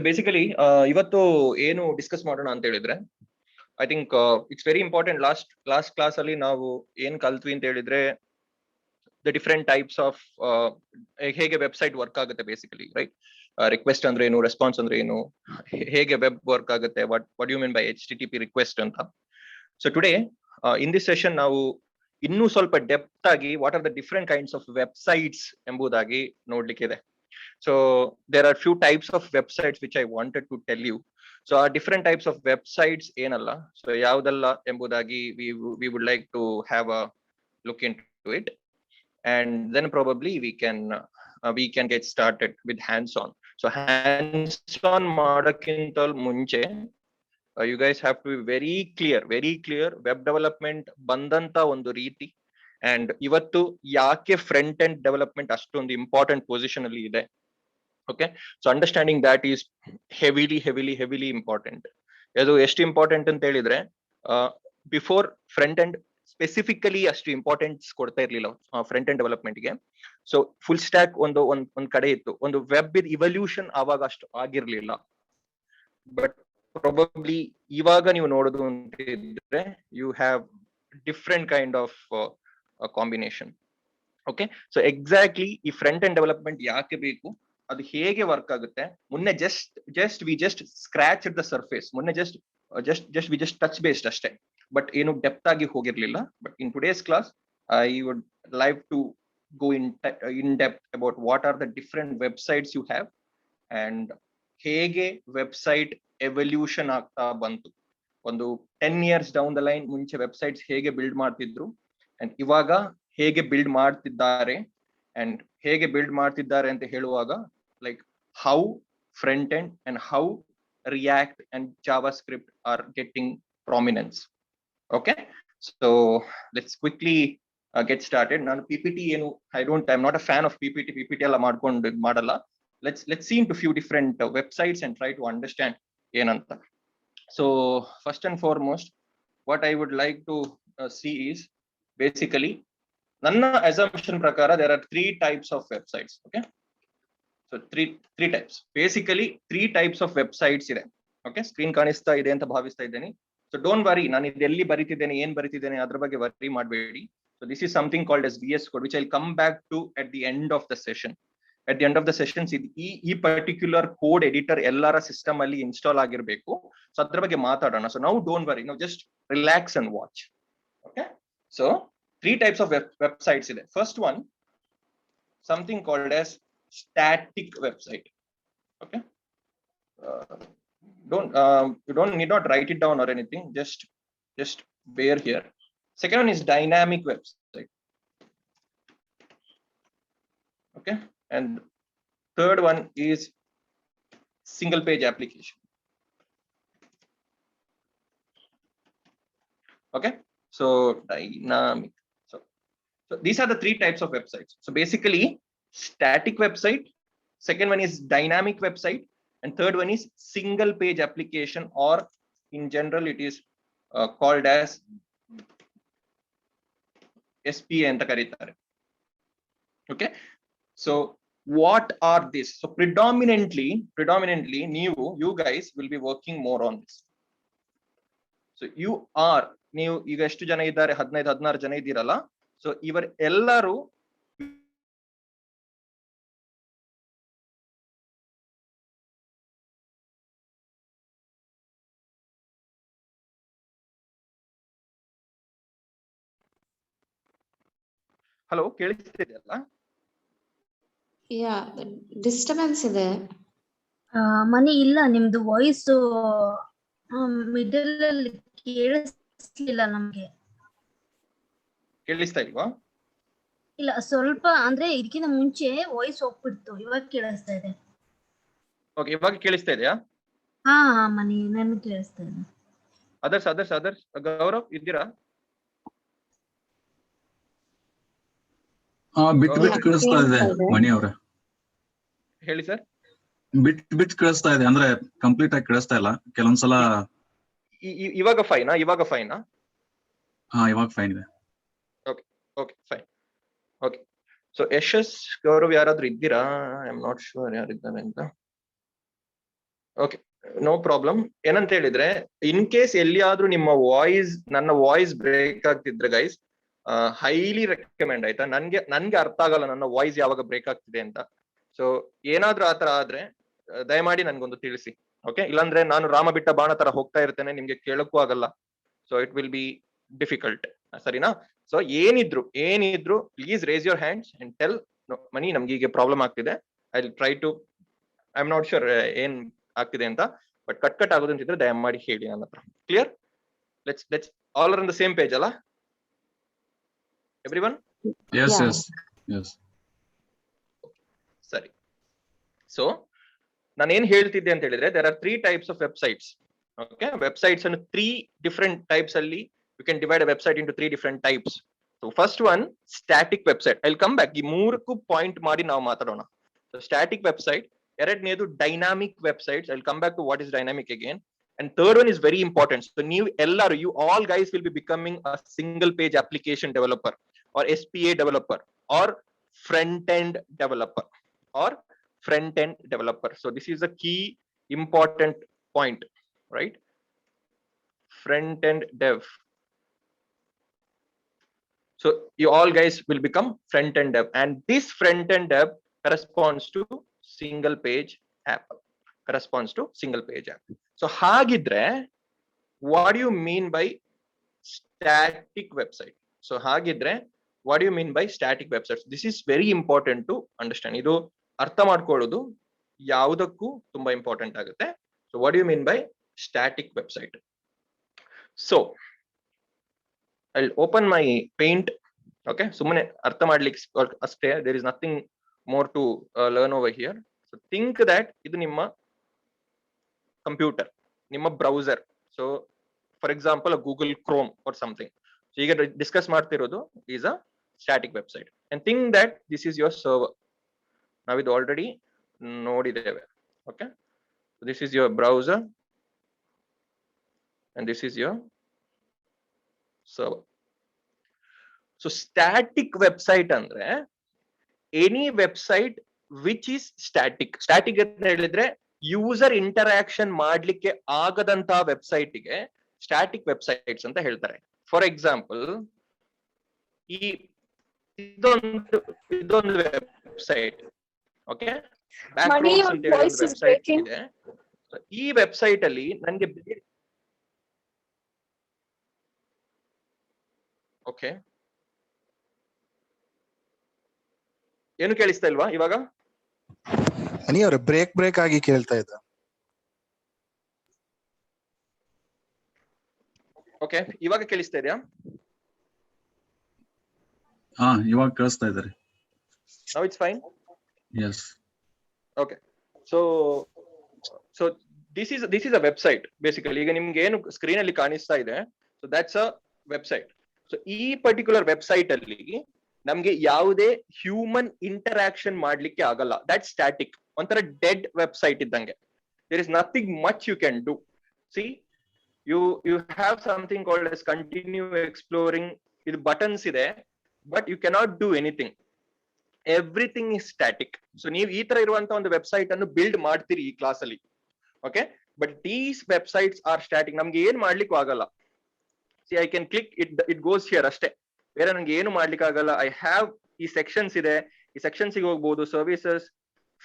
Basically ಇವತ್ತು ಏನು discuss ಮಾಡೋಣ ಅಂತ ಹೇಳಿದ್ರೆ, I think it's very important. Last class ಅಲ್ಲಿ ನಾವು ಏನ್ ಕಲ್ತ್ವಿ ಅಂತ ಹೇಳಿದ್ರೆ, ದ ಡಿಫರೆಂಟ್ ಟೈಪ್ಸ್ ಆಫ್ ಹೇಗೆ ವೆಬ್ಸೈಟ್ ವರ್ಕ್ ಆಗುತ್ತೆ ಬೇಸಿಕಲಿ, ರೈಟ್? ರಿಕ್ವೆಸ್ಟ್ ಅಂದ್ರೆ ಏನು, ರೆಸ್ಪಾನ್ಸ್ ಅಂದ್ರೆ ಏನು, ಹೇಗೆ ವೆಬ್ ವರ್ಕ್ ಆಗುತ್ತೆ, what you mean by HTTP request ಅಂತ. So today in this session ನಾವು ಇನ್ನೂ ಸ್ವಲ್ಪ ಡೆಪ್ತ್ ಆಗಿ what are the different kinds of websites ಎಂಬುದಾಗಿ ನೋಡ್ಲಿಕ್ಕಿದೆ. So there are few types of websites which I wanted to tell you. So our different types of websites ಏನಲ್ಲ, so ಯಾವ್ದಲ್ಲ ಎಂಬುದಾಗಿ we would like to have a look into it, and then probably we can get started with hands-on. So hands-on ಮಾಡಕ್ಕಿಂತ ಮುಂಚೆ you guys have to be very clear web development ಬಂದಂತ ಒಂದು ರೀತಿ, and ಇವತ್ತು ಯಾಕೆ front end development ಅಷ್ಟೊಂದು important position ಅಲ್ಲಿ ಇದೆ. Okay, so understanding that is heavily important. ಅದು ಎಷ್ಟು ಇಂಪಾರ್ಟೆಂಟ್ ಅಂತ ಹೇಳಿದ್ರೆ, ಬಿಫೋರ್ ಫ್ರಂಟ್ ಎಂಡ್ ಸ್ಪೆಸಿಫಿಕಲಿ ಅಷ್ಟು ಇಂಪಾರ್ಟೆನ್ಸ್ ಕೊಡ್ತಾ ಇರ್ಲಿಲ್ಲ ಫ್ರಂಟ್ ಎಂಡ್ ಡೆವಲಪ್ಮೆಂಟ್ ಗೆ. ಸೊ ಫುಲ್ ಸ್ಟ್ಯಾಕ್ ಒಂದ್ ಕಡೆ ಇತ್ತು, ಒಂದು ವೆಬ್ ಇವಲ್ಯೂಷನ್ ಆವಾಗ ಅಷ್ಟು ಆಗಿರ್ಲಿಲ್ಲ. ಬಟ್ ಪ್ರಾಬಬ್ಲಿ ಇವಾಗ ನೀವು ನೋಡೋದು ಅಂತಿದ್ರೆ, you have different kind of combination. Okay, so exactly ಈ ಫ್ರಂಟ್ ಎಂಡ್ ಡೆವಲಪ್ಮೆಂಟ್ ಯಾಕೆ ಬೇಕು, ಅದು ಹೇಗೆ ವರ್ಕ್ ಆಗುತ್ತೆ, ಮೊನ್ನೆ ಜಸ್ಟ್ ಸ್ಕ್ರಾಚ್ ದ ಸರ್ಫೇಸ್, ಮೊನ್ನೆ ಜಸ್ಟ್ ಟಚ್ ಬೇಸ್ಡ್ ಅಷ್ಟೇ, ಬಟ್ ಏನು ಡೆಪ್ತ್ ಆಗಿ ಹೋಗಿರ್ಲಿಲ್ಲ. But in today's class I would like to go in depth about what are the different websites you have, and ಹೇಗೆ ವೆಬ್ಸೈಟ್ ಎವಲ್ಯೂಷನ್ ಆಗ್ತಾ ಬಂತು. ಒಂದು 10 years down the line ಮುಂಚೆ websites ಹೇಗೆ ಬಿಲ್ಡ್ ಮಾಡ್ತಿದ್ರು, ಅಂಡ್ ಇವಾಗ ಹೇಗೆ ಬಿಲ್ಡ್ ಮಾಡ್ತಿದ್ದಾರೆ. ಅಂಡ್ ಹೇಗೆ ಬಿಲ್ಡ್ ಮಾಡ್ತಿದ್ದಾರೆ ಅಂತ ಹೇಳುವಾಗ, like how front end and how React and JavaScript are getting prominence. Okay, so let's quickly get started. ನಾನು PPT ಏನು I'm not a fan of PPT ಎಲ್ಲ ಮಾಡ್ಕೊಂಡು ಮಾಡಲ್ಲ. Let's see into few different websites and try to understand ಏನಂತ. So first and foremost, what I would like to see is basically, ನನ್ನ assumption ಪ್ರಕಾರ there are 3 types of websites. Okay, so three types, basically 3 types of websites ಇದೆ. Okay, screen ಕಾಣಿಸ್ತಾ ಇದೆ ಅಂತ ಭಾವಿಸ್ತಾ ಇದ್ದೇನೆ. So don't worry, ನಾನು ಇದೆಲ್ಲಿ ಬರೀತಿದ್ದೇನೆ, ಏನ್ ಬರೀತಿದ್ದೇನೆ ಅದ್ರ ಬಗ್ಗೆ ವರಿ ಮಾಡಬೇಡಿ. So this is something called as VS Code, which I'll come back to at the end of the session. At the end of the session, ಈ ಪರ್ಟಿಕ್ಯುಲರ್ ಕೋಡ್ ಎಡಿಟರ್ ಎಲ್ಲರ system ಅಲ್ಲಿ install ಆಗಿರ್ಬೇಕು. So ಅದ್ರ ಬಗ್ಗೆ ಮಾತಾಡೋಣ. So now don't worry, now just relax and watch. Okay, so 3 types of websites ಇದೆ. First one, something called as static website. Okay, you need not write it down or anything, just bear here. Second one is dynamic website. Okay, and third one is single page application. Okay, so dynamic. So these are the 3 types of websites. So basically, static website, second one is dynamic website, and third one is single page application, or in general it is called as SPA anta karitare. Okay, so what are these? So predominantly you guys will be working more on this. So ನೀವು ಈಗ ಎಷ್ಟು ಜನ ಇದ್ದಾರೆ, 15-16 ಜನ ಇದ್ದೀರಲ್ಲ. So ಇವರು ಎಲ್ಲರೂ hello, ಕೇಳಿಸ್ತಿದೆಯಲ್ಲ? Disturbance ಇದೆ. ಮನಿ ಇಲ್ಲ, ನಿಮ್ದು ವಾಯ್ಸ್ ಮಿಡಲ್ ಅಲ್ಲಿ ಕೇಳಿಸ್ಲಿಲ್ಲ ನಮ್ಗೆ. ಕೇಳಿಸ್ತಾ ಇಲ್ವಾ? ಇಲ್ಲ, ಸ್ವಲ್ಪ ಅಂದ್ರೆ ಇದಕ್ಕಿಂತ ಮುಂಚೆ ವಾಯ್ಸ್ ಹೋಗ್ಬಿಡ್ತು, ಇವಾಗ ಕೇಳಿಸ್ತಾ ಇದೆ. ಓಕೆ, ಇವಾಗ ಕೇಳಿಸ್ತಾ ಇದೆಯಾ? ಹಾ ಮನಿ ನನಗೆ ಕೇಳಿಸ್ತಾ ಇದೆ. ಅದರ್ಸ್ ಗೌರವ್ ಇದ್ದೀರಾ? ಬಿಟ್ ಕೇಳಿಸ್ತಾ ಇದೆ ಮಣಿ ಅವ್ರೆ. ಹೇಳಿ ಸರ್. ಬಿಟ್ ಕೇಳಿಸ್ತಾ ಇದೆ, ಅಂದ್ರೆ ಕಂಪ್ಲೀಟ್ ಆಗಿ ಕೇಳಿಸ್ತಾ ಇಲ್ಲ ಕೆಲವೊಂದ್ಸಲ. ಇವಾಗ ಫೈನಾ? ಹಾ, ಇವಾಗ ಫೈನ್ ಇದೆ. Okay fine. Okay, so Yashas Gaurav ಯಾರಾದ್ರೂ ಇದ್ದೀರಾ? ಐ ಆಮ್ ನಾಟ್ ಶೂರ್ ಯಾರಿದ್ದಾರೆ ಅಂತ. Okay, no problem. ಏನಂತ ಹೇಳಿದ್ರೆ, ಇನ್ ಕೇಸ್ ಎಲ್ಲಿಯಾದ್ರೂ ನಿಮ್ಮ ನನ್ನ ವಾಯ್ಸ್ ಬ್ರೇಕ್ ಆಗ್ತಿದ್ರೆ ಗೈಸ್, ಹೈಲಿ ರೆಕಮೆಂಡ್ ಆಯ್ತಾ, ನನ್ಗೆ ಅರ್ಥ ಆಗಲ್ಲ ನನ್ನ ವಾಯ್ಸ್ ಯಾವಾಗ ಬ್ರೇಕ್ ಆಗ್ತಿದೆ ಅಂತ. ಸೊ ಏನಾದ್ರೂ ಆತರ ಆದ್ರೆ ದಯಮಾಡಿ ನನ್ಗೊಂದು ತಿಳಿಸಿ. ಓಕೆ, ಇಲ್ಲಾಂದ್ರೆ ನಾನು ರಾಮ ಬಿಟ್ಟ ಬಾಣ ತರ ಹೋಗ್ತಾ ಇರ್ತೇನೆ, ನಿಮ್ಗೆ ಕೇಳಕ್ಕೂ ಆಗಲ್ಲ. So it will be difficult. ಸರಿನಾ? ಸೊ ಏನಿದ್ರು please raise your hands and tell money, ನಮ್ಗೆ ಈಗ ಪ್ರಾಬ್ಲಮ್ ಆಗ್ತಿದೆ. I will try to, I am not sure ಏನ್ ಆಗ್ತಿದೆ ಅಂತ, ಬಟ್ ಕಟ್ ಆಗೋದಂತಿದ್ರೆ ದಯಮಾಡಿ ಹೇಳಿ ನನ್ನ ಹತ್ರ. Clear? Let's all are on the same page ಅಲ್ಲ everyone? Yes, Yeah. yes, yes. ಸರಿ. ಸೊ ನಾನು ಏನ್ ಹೇಳ್ತಿದ್ದೆ ಅಂತ ಹೇಳಿದ್ರೆ, there are 3 types of websites. Okay, websites ಅನ್ನು 3 different types ಅಲ್ಲಿ you can divide a website into 3 different types. So first one static website. I will come back, ಈ ಮೂರಕ್ಕೂ ಪಾಯಿಂಟ್ ಮಾಡಿ ನಾವು ಮಾತಾಡೋಣ. So static website. ಎರಡನೇದು dynamic websites. I will come back to what is dynamic again. And third one is very important. So ನೀವು ಎಲ್ಲರೂ, you all guys will be becoming a single page application developer or SPA developer or front-end developer or front-end developer. So this is a key important point, right? Front-end dev. So you all guys will become front-end dev, and this front-end dev corresponds to single page app. Corresponds to single page app. So hagidre, what do you mean by static website? So hagidre, what do you mean by static websites? This is very important to understand. Idu artha ಮಾಡ್ಕೊಳ್ಳೋದು ಯಾವುದಕ್ಕೂ ತುಂಬಾ important ಆಗುತ್ತೆ. So what do you mean by static website? So I'll open my paint. Okay, ಸುಮ್ಮನೆ ಅರ್ಥ ಮಾಡ್ಲಿಕ್ಕೆ ಅಷ್ಟೇ. There is nothing more to learn over here. So think that ಇದು ನಿಮ್ಮ ಕಂಪ್ಯೂಟರ್, ನಿಮ್ಮ browser. So for example a Google Chrome or something. So ಈಗ discuss ಮಾಡ್ತಿರೋದು is a static website, and think that this is your server. Now ಇದು already ನೋಡಿದ್ದೇವೆ. Okay, so this is your browser and this is your server. So static website ಅಂದ್ರೆ any website which is static. Static ಅಂತ ಹೇಳಿದ್ರೆ user interaction ಮಾಡ್ಲಿಕ್ಕೆ ಆಗದಂತ ವೆಬ್ಸೈಟ್ಗೆ static websites ಅಂತ ಹೇಳ್ತಾರೆ. For example, ಇದೊಂದು ವೆಬ್ಸೈಟ್. ಓಕೆ, ವೆಬ್ಸೈಟ್ ಇದೆ. ಈ ವೆಬ್ಸೈಟ್ ಅಲ್ಲಿ ನನಗೆ ಓಕೆ, ಏನು ಕೇಳಿಸ್ತಾ ಇಲ್ವಾ ಇವಾಗ? ಅವ್ರೆ ಬ್ರೇಕ್ ಆಗಿ ಕೇಳ್ತಾ ಇದ್ದ. ಓಕೆ, ಇವಾಗ ಕೇಳಿಸ್ತಾ ಇದೆಯಾ? ಇವಾಗ ಕೇಳಿಸ್ತಾ ಇದ್ದಾರೆ. Now it's fine? Yes. Okay. So this is a website basically. ಈಗ ನಿಮ್ಗೆ ಏನು ಸ್ಕ್ರೀನ್ ಅಲ್ಲಿ ಕಾಣಿಸ್ತಾ ಇದೆ, so that's a website. So ಈ ಪರ್ಟಿಕ್ಯುಲರ್ ವೆಬ್ಸೈಟ್ ಅಲ್ಲಿ ನಮ್ಗೆ ಯಾವುದೇ ಹ್ಯೂಮನ್ ಇಂಟರಾಕ್ಷನ್ ಮಾಡ್ಲಿಕ್ಕೆ ಆಗಲ್ಲ. That's static. ಒಂಥರ ಡೆಡ್ ವೆಬ್ಸೈಟ್ ಇದ್ದಂಗೆ. There is nothing much you can do. See, you have something called as continue exploring. ಇದು ಬಟನ್ಸ್ ಇದೆ, but you cannot do anything. Everything is static. So ನೀವು ಈ ತರ ಇರುವಂತ ಒಂದು ವೆಬ್ಸೈಟ್ ಅನ್ನು ಬಿಲ್ಡ್ ಮಾಡ್ತೀರಿ ಈ ಕ್ಲಾಸ್ ಅಲ್ಲಿ. Okay, but these websites are static. ನಮ್ಗೆ ಏನ್ ಮಾಡ್ಲಿಕ್ಕೂ ಆಗಲ್ಲ. See, I can click it goes here ಅಷ್ಟೇ. ಬೇರೆ ನಂಗೆ ಏನು ಮಾಡ್ಲಿಕ್ಕೆ ಆಗಲ್ಲ. ಐ ಹ್ಯಾವ್ ಈ ಸೆಕ್ಷನ್ಸ್ ಇದೆ, ಈ ಸೆಕ್ಷನ್ಸ್ ಗೆ ಹೋಗ್ಬೋದು. ಸರ್ವಿಸಸ್,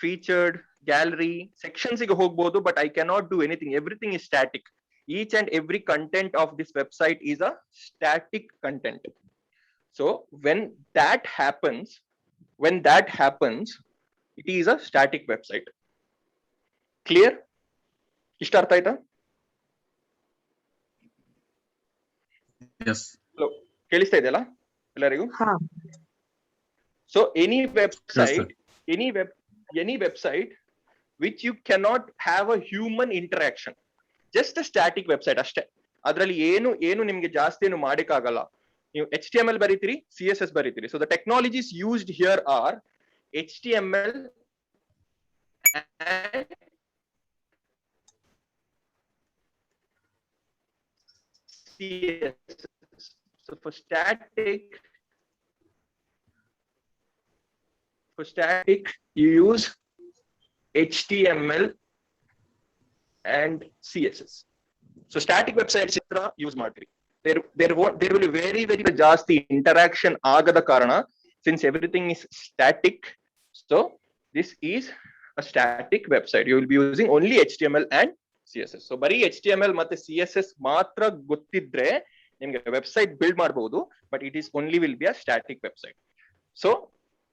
ಫೀಚರ್ಡ್, ಗ್ಯಾಲರಿ, ಸೆಕ್ಷನ್ಸ್ ಗೆ ಹೋಗ್ಬೋದು, but I cannot do anything. Everything is static. Each and every content of this website is a static content. So when that happens, it is a static website. Clear? ಇಷ್ಟ ಅರ್ಥ ಆಯ್ತಾ? Yes. Hello, ಕೇಳಿಸ್ತಾ ಇದೆಯಲ್ಲ ಎಲ್ಲರಿಗೂ? So any website which you cannot have a human interaction, just a static website ಅಷ್ಟೇ. ಅದರಲ್ಲಿ ಏನು ನಿಮ್ಗೆ ಜಾಸ್ತಿ ಏನು ಮಾಡಕ್ಕಾಗಲ್ಲ. ನೀವು HTML ಬರೀತೀರಿ, CSS ಬರೀತೀರಿ. So the technologies used here are HTML and CSS. So for static you use HTML and CSS. So static websites use ಮಾಡ್ತೀರಿ. There will be very ಜಾಸ್ತಿ interaction ಆಗದ ಕಾರಣ, since everything is static, so this is a static website. You will be using only HTML and CSS. So ಬರೀ HTML ಮತ್ತೆ CSS ಮಾತ್ರ ಗೊತ್ತಿದ್ರೆ ನಿಮಗೆ website build ಮಾಡಬಹುದು, but it is only will be a static website. So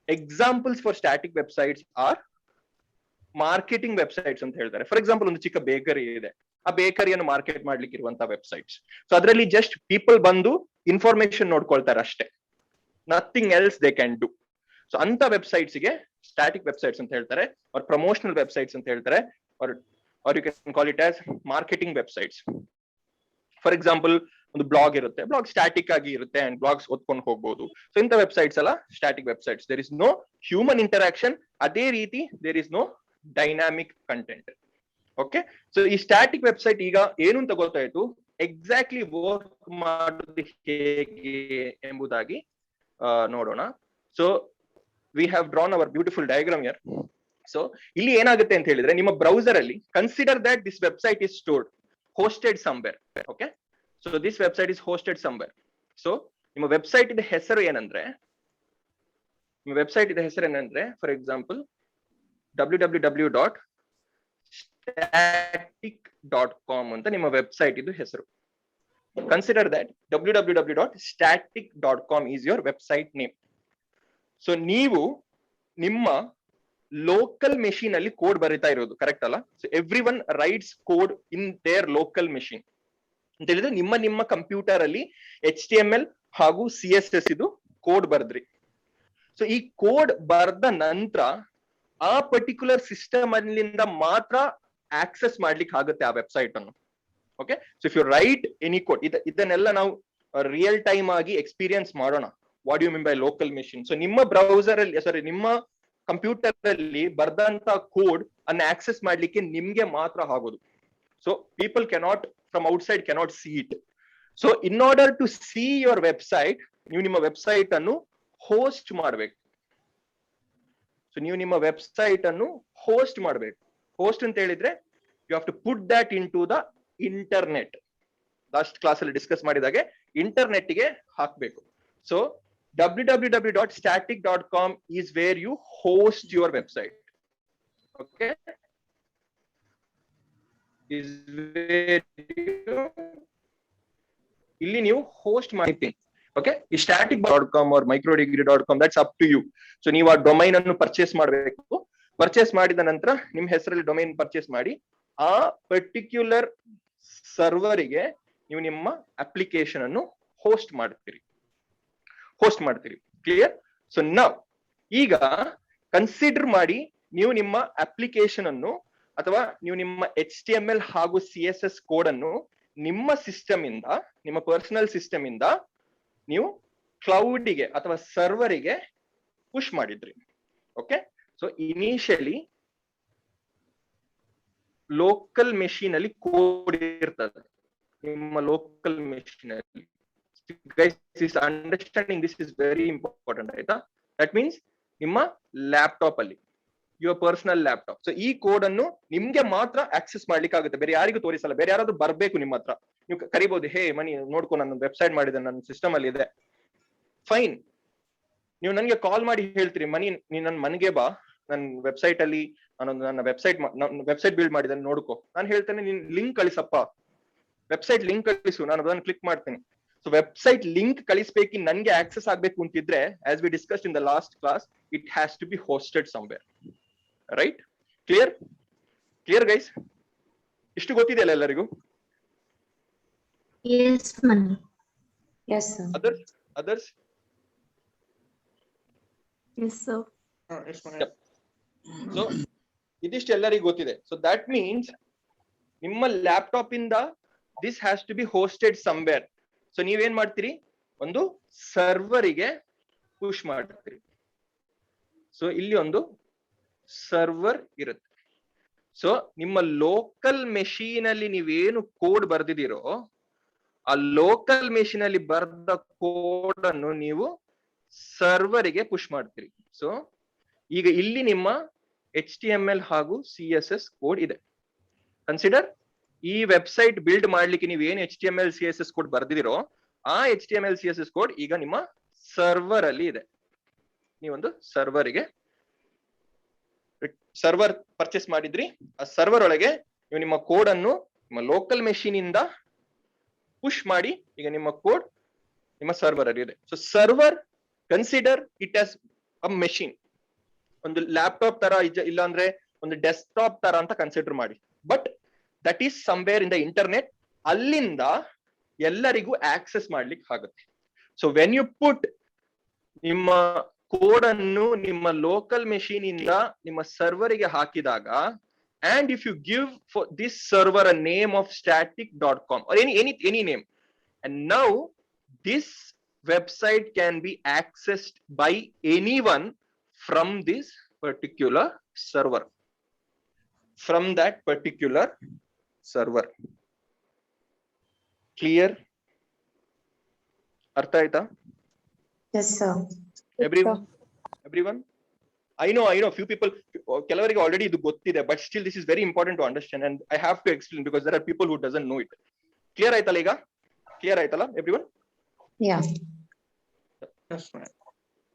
examples for static websites are marketing websites ಅಂತ ಹೇಳ್ತಾರೆ. For example, ಒಂದು ಚಿಕ್ಕ ಬೇಕರಿ ಇದೆ, ಆ ಬೇಕರಿಯನ್ನು ಮಾರ್ಕೆಟ್ ಮಾಡ್ಲಿಕ್ಕೆ ಇರುವಂತಹ ವೆಬ್ಸೈಟ್ಸ್. ಸೊ ಅದರಲ್ಲಿ ಜಸ್ಟ್ ಪೀಪಲ್ ಬಂದು ಇನ್ಫಾರ್ಮೇಶನ್ ನೋಡ್ಕೊಳ್ತಾರೆ ಅಷ್ಟೇ, nothing else they can do. So ಅಂತ ವೆಬ್ಸೈಟ್ಸ್ ಗೆ ಸ್ಟಾಟಿಕ್ ವೆಬ್ಸೈಟ್ಸ್ ಅಂತ ಹೇಳ್ತಾರೆ, ಆರ್ ಪ್ರಮೋಷನಲ್ ವೆಬ್ಸೈಟ್ಸ್ ಅಂತ ಹೇಳ್ತಾರೆ, or you can call it as marketing websites. For example, ಒಂದು ಬ್ಲಾಗ್ ಇರುತ್ತೆ, ಬ್ಲಾಗ್ ಸ್ಟಾಟಿಕ್ ಆಗಿ ಇರುತ್ತೆ ಅಂಡ್ ಬ್ಲಾಗ್ಸ್ ಓದ್ಕೊಂಡು ಹೋಗ್ಬೋದು. ಸೊ ಇಂಥ ವೆಬ್ಸೈಟ್ಸ್ ಎಲ್ಲ static websites. There is no human interaction, ಅದೇ ರೀತಿ there is no dynamic content. Okay, so ಈ ಸ್ಟಾಟಿಕ್ ವೆಬ್ಸೈಟ್ ಈಗ ಏನು ಅಂತ ಗೊತ್ತಾಯ್ತು, ಎಕ್ಸಾಕ್ಟ್ಲಿ ವರ್ಕ್ ಮಾಡೋದು ಹೇಗೆ ಎಂಬುದಾಗಿ ನೋಡೋಣ. So we have drawn our beautiful diagram here. So ಇಲ್ಲಿ ಏನಾಗುತ್ತೆ ಅಂತ ಹೇಳಿದ್ರೆ, ನಿಮ್ಮ ಬ್ರೌಸರ್ ಅಲ್ಲಿ consider that this website is stored hosted somewhere. Okay, so this website is hosted somewhere. So ನಿಮ್ಮ ವೆಬ್ಸೈಟ್ ಇದೆ ಹೆಸರು ಏನಂದ್ರೆ, ಫಾರ್ ಎಕ್ಸಾಂಪಲ್ www.static.com ಅಂತ ನಿಮ್ಮ ವೆಬ್ಸೈಟ್ ಇದು ಹೆಸರು. Consider that www.static.com is your website name. So ನೀವು ನಿಮ್ಮ ಲೋಕಲ್ ಮೆಷಿನ್ ಅಲ್ಲಿ ಕೋಡ್ ಬರೀತಾ ಇರೋದು, ಕರೆಕ್ಟ್ ಅಲ್ಲ? So every one rights code in their local machine ಅಂತ ಹೇಳಿದ್ರೆ, ನಿಮ್ಮ ಕಂಪ್ಯೂಟರ್ ಅಲ್ಲಿ HTML ಹಾಗೂ CSS ಇದು ಕೋಡ್ ಬರ್ದ್ರಿ. ಸೊ ಈ ಕೋಡ್ ಬರ್ದ ನಂತರ ಆ ಪರ್ಟಿಕ್ಯುಲರ್ ಸಿಸ್ಟಮ್ ಅಲ್ಲಿಂದ ಮಾತ್ರ ಆಕ್ಸೆಸ್ ಮಾಡ್ಲಿಕ್ಕೆ ಆಗುತ್ತೆ ಆ ವೆಬ್ಸೈಟ್ ಅನ್ನು. Okay, so if you write any code, ಇದನ್ನೆಲ್ಲ ನಾವು ರಿಯಲ್ ಟೈಮ್ ಆಗಿ ಎಕ್ಸ್ಪೀರಿಯನ್ಸ್ ಮಾಡೋಣ. What you mean by local machine? So ನಿಮ್ಮ ಬ್ರೌಸರ್ ಅಲ್ಲಿ, ನಿಮ್ಮ ಕಂಪ್ಯೂಟರ್ ಅಲ್ಲಿ ಬರ್ದಂತ ಕೋಡ್ ಅನ್ನ ಆಕ್ಸೆಸ್ ಮಾಡ್ಲಿಕ್ಕೆ ನಿಮ್ಗೆ ಮಾತ್ರ ಆಗೋದು. So people cannot from outside cannot see it. So in order to see your website, ನೀವು ನಿಮ್ಮ ವೆಬ್ಸೈಟ್ ಅನ್ನು ಹೋಸ್ಟ್ ಮಾಡ್ಬೇಕು. ಸೊ ನೀವು ನಿಮ್ಮ ವೆಬ್ಸೈಟ್ ಅನ್ನು ಹೋಸ್ಟ್ ಮಾಡ್ಬೇಕು. ಹೋಸ್ಟ್ ಅಂತ ಹೇಳಿದ್ರೆ, you have to put that into the internet. Last class ಅಲ್ಲಿ ಡಿಸ್ಕಸ್ ಮಾಡಿದಾಗೆ ಇಂಟರ್ನೆಟ್ ಗೆ ಹಾಕ್ಬೇಕು. So www.static.com is where you host your website. Okay, is where ಇಲ್ಲಿ ನೀವು ಹೋಸ್ಟ್ ಮಾಡ್ತೀವಿ. ಓಕೆ, ಈ static.com or microdegree.com, that's up to you. So ನೀವು ಆ ಡೊಮೈನ್ ಅನ್ನು ಪರ್ಚೇಸ್ ಮಾಡಬೇಕು. ಪರ್ಚೇಸ್ ಮಾಡಿದ ನಂತರ ನಿಮ್ಮ ಹೆಸರಲ್ಲಿ ಡೊಮೈನ್ ಪರ್ಚೇಸ್ ಮಾಡಿ ಆ ಪರ್ಟಿಕ್ಯುಲರ್ ಸರ್ವರಿಗೆ ನೀವು ನಿಮ್ಮ ಅಪ್ಲಿಕೇಶನ್ ಅನ್ನು ಹೋಸ್ಟ್ ಮಾಡ್ತೀರಿ. ಕ್ಲಿಯರ್? ಸೊ ನಾವ್ ಈಗ ಕನ್ಸಿಡರ್ ಮಾಡಿ, ನೀವು ನಿಮ್ಮ ಅಪ್ಲಿಕೇಶನ್ ಅನ್ನು ಅಥವಾ ನೀವು ನಿಮ್ಮ HTML ಹಾಗೂ CSS ಕೋಡ್ ಅನ್ನು ನಿಮ್ಮ ಸಿಸ್ಟಮ್ ಇಂದ, ನಿಮ್ಮ ಪರ್ಸನಲ್ ಸಿಸ್ಟಮ್ ಇಂದ ನೀವು ಕ್ಲೌಡಿಗೆ ಅಥವಾ ಸರ್ವರಿಗೆ ಪುಷ್ ಮಾಡಿದ್ರಿ. Okay, so initially local machine ಅಲ್ಲಿ ಕೋಡ್ ಇರ್ತದೆ. ನಿಮ್ಮ ಲೋಕಲ್ ಮೆಷಿನ್ ಅಲ್ಲಿ guys, this understanding this is very important, ಆಯ್ತಾ? ದಟ್ ಮೀನ್ಸ್ ನಿಮ್ಮ ಲ್ಯಾಪ್ಟಾಪ್ ಅಲ್ಲಿ, ಯುವರ್ ಪರ್ಸನಲ್ ಲ್ಯಾಪ್ಟಾಪ್. ಸೊ ಈ ಕೋಡ್ ಅನ್ನು ನಿಮ್ಗೆ ಮಾತ್ರ ಆಕ್ಸೆಸ್ ಮಾಡ್ಲಿಕ್ಕೆ ಆಗುತ್ತೆ, ಬೇರೆ ಯಾರಿಗೂ ತೋರಿಸಲ್ಲ. ಬೇರೆ ಯಾರಾದ್ರೂ ಬರ್ಬೇಕು ನಿಮ್ಮ ಹತ್ರ, ನೀವು ಕರಿಬಹುದು, ಹೇ ಮನಿ ನೋಡ್ಕೊ, ನನ್ನ ವೆಬ್ಸೈಟ್ ಮಾಡಿದೆ, ನನ್ನ ಸಿಸ್ಟಮ್ ಅಲ್ಲಿ ಇದೆ. ಫೈನ್, ನೀವು ನನಗೆ ಕಾಲ್ ಮಾಡಿ ಹೇಳ್ತೀರಿ, ಮನಿ ನೀನ್ ನನ್ನ ಮನೆಗೆ ಬಾ, ನನ್ನ ವೆಬ್ಸೈಟ್ ಅಲ್ಲಿ ನನ್ನ ವೆಬ್ಸೈಟ್ ಬಿಲ್ಡ್ ಮಾಡಿದ್ದೇನೆ ನೋಡ್ಕೊ. ನಾನು ಹೇಳ್ತೇನೆ, ನೀನ್ ಲಿಂಕ್ ಕಳಿಸಪ್ಪ, ವೆಬ್ಸೈಟ್ ಲಿಂಕ್ ಕಳಿಸು, ನಾನು ಅದನ್ನು ಕ್ಲಿಕ್ ಮಾಡ್ತೀನಿ. ಸೊ ವೆಬ್ಸೈಟ್ ಲಿಂಕ್ ಕಳಿಸ್ಬೇಕು, ನನ್ಗೆ ಆಕ್ಸೆಸ್ ಆಗ್ಬೇಕು ಅಂತಿದ್ರೆ, as we discussed in the last class, it has to be hosted somewhere. Right? Clear guys? ಇಷ್ಟು ಗೊತ್ತಿದೆಯಲ್ಲ ಎಲ್ಲರಿಗೂ? Yes, Mani. Yes, sir. Others? Yes, sir. Yep. So ಇದಿಷ್ಟು ಎಲ್ಲರಿಗೂ ಗೊತ್ತಿದೆ. ಸೊ ದಟ್ ಮೀನ್ಸ್ ನಿಮ್ಮ ಲ್ಯಾಪ್ಟಾಪ್ ಇಂದ this has to be hosted somewhere. So ನೀವೇನ್ ಮಾಡ್ತೀರಿ, ಒಂದು ಸರ್ವರಿಗೆ ಪುಷ್ ಮಾಡ್ತೀರಿ. ಸೊ ಇಲ್ಲಿ ಒಂದು ಸರ್ವರ್ ಇರುತ್ತೆ. ಸೊ ನಿಮ್ಮ ಲೋಕಲ್ ಮೆಷಿನ್ ಅಲ್ಲಿ ನೀವೇನು ಕೋಡ್ ಬರ್ದಿದ್ದೀರೋ, ಆ ಲೋಕಲ್ ಮೆಷಿನ್ ಅಲ್ಲಿ ಬರ್ದ ಕೋಡ್ ಅನ್ನು ನೀವು ಸರ್ವರಿಗೆ ಪುಷ್ ಮಾಡ್ತೀರಿ. ಸೊ ಈಗ ಇಲ್ಲಿ ನಿಮ್ಮ HTML ಹಾಗೂ CSS ಕೋಡ್ ಇದೆ. ಕನ್ಸಿಡರ್ ಈ ವೆಬ್ಸೈಟ್ ಬಿಲ್ಡ್ ಮಾಡ್ಲಿಕ್ಕೆ ನೀವು ಏನ್ HTML CSS ಕೋಡ್ ಬರ್ದಿದಿರೋ ಆ HTML CSS ಕೋಡ್ ಈಗ ನಿಮ್ಮ ಸರ್ವರ್ ಅಲ್ಲಿ ಇದೆ. ನೀವೊಂದು ಸರ್ವರ್ಗೆ ಸರ್ವರ್ ಪರ್ಚೇಸ್ ಮಾಡಿದ್ರಿ, ಆ ಸರ್ವರ್ ಒಳಗೆ ನೀವು ನಿಮ್ಮ ಕೋಡ್ ಅನ್ನು ನಿಮ್ಮ ಲೋಕಲ್ ಮೆಷಿನ್ ಇಂದ ಪುಷ್ ಮಾಡಿ ಈಗ ನಿಮ್ಮ ಕೋಡ್ ನಿಮ್ಮ ಸರ್ವರ್ ಅಲ್ಲಿ ಇದೆ. So server consider it as a machine, ಒಂದು ಲ್ಯಾಪ್ಟಾಪ್ ತರ ಇಲ್ಲ ಅಂದ್ರೆ ಒಂದು ಡೆಸ್ಕ್ಟಾಪ್ ತರ ಅಂತ ಕನ್ಸಿಡರ್ ಮಾಡಿ. But that is somewhere in the internet, ಅಲ್ಲಿಂದ ಎಲ್ಲರಿಗೂ ಆಕ್ಸೆಸ್ ಮಾಡ್ಲಿಕ್ಕೆ ಆಗುತ್ತೆ. ಸೊ ವೆನ್ ಯು ಪುಟ್ ನಿಮ್ಮ ಕೋಡ್ ಅನ್ನು ನಿಮ್ಮ ಲೋಕಲ್ ಮೆಷಿನ್ ಇಂದ ನಿಮ್ಮ ಸರ್ವರ್ ಗೆ ಹಾಕಿದಾಗ, and if you give for this server a name of static.com or any name, and now this website can be accessed by anyone from this particular server, from that particular server. Clear? Artha aita? Yes, sir. Everyone? I know few people, ಕೆಲವರಿಗೆ already ಇದು ಗೊತ್ತಿದೆ, but still this is very important to understand and I have to explain because there are people who doesn't know it. Clear ಆಯ್ತಲ್ಲ ಈಗ? Clear ಆಯ್ತಲ್ಲ everyone? Yeah.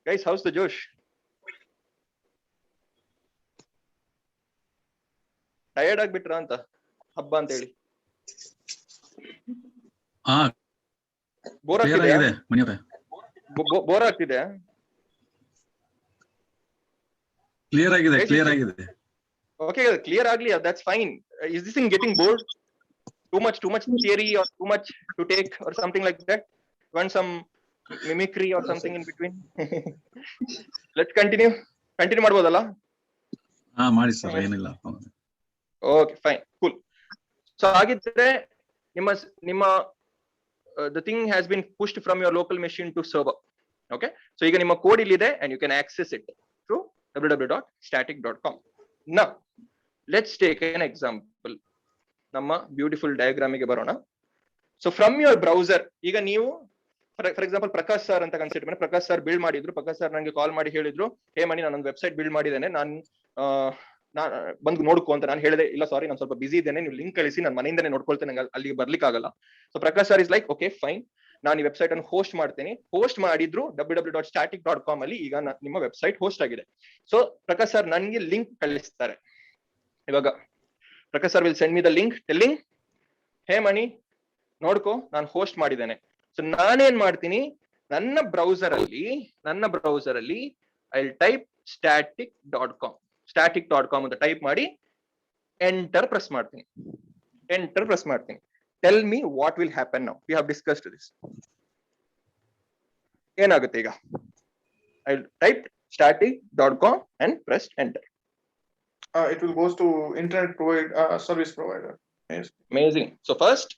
Guys, how's the Josh? Tired ಆಗ್ಬಿಟ್ರಾ ಅಂತ ಹಬ್ಬ ಅಂತ ಹೇಳಿ? ಹಾ ಬೋರ್ ಕ್ಲಿಯರ್ ಆಗ್ತಿದೆ? ಆಗಿದೆ ಮಣಿಯವರೇ, ಬೋರ್ ಆಗ್ತಿದೆ? ಕ್ಲಿಯರ್ ಆಗಿದೆ, ಕ್ಲಿಯರ್ ಆಗಿದೆ. Okay, clear agli, that's fine. Is this thing getting bored? Too much theory or too much to take or something like that? Want some mimicry or something in between? Let's continue ಮಾಡ್ಬೋದಲ್ಲ? ಹಾ ಮಾಡಿ sir, ಏನಿಲ್ಲ. Okay, fine, cool. So ಹಾಗಿದ್ರೆ ನಿಮ್ಮ the thing has been pushed from your local machine to server. Okay, so ಈಗ ನಿಮ್ಮ code ಇಲ್ಲಿದೆ and you can access it through www.static.com. Now let's take an example. ನಮ್ಮ beautiful diagram ಗೆ ಬರೋಣ. So from your browser, ಈಗ ನೀವು for example Prakash sir ಅಂತ consider ಮಾಡಿ, ಪ್ರಕಾಶ್ ಸರ್ ಬಿಲ್ಡ್ ಮಾಡಿದ್ರು. ಪ್ರಕಾಶ್ ಸರ್ ನನಗೆ ಕಾಲ್ ಮಾಡಿ ಹೇಳಿದ್ರು, ಹೇ ಮಣಿ ನಾನೊಂದು ವೆಬ್ಸೈಟ್ ಬಿಲ್ಡ್ ಮಾಡಿದ್ದೇನೆ, ನಾನು ಬಂದು ನೋಡ್ಕೊ ಅಂತ. ನಾನು ಹೇಳಿದೆ, ಇಲ್ಲ ಸಾರಿ ನಾನು ಸ್ವಲ್ಪ ಬಿಸಿ ಇದ್ದೇನೆ, ನೀವು ಲಿಂಕ್ ಕಳಿಸಿ, ನಾನು ಮನೆಯಿಂದನೇ ನೋಡ್ಕೊಳ್ತೇನೆ, ನಂಗೆ ಅಲ್ಲಿಗೆ ಬರ್ಲಿಕ್ಕೆ ಆಗಲ್ಲ. So Prakash sir is like okay fine, ನಾನು ಈ ವೆಬ್ಸೈಟ್ ಅನ್ನು ಹೋಸ್ಟ್ ಮಾಡ್ತೇನೆ. ಹೋಸ್ಟ್ ಮಾಡಿದ್ರು www.static.com ಅಲ್ಲಿ ಈಗ ನಿಮ್ಮ ವೆಬ್ಸೈಟ್ ಹೋಸ್ಟ್ ಆಗಿದೆ. ಸೊ ಪ್ರಕಾಶ್ ಸರ್ ನನಗೆ ಲಿಂಕ್ ಕಳಿಸ್ತಾರೆ. ಇವಾಗ Prakash sir will send me the link telling, hey Mani ನೋಡ್ಕೊ ನಾನು ಹೋಸ್ಟ್ ಮಾಡಿದ್ದೇನೆ. ಸೊ ನಾನೇನ್ ಮಾಡ್ತೀನಿ, ನನ್ನ ಬ್ರೌಸರ್ ಅಲ್ಲಿ ಐ ವಿಲ್ ಟೈಪ್ static.com ಅಂತ ಟೈಪ್ ಮಾಡಿ ಎಂಟರ್ ಪ್ರೆಸ್ ಮಾಡ್ತೀನಿ. Tell me what will happen now. We have discussed this. ಏನಾಗುತ್ತೆ ಈಗ? I typed static.com and pressed enter. It will goes to internet service provider. Yes. Amazing. So first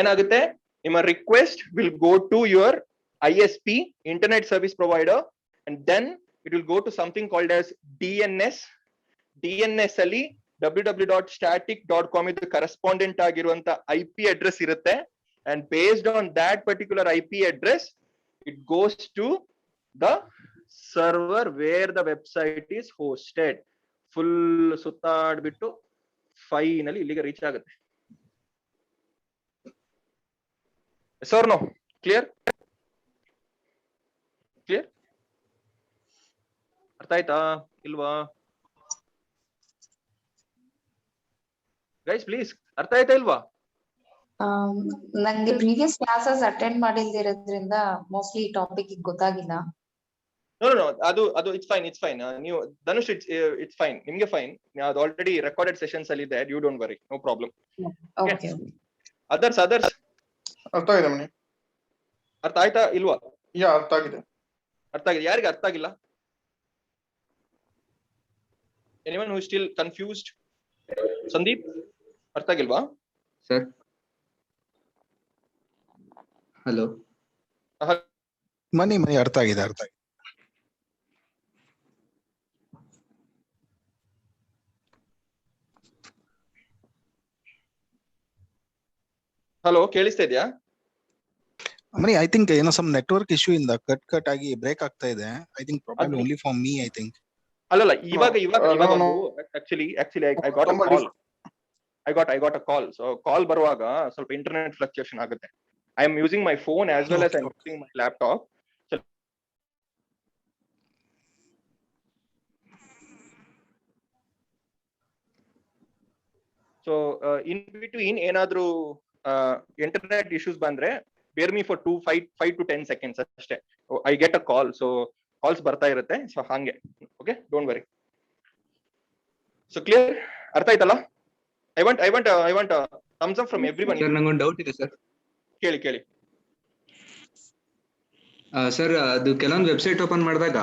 ಏನಾಗುತ್ತೆ, ನಿಮ್ಮ request will go to your ISP, internet service provider, and then it will go to something called as DNS. DNS ಅಲ್ಲಿ www.static.com ಇದು correspondent ಆಗಿರುವಂತ IP address ಇರುತ್ತೆ, and based on that particular IP address it goes to the server where the website is hosted. Full ಸುತ್ತಾಡ್ಬಿಟ್ಟು finally ಇಲ್ಲಿಗೆ reach ಆಗುತ್ತೆ. Sir no clear ಅರ್ಥ ಆಯ್ತಾ ಇಲ್ವಾ ಗೈಸ್? ಪ್ಲೀಸ್ ಅರ್ಥ ಆಯ್ತಾ ಇಲ್ವಾ? ನಂಗೆ ಪ್ರೀವಿಯಸ್ ಕ್ಲಾಸಸ್ ಅಟೆಂಡ್ ಮಾಡಿಲ್ದಿರೋದ್ರಿಂದ ಮೋಸ್ಟ್ಲಿ ಟಾಪಿಕ್ ಗೊತ್ತಾಗಿಲ್ಲ. No, ಅದು ಇಟ್ಸ್ ಫೈನ್. ನೀವು ಧನುಷ್ ಇಟ್ಸ್ ಫೈನ್, ನಿಮ್ಗೆ ಫೈನ್. ಅದು ಆಲ್ರೆಡಿ ರೆಕಾರ್ಡೆಡ್ ಸೆಷನ್ಸ್ ಅಲ್ಲಿ ಇದೆ, you don't worry, no problem. Okay. Others ಅರ್ಥ ಆಗಿದೆ ಮಣಿ? ಅರ್ಥ ಆಯ್ತಾ ಇಲ್ವಾ? ಅರ್ಥ ಆಗಿದೆ. ಯಾರಿಗೆ ಅರ್ಥ ಆಗಿಲ್ಲ? ಎನಿವನ್ ಹೂ ಸ್ಟಿಲ್ ಕನ್ಫ್ಯೂಸ್ಡ್? ಸಂದೀಪ್ ಅರ್ಥ ಆಗಿಲ್ವಾ ಸರ್? ಹಲೋ, ಮನಿ ಅರ್ಥ ಆಗಿದೆ. ಹಲೋ, ಕೇಳಿಸ್ತಾ ಇದೆಯಾ? ಮನಿ ಐ ಥಿಂಕ್ ಏನೋ ಸಮ್ ನೆಟ್ವರ್ಕ್ ಇಶ್ಯೂ ಇಂದ ಕಟ್ ಆಗಿ ಬ್ರೇಕ್ ಆಗ್ತಾ ಇದೆ. I think problem only for me. I think ಅಲ್ಲಲ್ಲ, ಇವಾಗ actually I got a call. I got a call. So call ಬರುವಾಗ ಸ್ವಲ್ಪ internet fluctuation ಆಗುತ್ತೆ. I am using my phone as well as I'm using my laptop. So in between ಏನಾದ್ರೂ internet issues ಬಂದ್ರೆ bear me for 5 to 10 seconds ಅಷ್ಟೇ. I get a call, so calls ಬರ್ತಾ ಇರುತ್ತೆ. So ಹಂಗೆ, okay, don't worry. So clear? ಅರ್ಥ ಆಯ್ತಲ್ಲ? I want thumbs up from everyone. Sir ನಂಗೊಂದು doubt ಇದೆ ಸರ್. ಕೇಳಿ. ಸರ್ ಅದು ಕೆಲವೊಂದು ವೆಬ್ಸೈಟ್ ಓಪನ್ ಮಾಡಿದಾಗ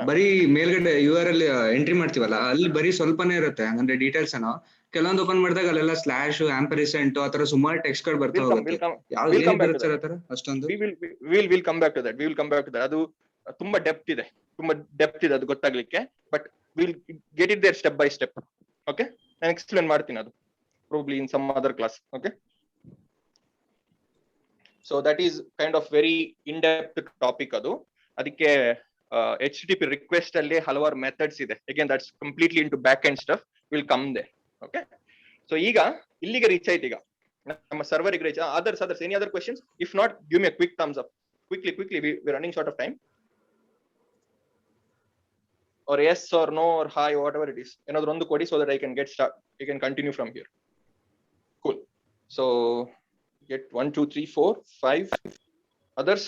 ಬರೀ ಮೇಲ್ಗಡೆ URL ಎಂಟ್ರಿ ಮಾಡ್ತೀವಲ್ಲ, ಅಲ್ಲಿ ಬರೀ ಸ್ವಲ್ಪನೇ ಇರುತ್ತೆ, ಅಂದ್ರೆ ಡೀಟೇಲ್ಸ್ ಏನೋ. ಕೆಲವೊಂದು ಓಪನ್ ಮಾಡಿದಾಗ ಅಲ್ಲೆಲ್ಲ ಸ್ಲಾಶ್ ಆಂಪರ್ಸೆಂಟ್ ಆತರ ಸುಮಾರು ಟೆಕ್ಸ್ಟ್ ಗಳು ಬರ್ತಾ ಹೋಗುತ್ತೆ. ಸರ್ ಆತರ ಅಷ್ಟೊಂದು we'll come back to that. ಅದು ತುಂಬಾ ಡೆಪ್ತ್ ಇದೆ ಅದು ಗೊತ್ತಾಗ್ಲಿಕ್ಕೆ, but we'll get it there step by step. Okay, ನಾನು ಎಕ್ಸ್ಪ್ಲೇನ್ ಮಾಡ್ತೀನಿ ಅದು probably in some other class. Okay, so that is kind of very in depth topic. ಅದಕ್ಕೆ HTTP request ಅಲ್ಲಿ ಹಲವಾರು ಮೆಥಡ್ಸ್ ಇದೆ. Again, that's completely into back end stuff. Will come there. Okay, so ಈಗ ಇಲ್ಲಿಗೆ reach ಆಯ್ತು. ಈಗ ನಮ್ಮ server ಗೆ reach. others any other questions? If not, give me a quick thumbs up. Quickly, we're running short of time. Or yes or no or hi, whatever it is. Another ಒಂದು ಕೊಡಿ, so that I can get start. You can continue from here. Cool. So get 1 2 3 4 5 others.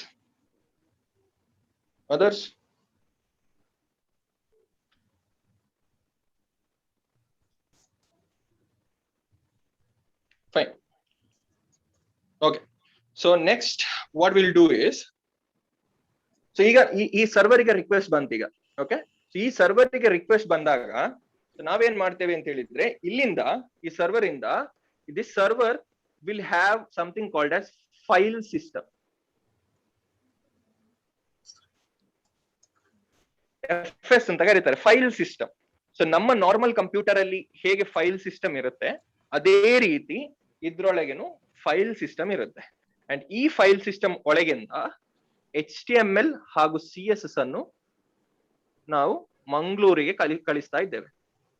Fine. Okay, so next what we'll do is, so ಈಗ ಈ server ಗೆ request ಬಂತು ಈಗ. Okay, ಈ server ಗೆ request ಬಂದಾಗ ನಾವೇನ್ ಮಾಡ್ತೇವೆ ಅಂತ ಹೇಳಿದ್ರೆ, ಇಲ್ಲಿಂದ ಈ ಸರ್ವರ್ ಇಂದ this server will have something called as file system. FS ಅಂತ ಕರೀತಾರೆ, ಫೈಲ್ ಸಿಸ್ಟಮ್. ಸೊ ನಮ್ಮ ನಾರ್ಮಲ್ ಕಂಪ್ಯೂಟರ್ ಅಲ್ಲಿ ಹೇಗೆ ಫೈಲ್ ಸಿಸ್ಟಮ್ ಇರುತ್ತೆ, ಅದೇ ರೀತಿ ಇದ್ರೊಳಗೇನು ಫೈಲ್ ಸಿಸ್ಟಮ್ ಇರುತ್ತೆ. ಅಂಡ್ ಈ ಫೈಲ್ ಸಿಸ್ಟಮ್ ಒಳಗಿಂದ HTML ಹಾಗೂ CSS ಅನ್ನು ನಾವು ಮಂಗಳೂರಿಗೆ ಕಳಿಸ್ತಾ ಇದ್ದೇವೆ.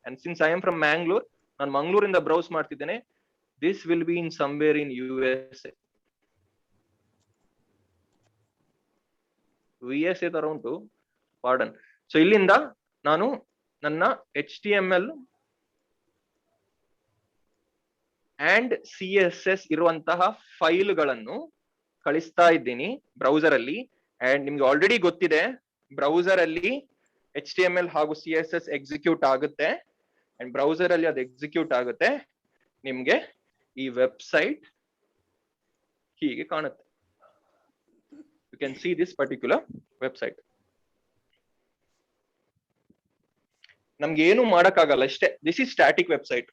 And since I am from Mangalore, ನಾನು ಮಂಗಳೂರಿಂದ ಬ್ರೌಸ್ ಮಾಡ್ತಿದ್ದೇನೆ. This will be in somewhere in USA. ತರ ಉಂಟು, ಪಾರ್ಡನ್. ಸೊ ಇಲ್ಲಿಂದ ನಾನು ನನ್ನ HTML ಅಂಡ್ CSS ಇರುವಂತಹ ಫೈಲ್ಗಳನ್ನು ಕಳಿಸ್ತಾ ಇದ್ದೀನಿ ಬ್ರೌಸರ್ ಅಲ್ಲಿ. ಅಂಡ್ ನಿಮ್ಗೆ ಆಲ್ರೆಡಿ ಗೊತ್ತಿದೆ, ಬ್ರೌಸರ್ ಅಲ್ಲಿ HTML ಹಾಗೂ CSS ಎಕ್ಸಿಕ್ಯೂಟ್ ಆಗುತ್ತೆ. ಅಂಡ್ ಬ್ರೌಸರ್ ಅಲ್ಲಿ ಅದು ಎಕ್ಸಿಕ್ಯೂಟ್ ಆಗುತ್ತೆ, ನಿಮ್ಗೆ ಈ ವೆಬ್ಸೈಟ್ ಹೀಗೆ ಕಾಣುತ್ತೆ. You can see this particular website. ನಮ್ಗೆ ಏನು ಮಾಡಕ್ಕಾಗಲ್ಲ ಅಷ್ಟೇ. This is static website,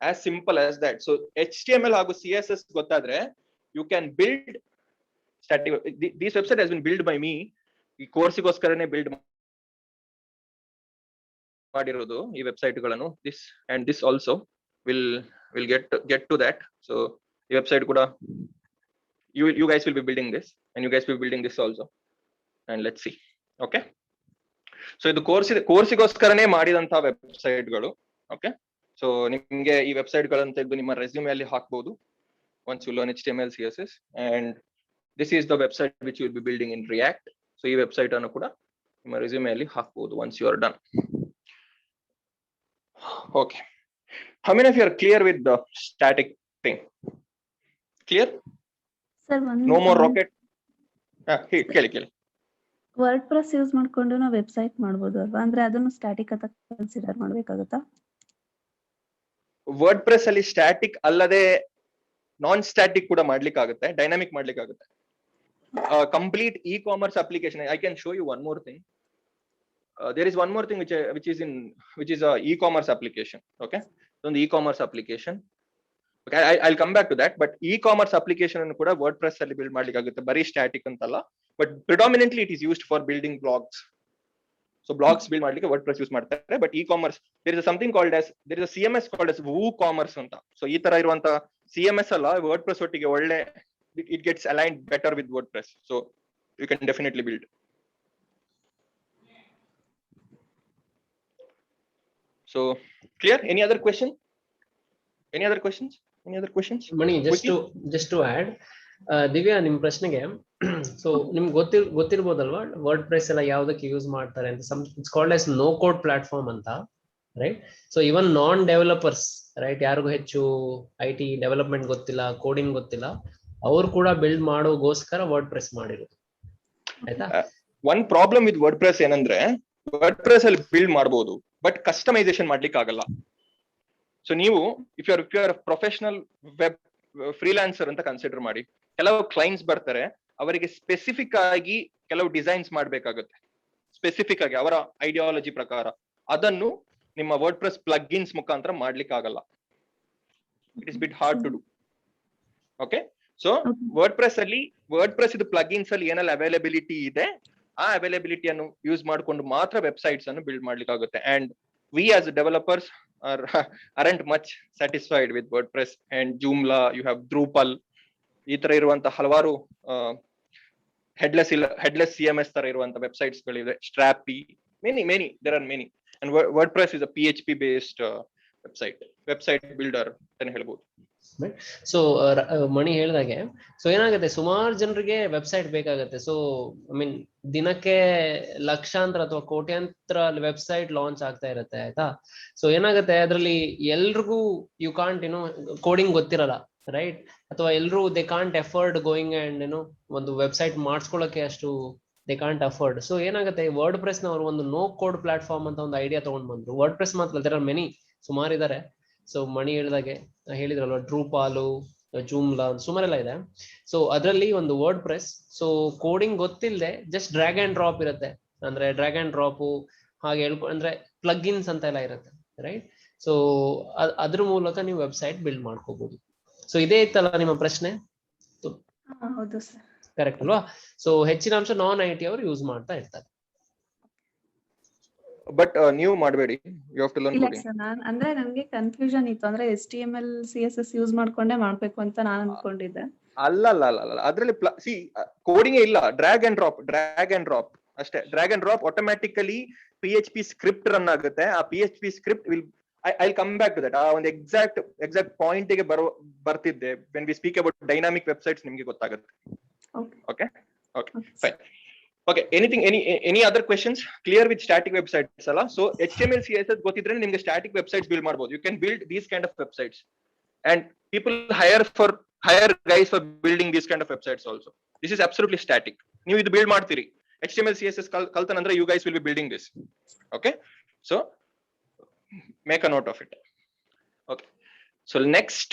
as simple as that. So HTML ಹಾಗೂ CSS ಗೊತ್ತಾದ್ರೆ you can build static. This website has been build by me. ಈ ಕೋರ್ಸಿಗೋಸ್ಕರನೇ ಬಿಲ್ಡ್ ಮಾಡಿರೋದು ಈ ವೆಬ್ಸೈಟ್ ಗಳನ್ನು. This and this also will get to that. So the website kuda you guys will be building this, and you guys will be building this also, and let's see. Okay, so idu course-ಗೋಸ್ಕರನೇ ಮಾಡಿದಂತ website ಗಳು. Okay, so ನಿಮಗೆ ಈ website ಗಳನ್ನು ತೆಗೆದು ನಿಮ್ಮ resume ಅಲ್ಲಿ ಹಾಕಬಹುದು once you learn HTML CSS, and this is the website which you will be building in React. So ಈ ವೆಬ್ಸೈಟ್ ಅನ್ನು ಕೂಡ ನಿಮ್ಮ ರೆಸ್ಯೂಮೆ ಅಲ್ಲಿ ಹಾಕಬಹುದು once you are done. Okay, how many of you are clear with the static thing? Clear? Sir, No more rocket. ಕೇಳಿ. Word press use ಮಾಡ್ಕೊಂಡು ನಾವು website ಮಾಡಬಹುದು ಅಲ್ವಾ? ಅಂದ್ರೆ ಅದನ್ನು ಸ್ಟ್ಯಾಟಿಕ್ ಅಂತ ಕನ್ಸಿಡರ್ ಮಾಡಬೇಕಾಗುತ್ತಾ? ವರ್ಡ್ ಪ್ರೆಸ್ ಅಲ್ಲಿ ಸ್ಟ್ಯಾಟಿಕ್ ಅಲ್ಲದೆ ನಾನ್ ಸ್ಟ್ಯಾಟಿಕ್ ಕೂಡ ಮಾಡ್ಲಿಕ್ಕೆ ಆಗುತ್ತೆ, ಡೈನಾಮಿಕ್ ಮಾಡ್ಲಿಕ್ಕೆ ಆಗುತ್ತೆ. Complete e-commerce application, I can show you one more thing. There is one more thing which is a e-commerce application. Okay, so the e-commerce application, okay, I'll come back to that. But e-commerce application ಅನ್ನು ಕೂಡ WordPress ಅಲ್ಲಿ build ಮಾಡ್ಲಿಕ್ಕೆ ಆಗುತ್ತೆ, ಬರೀ static ಅಂತಲ್ಲ. But predominantly it is used for building blogs. So blogs build ಮಾಡ್ಲಿಕ್ಕೆ WordPress use ಮಾಡ್ತಾರೆ. But e-commerce, there is a CMS called as WooCommerce ಅಂತ. So ಈ ತರ ಇರುವಂತ CMS ಅಲ್ಲ, WordPress ಒಟ್ಟಿಗೆ ಒಳ್ಳೆ it gets aligned better with WordPress. So you can definitely build. So clear? Any other question? Any other questions? Mani Quickly? just to add, Divya ನಿಮ್ ಪ್ರಶ್ನೆಗೆ so ನಿಮ್ಗೆ ಗೊತ್ತಿರ್ಬೋದಲ್ವಾ ವರ್ಡ್ ಪ್ರೆಸ್ ಎಲ್ಲ ಯಾವ್ದಕ್ಕೆ ಯೂಸ್ ಮಾಡ್ತಾರೆ ಅಂತ. It's called as no code platform ಅಂತ, right? So even non developers, right, ಯಾರಿಗೂ ಹೆಚ್ಚು IT ಡೆವಲಪ್ಮೆಂಟ್ ಗೊತ್ತಿಲ್ಲ, ಕೋಡಿಂಗ್ ಗೊತ್ತಿಲ್ಲ, ಅವ್ರು ಕೂಡ ಬಿಲ್ಡ್ ಮಾಡೋಗೋಸ್ಕರ ವರ್ಡ್ ಪ್ರೆಸ್ ಮಾಡಿರೋದು, ಆಯ್ತಾ? One problem with WordPress ಏನಂದ್ರೆ, ವರ್ಡ್ ಪ್ರೆಸ್ ಅಲ್ಲಿ ಬಿಲ್ಡ್ ಮಾಡಬಹುದು, ಬಟ್ ಕಸ್ಟಮೈಸೇಷನ್ ಮಾಡ್ಲಿಕ್ಕೆ ಆಗಲ್ಲ. ಸೊ ನೀವು if you are professional web freelancer ಅಂತ ಕನ್ಸಿಡರ್ ಮಾಡಿ, ಕೆಲವು ಕ್ಲೈಂಟ್ಸ್ ಬರ್ತಾರೆ, ಅವರಿಗೆ ಸ್ಪೆಸಿಫಿಕ್ ಆಗಿ ಕೆಲವು ಡಿಸೈನ್ಸ್ ಮಾಡ್ಬೇಕಾಗುತ್ತೆ, ಸ್ಪೆಸಿಫಿಕ್ ಆಗಿ ಅವರ ಐಡಿಯಾಲಜಿ ಪ್ರಕಾರ. ಅದನ್ನು ನಿಮ್ಮ ವರ್ಡ್ ಪ್ರೆಸ್ ಪ್ಲಗ್ಇನ್ಸ್ ಮುಖಾಂತರ ಮಾಡ್ಲಿಕ್ಕೆ ಆಗಲ್ಲ. It is bit hard to do. Okay, so WordPress ಇದು ಪ್ಲಗ್ಇನ್ಸ್ ಅಲ್ಲಿ ಏನೆಲ್ಲ ಅವೈಲಬಿಲಿಟಿ ಇದೆ, ಆ ಅವೈಲಬಿಲಿಟಿಯನ್ನು ಯೂಸ್ ಮಾಡಿಕೊಂಡು ಮಾತ್ರ ವೆಬ್ಸೈಟ್ಸ್ ಅನ್ನು ಬಿಲ್ಡ್ ಮಾಡ್ಲಿಕ್ಕೆ ಆಗುತ್ತೆ. And we as developers aren't much satisfied with WordPress and Joomla. You have Drupal, ಈ ತರ ಇರುವಂತ ಹಲವಾರು headless CMS ತರ ಇರುವಂತ ವೆಬ್ಸೈಟ್ಸ್ ಗಳಿವೆ, Strapi, many there are many. And WordPress is a PHP based website builder ಅಂತ ಹೇಳ್ಬೋದು. ಸೊ ಮಣಿ ಹೇಳಿದಾಗೆ, ಸೊ ಏನಾಗುತ್ತೆ, ಸುಮಾರು ಜನರಿಗೆ ವೆಬ್ಸೈಟ್ ಬೇಕಾಗತ್ತೆ. ಸೊ ಐ ಮೀನ್ ದಿನಕ್ಕೆ ಲಕ್ಷಾಂತರ ಅಥವಾ ಕೋಟ್ಯಾಂತರ ವೆಬ್ಸೈಟ್ ಲಾಂಚ್ ಆಗ್ತಾ ಇರುತ್ತೆ, ಆಯ್ತಾ? ಸೊ ಏನಾಗುತ್ತೆ, ಅದ್ರಲ್ಲಿ ಎಲ್ರಿಗೂ ಯು ಕಾಂಟ್ ಕೋಡಿಂಗ್ ಗೊತ್ತಿರಲ್ಲ, ರೈಟ್? ಅಥವಾ ಎಲ್ರು ದೇ ಕಾಂಟ್ ಎಫರ್ಡ್ ಗೋಯಿಂಗ್ ಅಂಡ್ ಒಂದು ವೆಬ್ಸೈಟ್ ಮಾಡಿಸ್ಕೊಳ್ಳೋಕೆ ಅಷ್ಟು ದೇ ಕಾಂಟ್ ಅಫೋರ್ಡ್. ಸೊ ಏನಾಗುತ್ತೆ, ವರ್ಡ್ ಪ್ರೆಸ್ ನವರು ಒಂದು ನೋ ಕೋಡ್ ಪ್ಲಾಟ್ಫಾರ್ಮ್ ಅಂತ ಒಂದು ಐಡಿಯಾ ತಗೊಂಡ್ ಬಂದ್ರು. ವರ್ಡ್ ಪ್ರೆಸ್ ಮಾತ್ರ ದೇರ್ ಆರ್ ಮೆನಿ, ಸುಮಾರು ಇದಾರೆ. ಸೊ ಮಣಿ ಹೇಳಿದ್ರಲ್ವ, ಡ್ರೂಪಾಲು, ಜೂಮ್ಲಾ, ಸುಮಾರೆಲ್ಲ ಇದೆ. ಸೊ ಅದರಲ್ಲಿ ಒಂದು ವರ್ಡ್ ಪ್ರೆಸ್, ಸೊ ಕೋಡಿಂಗ್ ಗೊತ್ತಿಲ್ಲದೆ ಜಸ್ಟ್ ಡ್ರ್ಯಾಗ್ ಅಂಡ್ ಡ್ರಾಪ್ ಇರುತ್ತೆ, ಅಂದ್ರೆ ಡ್ರ್ಯಾಗ್ ಅಂಡ್ ಡ್ರಾಪು ಹಾಗೆ ಅಂದ್ರೆ ಪ್ಲಗ್ಇನ್ಸ್ ಅಂತ ಎಲ್ಲ ಇರುತ್ತೆ, ರೈಟ್? ಸೊ ಅದ್ರ ಮೂಲಕ ನೀವು ವೆಬ್ಸೈಟ್ ಬಿಲ್ಡ್ ಮಾಡ್ಕೋಬಹುದು. ಸೊ ಇದೇ ಇತ್ತಲ್ಲ ನಿಮ್ಮ ಪ್ರಶ್ನೆ? ಹೌದು ಸರ್, ಕರೆಕ್ಟ್ ಅಲ್ವಾ? ಸೊ ಹೆಚ್ಚಿನ ಅಂಶ ನಾನ್ IT ಅವರು ಯೂಸ್ ಮಾಡ್ತಾ ಇರ್ತಾರೆ. ಬಟ್ ನೀವು ಮಾಡಬೇಡಿ, ಯು ಹ್ಯಾವ್ ಟು ಲರ್ನ್ ಇಲ್ಲ ಕೋಡಿಂಗ್. ಸರ್, ಅಂದ್ರೆ ನನ್ಗೆ ಕನ್ಫ್ಯೂಷನ್ ಇತ್ತು, ಅಂದ್ರೆ HTML CSS ಯೂಸ್ ಮಾಡ್ಕೊಂಡೇ ಮಾಡ್ಬೇಕು ಅಂತ ನಾನು ಅನ್ಕೊಂಡಿದ್ದೆ. ಅಲ್ಲ, ಅದ್ರಲ್ಲಿ ಕೋಡಿಂಗ್ ಇಲ್ಲ, ಡ್ರ್ಯಾಗ್ ಅಂಡ್ ಡ್ರಾಪ್ ಅಷ್ಟೇ. Drag and drop automatically PHP script run ಆಗುತ್ತೆ. ಆ PHP script will I come back to that. ಆ ಒಂದು ಎಕ್ಸಾಕ್ಟ್ ಪಾಯಿಂಟ್ ಗೆ ಬರ್ತಿದ್ದೆ. When we speak about dynamic websites ನಿಮ್ಗೆ ಗೊತ್ತಾಗುತ್ತೆ. Okay fine. Okay, any other questions? Clear with static websites alla? So HTML CSS ಗೊತ್ತಿದ್ರೆ ನಿಮಗೆ static websites build ಮಾಡಬಹುದು. You can build these kind of websites, and people hire guys for building these kind of websites also. This is absolutely static. ನೀವು ಇದು build ಮಾಡ್ತೀರಿ, HTML CSS ಕಲ್ತನಂದ್ರೆ you guys will be building this. Okay, so make a note of it. Okay, so next,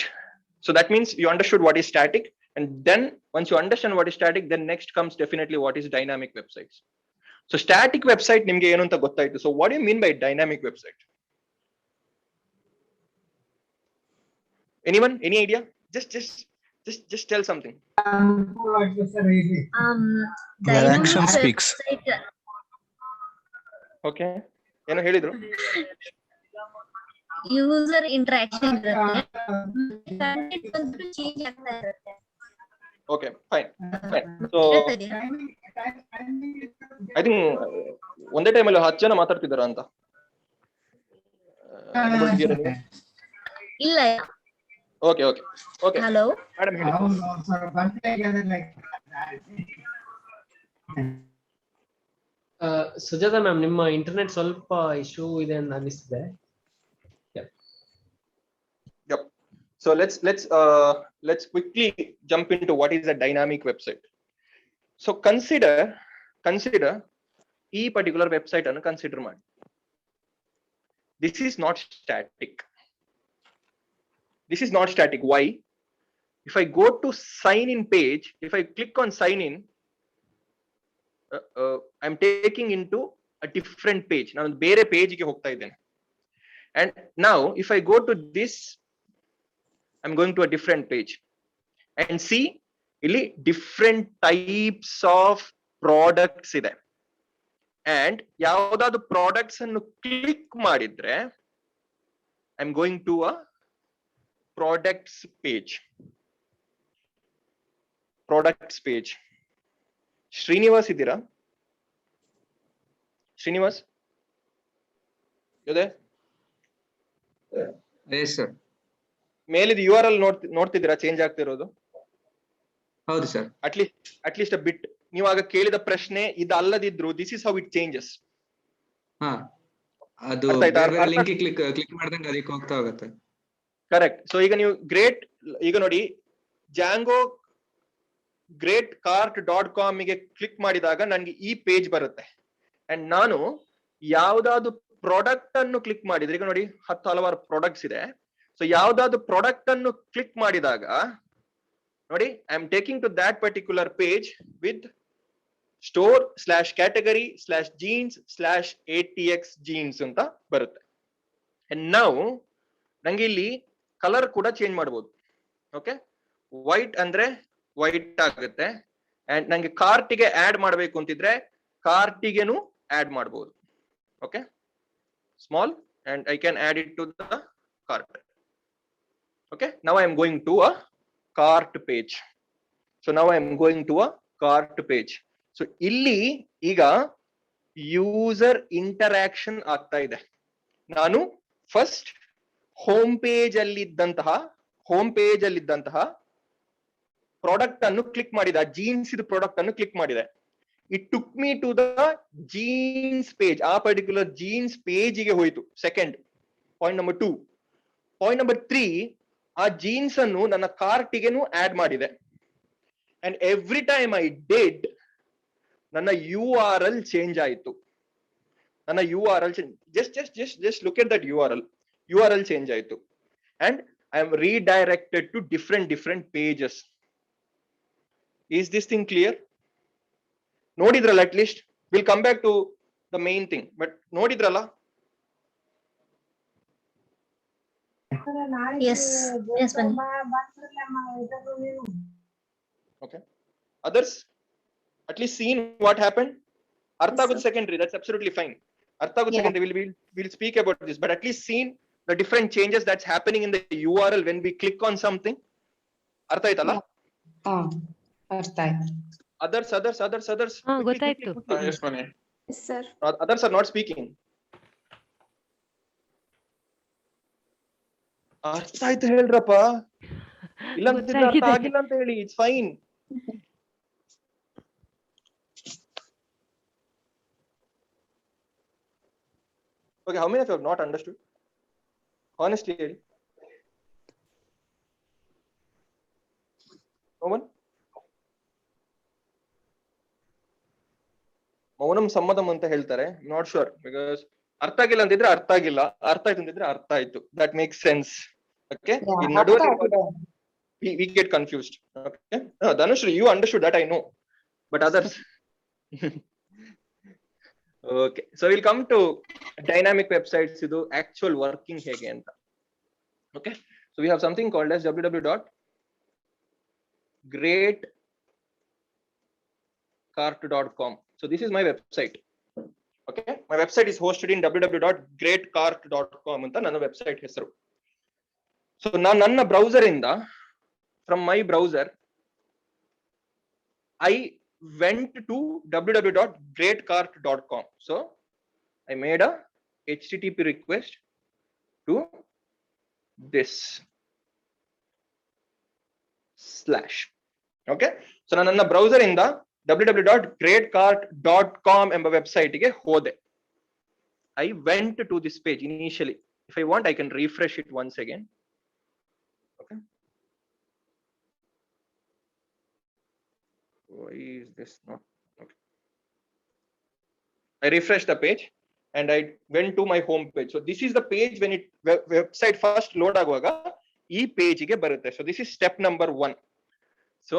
so that means you understood what is static. And then once you understand what is static, then next comes definitely what is dynamic websites. So static website nimge enu anta gottaytu. So what do you mean by dynamic website? Anyone? Any idea? Just tell something. Where action speaks. Okay. Eno helidru? User interaction ಇರುತ್ತೆ, content ಬಂದ್ಬಿಟ್ಟು change ಆಗ್ತಾ ಇರುತ್ತೆ. Okay, fine. So I think ಒಂದೇ ಟೈಮಲ್ಲಿ 10 ಜನ ಮಾತಾಡ್ತಿದ್ದಾರಾ ಅಂತ? ಇಲ್ಲ. Okay. Hello madam ಹೇಳಿ. ಸುಜಾತಾ ಮ್ಯಾಮ್, ನಿಮ್ಮ ಇಂಟರ್ನೆಟ್ ಸ್ವಲ್ಪ ಇಶ್ಯೂ ಇದೆ ಅಂತ ಅನಿಸ್ತಿದೆ. So let's quickly jump into what is a dynamic website. So consider ಈ particular website ಅನ್ನು consider ಮಾಡಿ. This is not static. Why? If I go to sign in page, if I click on sign in, I'm taking into a different page. ನಾನು ಬೇರೆ page ಗೆ ಹೋಗ್ತಾ ಇದ್ದೇನೆ. And now if I go to this, I'm going to a different page, and see ಇಲ್ಲಿ different types of products ಇದೆ. And ಯಾವುದಾದ್ರು products ಅನ್ನು click ಮಾಡಿದ್ರೆ I'm going to a products page. Srinivas ಇದ್ದೀರಾ? ಶ್ರೀನಿವಾಸ್ ಇದೆ? Yes sir. ಮೇಲಿದ URL ನೋಡ್ತಿದ್ದೀರಾ change ಆಗ್ತಿರೋದು? ಹೌದು ಸರ್. ಅಟ್ಲೀಸ್ಟ್ ಬಿಟ್ ನೀವು ಆಗ ಕೇಳಿದ ಪ್ರಶ್ನೆ ಇದಲ್ಲದಿದ್ರು this is how it changes. ಹಾ, ಅದು ಅರ್ಥ ಆಯ್ತಾ? ಬೇರೆ ಲಿಂಕ್ ಕ್ಲಿಕ್ ಮಾಡ್ದಂಗೆ ಅದಕ್ಕೆ ಹೋಗ್ತಾ ಹೋಗುತ್ತೆ. ಕರೆಕ್ಟ್. ಸೊ ಈಗ ನೀವು ಈಗ ನೋಡಿ Django greatcart.com ಗೆ ಕ್ಲಿಕ್ ಮಾಡಿದಾಗ ನನಗೆ ಈ ಪೇಜ್ ಬರುತ್ತೆ. ಅಂಡ್ ನಾನು ಯಾವ್ದಾದ್ರು ಪ್ರಾಡಕ್ಟ್ ಅನ್ನು ಕ್ಲಿಕ್ ಮಾಡಿದ್ರೆ, ಈಗ ನೋಡಿ ಹಲವಾರು ಪ್ರಾಡಕ್ಟ್ಸ್ ಇದೆ. ಸೊ ಯಾವ್ದಾದ್ರು ಪ್ರಾಡಕ್ಟ್ ಅನ್ನು ಕ್ಲಿಕ್ ಮಾಡಿದಾಗ ನೋಡಿ I am taking to that particular page with store/category/jeans/ATX jeans ಅಂತ ಬರುತ್ತೆ. ಅಂಡ್ ನಾವು ನಂಗೆ ಇಲ್ಲಿ ಕಲರ್ ಕೂಡ ಚೇಂಜ್ ಮಾಡಬಹುದು. ಓಕೆ, ವೈಟ್ ಅಂದ್ರೆ ವೈಟ್ ಆಗುತ್ತೆ. ಅಂಡ್ ನಂಗೆ ಕಾರ್ಟಿಗೆ ಆಡ್ ಮಾಡಬೇಕು ಅಂತಿದ್ರೆ ಕಾರ್ಟಿಗೆನು ಆಡ್ ಮಾಡಬಹುದು. Okay, small and I can add it to the cart. Okay, now I am going to a cart page. So now I am going to a cart page. So ಇಲ್ಲಿ ಈಗ user interaction ಆಗ್ತಾ ಇದೆ. ನಾನು first home page ಅಲ್ಲಿದ್ದಂತಹ product ಅನ್ನು click ಮಾಡಿದ, jeans ಇದು product ಅನ್ನು ಕ್ಲಿಕ್ ಮಾಡಿದೆ. It took me to the jeans page. ಆ ಪರ್ಟಿಕ್ಯುಲರ್ ಜೀನ್ಸ್ ಪೇಜ್ ಗೆ ಹೋಯಿತು. Second point number 2. Point number 3, ಆ ಜೀನ್ಸ್ ಅನ್ನು ನನ್ನ ಕಾರ್ಟಿಗೆನು ಆಡ್ ಮಾಡಿದೆ. And every time I did, ನನ್ನ URL ಚೇಂಜ್ ಆಯಿತು. ನನ್ನ URL just look at that URL change ಆಯಿತು. And I am redirected to different pages. Is this thing clear? ನೋಡಿದ್ರಲ್ಲ? at least we'll come back to the main thing, but ನೋಡಿದ್ರಲ್ಲ? Yes, ಬನ್ನಿ. Okay, others at least seen what happened. ಅರ್ಥ ಆಗೋದು secondary, that's absolutely fine. ಅರ್ಥ ಆಗೋದು secondary, we'll speak about this, but at least seen the different changes that's happening in the URL when we click on something. ಅರ್ಥ ಆಯ್ತಲ್ಲ? ಅರ್ಥ ಆಯ್ತು. Others. ಗೊತ್ತಾಯ್ತು. Yes, Mani. Sir, Others are not speaking. ಅರ್ಥ ಆಯ್ತು ಹೇಳ್ರಪ್ಪ. ಇಲ್ಲ ಅಂತಿದ್ರೆ ಅರ್ಥ ಆಗಿಲ್ಲ ಅಂತ ಹೇಳಿ. It's fine. Okay, how many of you have not understood? Honestly, no one? ಮೌನಂ ಸಮ್ಮತಂ ಅಂತ ಹೇಳ್ತಾರೆ. ನಾಟ್ ಶೂರ್, ಬಿಕಾಸ್ ಅರ್ಥ ಆಗಿಲ್ಲ ಅಂತಿದ್ರೆ ಅರ್ಥ ಆಗಿಲ್ಲ, ಅರ್ಥ ಆಯ್ತು ಅಂತಿದ್ರೆ ಅರ್ಥ ಆಯ್ತು. That makes sense. ಓಕೆ, ಈ ನಡುವೆ we get confused. Okay, Dhanushri, you understood that, I know, but others. Okay, so we'll come to dynamic websites. Idu actual working hege anta. Okay, so we have something called as www.greatcart.com. So this is my website. Okay, my website is hosted in www.greatcart.com anta ನನ್ನ website ಹೆಸರು. So ನಾನು ನನ್ನ browser ಇಂದ, from my browser, I went to www.greatcart.com. So I made a HTTP request to this / okay, so ನನ್ನ browser ಇಂದ www.greatcart.com ಎಂಬ website ಗೆ ಹೋದೆ. I went to this page initially. If I want, I can refresh it once again. Okay, why is this not okay? I refreshed the page and I went to my home page. So this is the page when it website first load aguvaga ee page ge barutte. So this is step number 1. So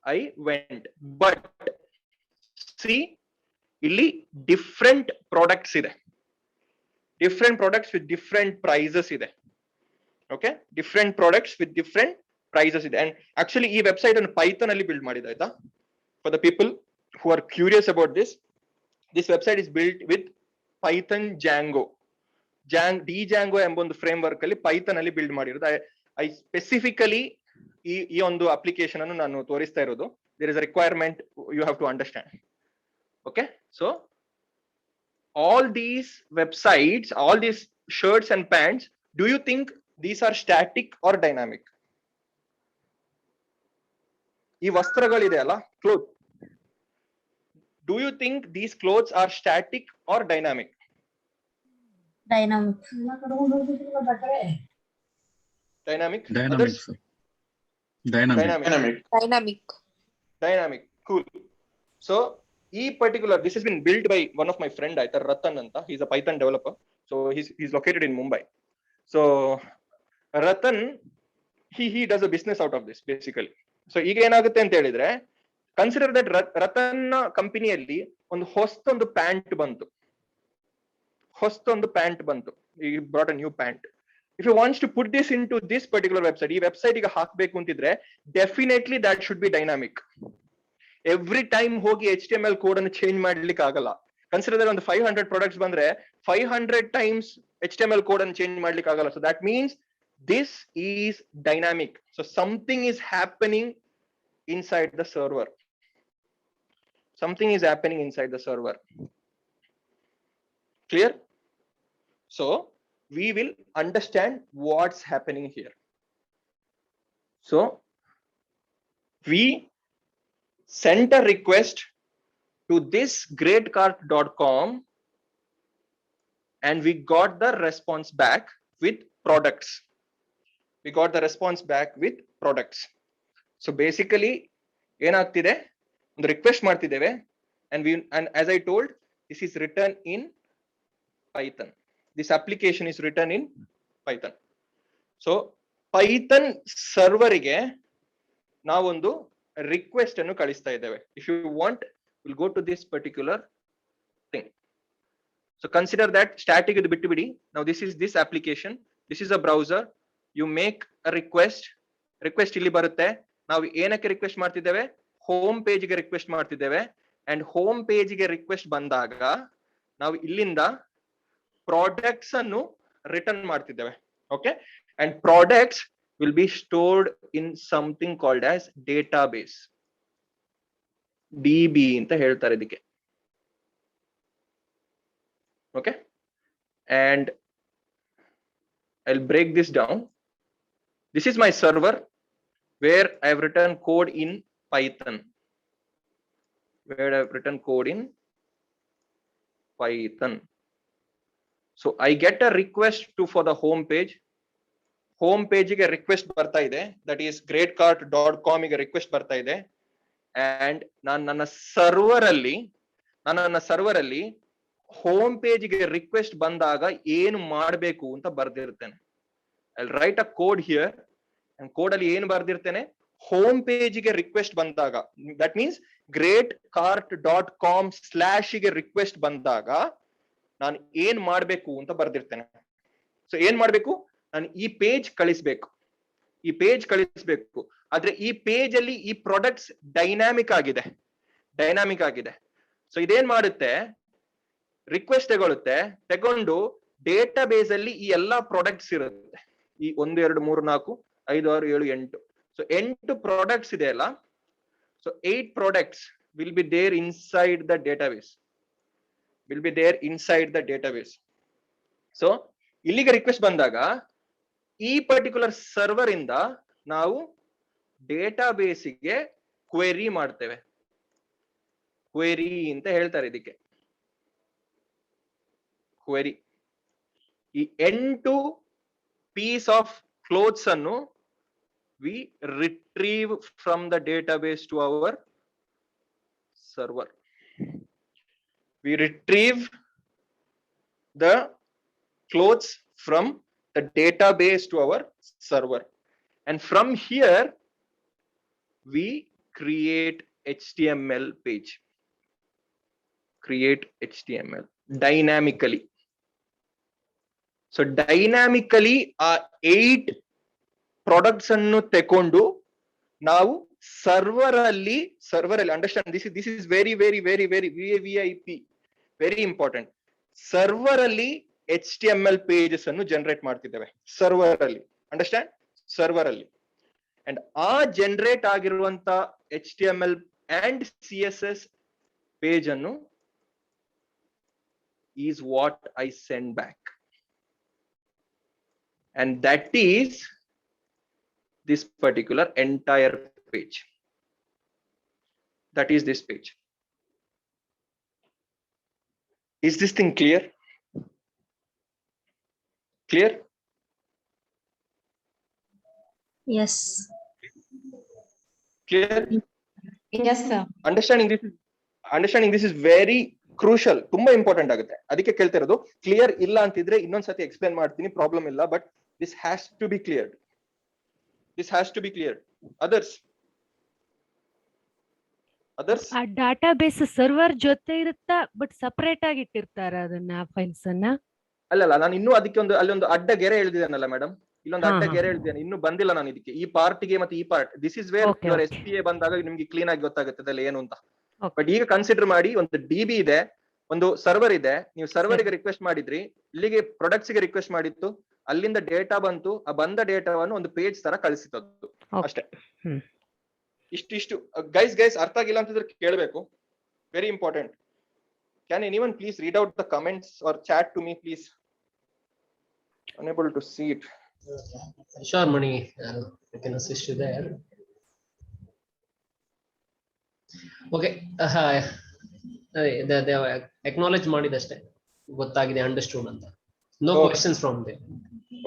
I went, but see illi different products ide, different products with different prices ide. Okay, different products with different prices ide. And actually ee website on Python alli build madida aita. For the people who are curious about this website is built with Python Django. Django ಎಂಬ ಒಂದು framework ಅಲ್ಲಿ Python ಅಲ್ಲಿ build ಮಾಡಿರೋದು. I specifically ಈ ಒಂದು application ಅನ್ನು ನಾನು ತೋರಿಸ್ತಾ ಇರೋದು. There is a requirement you have to understand. Okay, so all these websites, all these shirts and pants, do you think these are static or dynamic? ಈ ವಸ್ತ್ರಗಳಿದೆ ಅಲ್ಲ, cloth. Do you think these clothes are static or dynamic? Dynamic. Dynamic. Dynamic, Others? sir. Dynamic. Dynamic. Dynamic. Cool. So this has been built by one of my friend, Ratan anta. He's a Python developer. So he's located in Mumbai. So Ratan, he does a business out of this basically. So ಈಗ ಏನಾಗುತ್ತೆ ಅಂತ ಹೇಳಿದ್ರೆ, consider that Ratan ಕಂಪನಿಯಲ್ಲಿ ಒಂದು ಹೊಸ್ತೊಂದು pant ಬಂತು. ಈ brought a new pant. If you wants to put this into this particular website, ಈ website ಗೆ ಹಾಕ್ಬೇಕು ಅಂತಿದ್ರೆ definitely that should be dynamic. Every time ಹೋಗಿ HTML ಕೋಡ್ ಅನ್ನು ಚೇಂಜ್ ಮಾಡ್ಲಿಕ್ಕೆ ಆಗಲ್ಲ. ಕನ್ಸಿಡರ್ ದಟ್ ಒಂದು 500 ಪ್ರಾಡಕ್ಟ್ಸ್ ಬಂದ್ರೆ 500 ಟೈಮ್ಸ್ HTML ಕೋಡ್ ಅನ್ನು ಚೇಂಜ್ ಮಾಡ್ಲಿಕ್ಕೆ ಆಗಲ್ಲ. So that means this is dynamic. So something is happening inside the server. Something is happening inside the server. Clear? So we will understand what's happening here. So we sent a request to this greatcart.com and we got the response back with products. So basically ಏನಾಗ್ತಿದೆ, ಒಂದು request ಮಾಡ್ತಿದ್ದೇವೆ and as I told, this is written in Python. This application is written in Python. So Python server ಗೆ ನಾವೊಂದು request ಅನ್ನು ಕಳಿಸ್ತಾ ಇದ್ದೇವೆ. If you want, we'll go to this particular thing. So consider that static ಇದು ಬಿಟ್ಟು ಬಿಡಿ. Now this is this application. This is a browser. You make a request ಇಲ್ಲಿ ಬರುತ್ತೆ. ನಾವು ಏನಕ್ಕೆ ರಿಕ್ವೆಸ್ಟ್ ಮಾಡ್ತಿದ್ದೇವೆ? ಹೋಮ್ ಪೇಜ್ ಗೆ ರಿಕ್ವೆಸ್ಟ್ ಮಾಡ್ತಿದ್ದೇವೆ. ಅಂಡ್ ಹೋಮ್ ಪೇಜ್ ಗೆ ರಿಕ್ವೆಸ್ಟ್ ಬಂದಾಗ ನಾವು ಇಲ್ಲಿಂದ ಪ್ರಾಡಕ್ಟ್ಸ್ ಅನ್ನು ರಿಟರ್ನ್ ಮಾಡ್ತಿದ್ದೇವೆ. Okay, and products will be stored in something called as database. DB ಅಂತ ಹೇಳ್ತಾರೆ ಇದಕ್ಕೆ. Okay, and I'll break this down. This is my server where I have written code in Python. So I get a request for the home page. Home page ಗೆ request ಬರ್ತಾ ಇದೆ. That is greatcart.com ಗೆ request ಬರ್ತಾ ಇದೆ. And ನಾನು ನನ್ನ server ಅಲ್ಲಿ home page ಗೆ ರಿಕ್ವೆಸ್ಟ್ ಬಂದಾಗ ಏನು ಮಾಡಬೇಕು ಅಂತ ಬರ್ದಿರ್ತೇನೆ. I'll write a code here. And code ಅಲ್ಲಿ ಏನು ಬರ್ದಿರ್ತೇನೆ, ಹೋಮ್ ಪೇಜ್ ಗೆ ರಿಕ್ವೆಸ್ಟ್ ಬಂದಾಗ, ದಟ್ ಮೀನ್ಸ್ greatcart.com / ಗೆ ರಿಕ್ವೆಸ್ಟ್ ಬಂದಾಗ ನಾನು ಏನ್ ಮಾಡ್ಬೇಕು ಅಂತ ಬರ್ದಿರ್ತೇನೆ. ಸೊ ಏನ್ ಮಾಡ್ಬೇಕು, ನಾನು ಈ ಪೇಜ್ ಕಳಿಸ್ಬೇಕು. ಆದ್ರೆ ಈ ಪೇಜ್ ಅಲ್ಲಿ ಈ ಪ್ರಾಡಕ್ಟ್ಸ್ ಡೈನಾಮಿಕ್ ಆಗಿದೆ. ಸೊ ಇದೇನ್ ಮಾಡುತ್ತೆ, ರಿಕ್ವೆಸ್ಟ್ ತಗೊಂಡು ಡೇಟಾ ಬೇಸ್ ಅಲ್ಲಿ ಈ ಎಲ್ಲಾ ಪ್ರಾಡಕ್ಟ್ಸ್ ಇರುತ್ತೆ. ಈ 1 2 3 4 5 6 7 8. ಸೊ 8 ಪ್ರಾಡಕ್ಟ್ಸ್ ಇದೆ ಅಲ್ಲ. So 8 products will be there inside the database. So ಇಲ್ಲಿಗೆ ರಿಕ್ವೆಸ್ಟ್ ಬಂದಾಗ ಈ ಪರ್ಟಿಕ್ಯುಲರ್ ಸರ್ವರ್ ಇಂದ ನಾವು ಡೇಟಾಬೇಸ್ಗೆ ಕ್ವೆರಿ ಮಾಡ್ತೇವೆ. ಕ್ವೆರಿ ಅಂತ ಹೇಳ್ತಾರೆ ಇದಕ್ಕೆ. ಕ್ವೆರಿ ಈ 8 ಪೀಸ್ ಆಫ್ ಕ್ಲೋತ್ಸ್ ಅನ್ನು we retrieve from the database to our server. We retrieve the clothes from the database to our server, and from here we create HTML page. Dynamically. So dynamically 8 products ಅನ್ನು ತಕೊಂಡು ನಾವು server ಅಲ್ಲಿ understand, this is very VIP, very important. Server ಅಲ್ಲಿ HTML pages ಅನ್ನು generate ಮಾಡ್ತಿದ್ದೇವೆ server ಅಲ್ಲಿ. Understand, server ಅಲ್ಲಿ. And ಆ ಜನರೇಟ್ ಆಗಿರುವಂತ HTML ಅಂಡ್ CSS ಪೇಜ್ ಅನ್ನು is what I send back. and that is this particular entire page. That is this page. Is this thing clear? Clear? Yes. Clear? Yes, sir. Understanding this is very crucial. ತುಂಬಾ important ಆಗುತ್ತೆ. ಅದಕ್ಕೆ ಕೇಳ್ತಾ ಇರೋದು. Clear ಇಲ್ಲ ಅಂತಿದ್ರೆ ಇನ್ನೊಂದ್ಸತಿ explain ಮಾಡ್ತೀನಿ, problem ಇಲ್ಲ. But this has to be cleared. This has to be cleared. Others? ಆ ಡಾಟಾಬೇಸ್ ಸರ್ವರ್ ಜೊತೆ ಇರುತ್ತಾ, ಬಟ್ ಸಪರೇಟ್ ಆಗಿ ಇಟ್ಟಿರ್ತಾರ ಅದನ್ನ ಫೈಲ್ಸ್ ಅನ್ನ? ಅಲ್ಲಲ್ಲ, ನಾನು ಇನ್ನೂ ಅದಕ್ಕೆ ಅಲ್ಲೊಂದು ಅಡ್ಡ ಗೆರೆ ಎಳೆದಿದ್ದೇನಲ್ಲ ಮೇಡಮ್, ಇಲ್ಲೊಂದು ಅಡ್ಡ ಗೆರೆ ಎಳೆದಿದ್ದೇನೆ, ಇನ್ನು ಬಂದಿಲ್ಲ ನಾನು ಇದಕ್ಕೆ. ಈ ಪಾರ್ಟಿಗೆ ಮತ್ತೆ ಈ part, this is where your SPA ಬಂದಾಗ ನಿಮ್ಗೆ ಕ್ಲೀನ್ ಆಗಿ ಗೊತ್ತಾಗುತ್ತೆ ಅದೆಲ್ಲ ಏನು ಅಂತ. ಬಟ್ ಈಗ ಕನ್ಸಿಡರ್ ಮಾಡಿ, ಒಂದು DB ಇದೆ, ಒಂದು ಸರ್ವರ್ ಇದೆ, ನೀವು ಸರ್ವರ್ ಗೆ ರಿಕ್ವೆಸ್ಟ್ ಮಾಡಿದ್ರಿ, ಇಲ್ಲಿಗೆ ಪ್ರಾಡಕ್ಟ್ಸ್ ಗೆ ರಿಕ್ವೆಸ್ಟ್ ಮಾಡಿತ್ತು, ಅಲ್ಲಿಂದ ಡೇಟಾ ಬಂತು, ಆ ಬಂದ ಡೇಟಾವನ್ನು ಒಂದು ಪೇಜ್ ತರ ಕಳಿಸಿತ್ತು ಅಷ್ಟೇ. ಇಷ್ಟು ಗೈಸ್ ಅರ್ಥ ಆಗಿಲ್ಲ ಅಂತಿದ್ರೆ ಕೇಳಬೇಕು, very important. Can anyone please read out the comments or chat to me please? Unable to see it. Sure, Mani, I can assist you there. Okay, they acknowledge ಮಾಡಿದಷ್ಟೇ, ಗೊತ್ತಾಗಿದೆ, ಅಂಡರ್ಸ್ಟೂಡ್ ಅಂತ. No questions from them.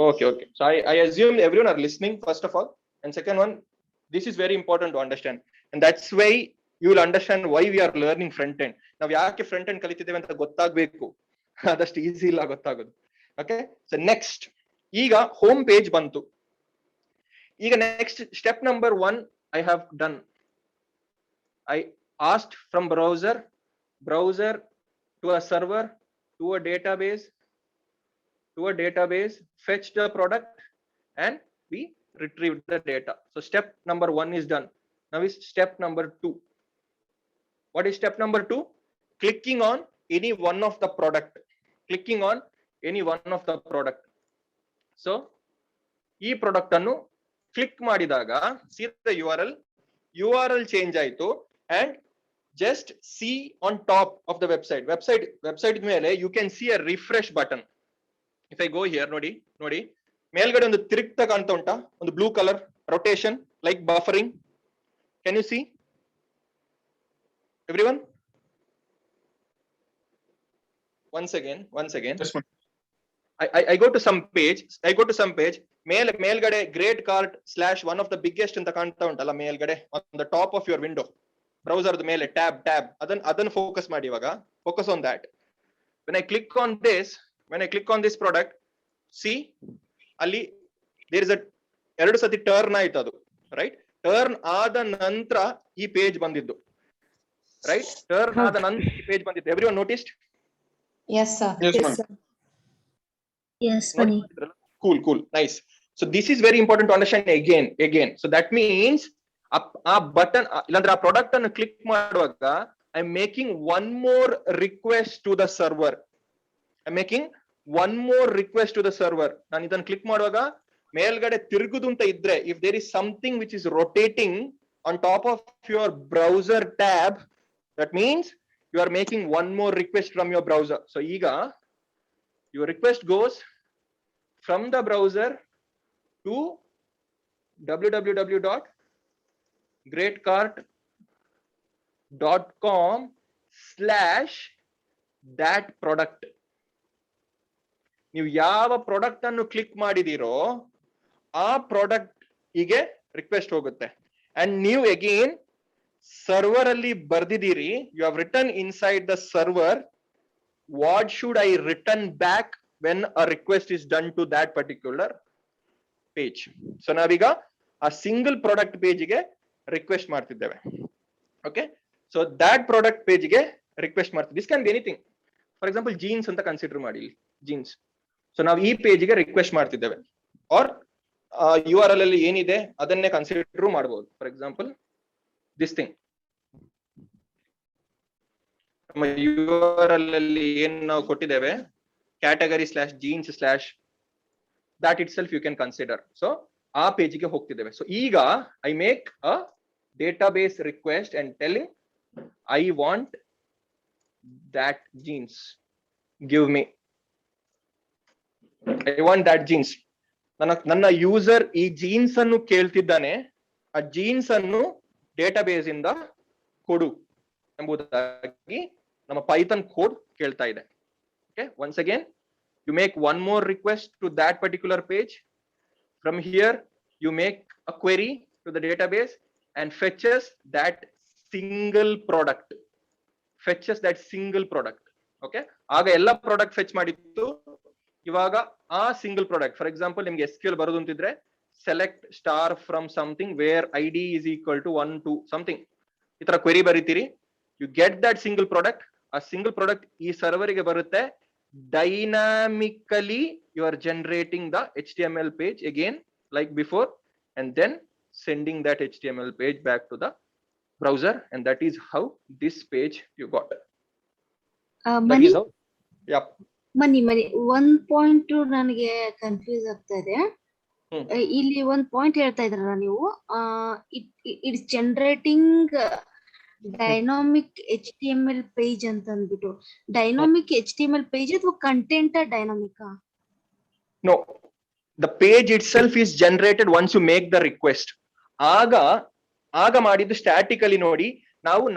Okay. So I assume everyone are listening, first of all. And second one, this is very important to understand. And that's why you will understand why we are learning front end. ನಾವು ಯಾಕೆ front end ಕಲಿತಿದ್ದೇವೆ ಅಂತ ಗೊತ್ತಾಗಬೇಕು. ಅದಷ್ಟು easy ಇಲ್ಲ ಗೊತ್ತಾಗೋದು. Okay, so next, ಈಗ home page ಬಂತು. ಈಗ next step number 1 I have done. I asked from browser to a server to a database, fetched the product, and we retrieved the data. So step number 1 is done. Now is step number 2. What is step number 2? Clicking on any one of the product. So ಈ product ಅನ್ನು click ಮಾಡಿದಾಗ see the URL change ಆಯ್ತು, and just see on top of the website ಮೇಲೆ you can see a refresh button. If I go here, ನೋಡಿ ಮೇಲ್ಗಡೆ ಒಂದು ತಿರುಗ್ತಾ ಕಾಣ್ತಾ ಉಂಟಾ, ಒಂದು blue colour rotation like buffering. Can you see everyone? Once again. Yes, ma'am. I go to some page. ಮೇಲ್ಗಡೆ great cart / one of the biggest ಅಂತ ಕಾಣ್ತಾ ಉಂಟಲ್ಲ ಮೇಲ್ಗಡೆ, on the top of your window, browser ಮೇಲೆ tab ಅದನ್ನ focus ಮಾಡಿ. ಇವಾಗ focus on that. When I click on this product, see ಅಲ್ಲಿ there is a ಎರಡು ಸತಿ ಟರ್ನ್ ಆಯ್ತು ಅದು, ರೈಟ್? ಟರ್ನ್ ಆದ ನಂತರ ಈ ಪೇಜ್ ಬಂದಿದ್ದು, ರೈಟ್? ಟರ್ನ್ ಆದ ನಂತರ ಈ ಪೇಜ್ ಬಂದಿದ್ದು. Everyone noticed? Yes, sir. Yes, ma'am. Yes, Mani. Cool, nice. So this is very important to understand again. So that means ಆ ಬಟನ್ ಇಲ್ಲಾಂದ್ರೆ ಆ ಪ್ರಾಡಕ್ಟ್ ಅನ್ನು ಕ್ಲಿಕ್ ಮಾಡುವಾಗ I am making one more request to the server. ನಾನು ಇದನ್ನು click ಮಾಡುವಾಗ ಮೇಲ್ಗಡೆ ತಿರುಗುದು ಅಂತ ಇದ್ರೆ, if there is something which is rotating on top of your browser tab, that means you are making one more request from your browser. So ಈಗ your request goes from the browser to www.greatcart.com/that product. ನೀವು ಯಾವ product ಅನ್ನು click ಮಾಡಿದಿರೋ ಆ product ಗೆ request ಹೋಗುತ್ತೆ. And ನೀವು again server ಅಲ್ಲಿ ಬರ್ದಿದ್ದೀರಿ, you have written inside the server what should I return back when a request is done to that particular page. So ನಾವೀಗ ಆ ಸಿಂಗಲ್ ಪ್ರಾಡಕ್ಟ್ ಪೇಜ್ ಗೆ ರಿಕ್ವೆಸ್ಟ್ ಮಾಡ್ತಿದ್ದೇವೆ. Okay, so that product page ಗೆ request ಮಾಡ್ತೀವಿ. This can be anything. For example jeans ಅಂತ consider ಮಾಡಿ, jeans. So ನಾವು ಈ ಪೇಜ್ ಗೆ ರಿಕ್ವೆಸ್ಟ್ ಮಾಡ್ತಿದ್ದೇವೆ, ಆರ್ URL ಅಲ್ಲಿ ಏನಿದೆ ಅದನ್ನೇ ಕನ್ಸಿಡರ್ ಮಾಡಬಹುದು. For example this thing, URL ಅಲ್ಲಿ ಏನ್ ನಾವು ಕೊಟ್ಟಿದ್ದೇವೆ, category /jeans/ that itself you can consider. So ಆ ಪೇಜ್ ಗೆ ಹೋಗ್ತಿದ್ದೇವೆ. ಸೊ ಈಗ I make a database request and telling I want that jeans, give me, I want that jeans. ನನ್ನ user ಈ jeans ಅನ್ನು ಕೇಳ್ತಿದ್ದಾನೆ, ಆ ಜೀನ್ಸ್ ಅನ್ನು ಡೇಟಾಬೇಸ್ ಇಂದ ಕೊಡು ಎಂಬುದಾಗಿ ನಮ್ಮ ಪೈಥಾನ್ ಕೋಡ್ ಕೇಳ್ತಾ ಇದೆ. Okay, once again you make one more request to that particular page. From here you make a query to the database and fetches that single product. Okay, ಆಗ ಎಲ್ಲ product fetch ಮಾಡಿತ್ತು. ಇವಾಗ ಆ single product, for example ನಿಮ್ಗೆ SQL ಬರೋದು ಅಂತಿದ್ರೆ select star from something where ID is equal to 1 to something, ಈ ತರ ಕ್ವೆರಿ ಬರೀತೀರಿ. You get that single product. ಆ ಸಿಂಗಲ್ ಪ್ರಾಡಕ್ಟ್ ಈ ಸರ್ವರ್ಗೆ ಬರುತ್ತೆ. Dynamically you are generating the HTML page again like before and then sending that HTML page back to the browser, and that is how this page you got. That is how. Yeah. ಮನಿ 1.2 ನನಗೆ confuse ಆಗ್ತಾ ಇದೆ. ಇಲ್ಲಿ ಒಂದು point ಹೇಳ್ತಾ ಇದ್ರಲ್ಲ ನೀವು, it's generating dynamic HTML page ಅಂತ ಅಂದ್ಬಿಟ್ಟು. ಡೈನಾಮಿಕ್ HTML ಪೇಜ್ ಅಥವಾ content dynamic? No, the page itself is generated once you make the request. ಆಗ ಮಾಡಿದ್ದು ಸ್ಟ್ಯಾಟಿಕಲಿ ನೋಡಿ,